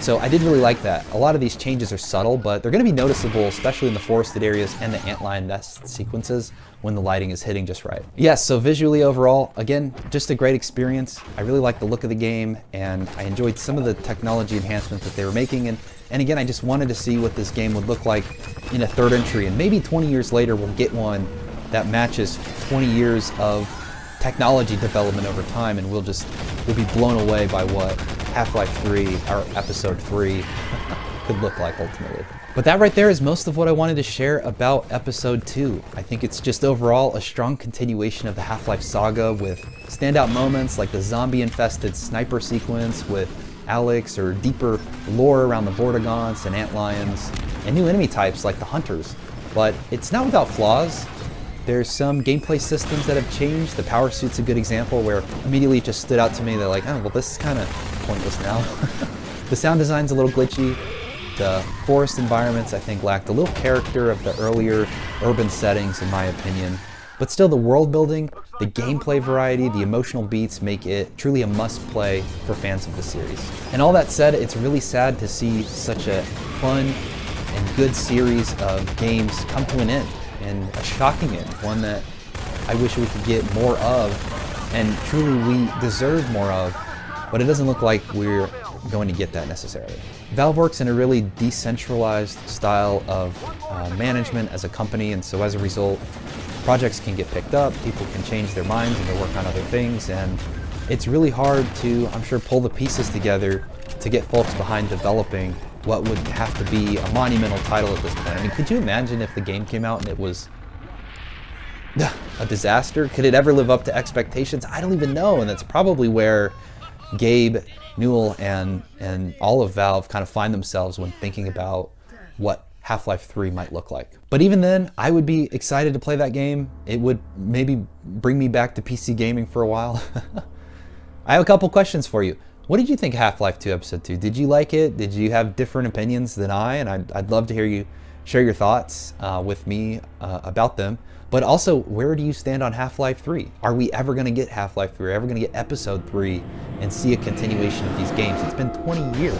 So I did really like that. A lot of these changes are subtle, but they're going to be noticeable, especially in the forested areas and the antlion nest sequences when the lighting is hitting just right. Yes, so visually overall, again, just a great experience. I really like the look of the game, and I enjoyed some of the technology enhancements that they were making. And again, I just wanted to see what this game would look like in a third entry, and maybe 20 years later we'll get one that matches 20 years of technology development over time, and we'll be blown away by what Half-Life 3, or Episode 3, could look like ultimately. But that right there is most of what I wanted to share about Episode 2. I think it's just overall a strong continuation of the Half-Life saga with standout moments like the zombie-infested sniper sequence with Alex, or deeper lore around the Vortigaunts and Antlions, and new enemy types like the Hunters. But it's not without flaws. There's some gameplay systems that have changed. The power suit's a good example where immediately it just stood out to me that like, oh, well, this is kind of pointless now. The sound design's a little glitchy. The forest environments, I think, lacked a little character of the earlier urban settings, in my opinion. But still, the world building, the gameplay variety, the emotional beats make it truly a must-play for fans of the series. And all that said, it's really sad to see such a fun and good series of games come to an end, and a shocking end, one that I wish we could get more of, and truly we deserve more of, but it doesn't look like we're going to get that necessarily. Valve works in a really decentralized style of management as a company, and so as a result, projects can get picked up, people can change their minds and go work on other things, and it's really hard to, I'm sure, pull the pieces together to get folks behind developing what would have to be a monumental title at this point. I mean, could you imagine if the game came out and it was a disaster? Could it ever live up to expectations? I don't even know, and that's probably where Gabe Newell and all of Valve kind of find themselves when thinking about what Half-Life 3 might look like. But even then, I would be excited to play that game. It would maybe bring me back to PC gaming for a while. I have a couple questions for you. What did you think of Half-Life 2 Episode 2? Did you like it? Did you have different opinions than I? And I'd love to hear you share your thoughts with me about them. But also, where do you stand on Half-Life 3? Are we ever going to get Half-Life 3? Are we ever going to get Episode 3 and see a continuation of these games? It's been 20 years.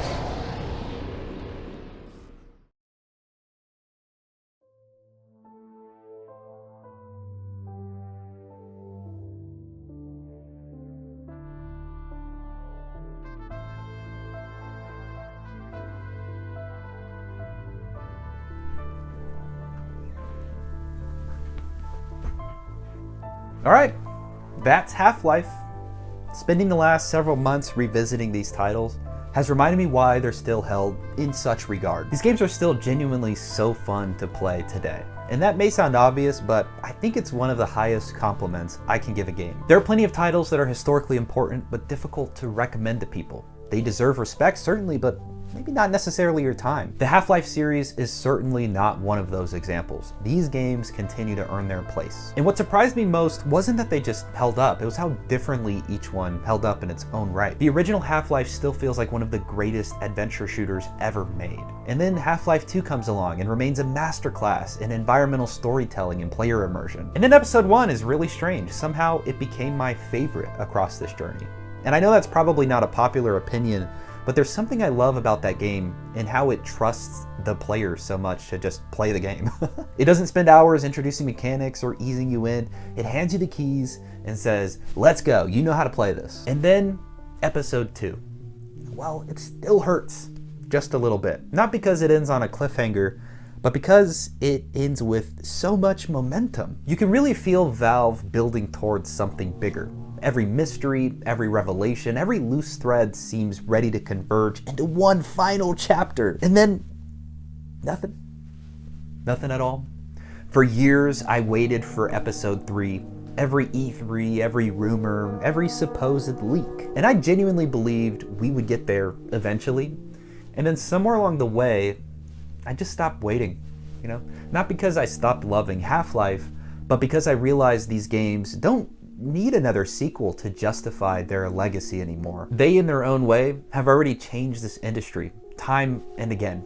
All right, that's Half-Life. Spending the last several months revisiting these titles has reminded me why they're still held in such regard. These games are still genuinely so fun to play today. And that may sound obvious, but I think it's one of the highest compliments I can give a game. There are plenty of titles that are historically important but difficult to recommend to people. They deserve respect, certainly, but maybe not necessarily your time. The Half-Life series is certainly not one of those examples. These games continue to earn their place. And what surprised me most wasn't that they just held up, it was how differently each one held up in its own right. The original Half-Life still feels like one of the greatest adventure shooters ever made. And then Half-Life 2 comes along and remains a masterclass in environmental storytelling and player immersion. And then Episode 1 is really strange. Somehow it became my favorite across this journey. And I know that's probably not a popular opinion, but there's something I love about that game and how it trusts the player so much to just play the game. It doesn't spend hours introducing mechanics or easing you in. It hands you the keys and says, let's go, you know how to play this. And then Episode 2. Well, it still hurts just a little bit. Not because it ends on a cliffhanger, but because it ends with so much momentum. You can really feel Valve building towards something bigger. Every mystery, every revelation, every loose thread seems ready to converge into one final chapter. And then, nothing. Nothing at all. For years, I waited for Episode 3. Every E3, every rumor, every supposed leak. And I genuinely believed we would get there eventually. And then somewhere along the way, I just stopped waiting. You know, not because I stopped loving Half-Life, but because I realized these games don't need another sequel to justify their legacy anymore. They, in their own way, have already changed this industry time and again.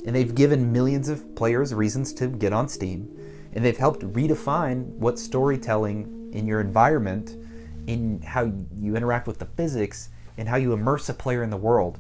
And they've given millions of players reasons to get on Steam. And they've helped redefine what storytelling in your environment, in how you interact with the physics, and how you immerse a player in the world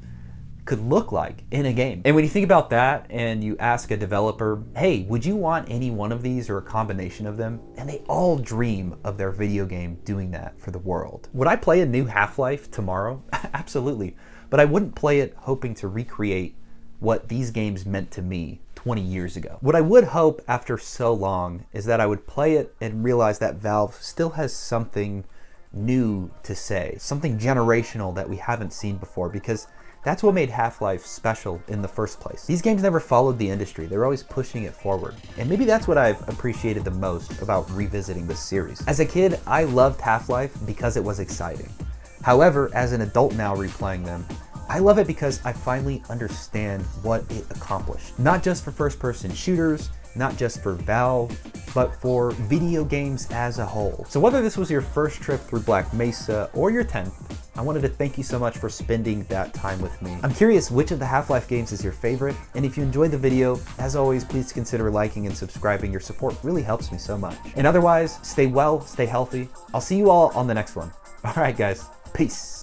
could look like in a game. And when you think about that and you ask a developer, hey, would you want any one of these or a combination of them? And they all dream of their video game doing that for the world. Would I play a new Half-Life tomorrow? Absolutely. But I wouldn't play it hoping to recreate what these games meant to me 20 years ago. What I would hope after so long is that I would play it and realize that Valve still has something new to say, something generational that we haven't seen before, because that's what made Half-Life special in the first place. These games never followed the industry. They were always pushing it forward. And maybe that's what I've appreciated the most about revisiting this series. As a kid, I loved Half-Life because it was exciting. However, as an adult now replaying them, I love it because I finally understand what it accomplished. Not just for first-person shooters, not just for Valve, but for video games as a whole. So whether this was your first trip through Black Mesa or your 10th, I wanted to thank you so much for spending that time with me. I'm curious which of the Half-Life games is your favorite, and if you enjoyed the video, as always, please consider liking and subscribing. Your support really helps me so much. And otherwise, stay well, stay healthy. I'll see you all on the next one. All right, guys, peace.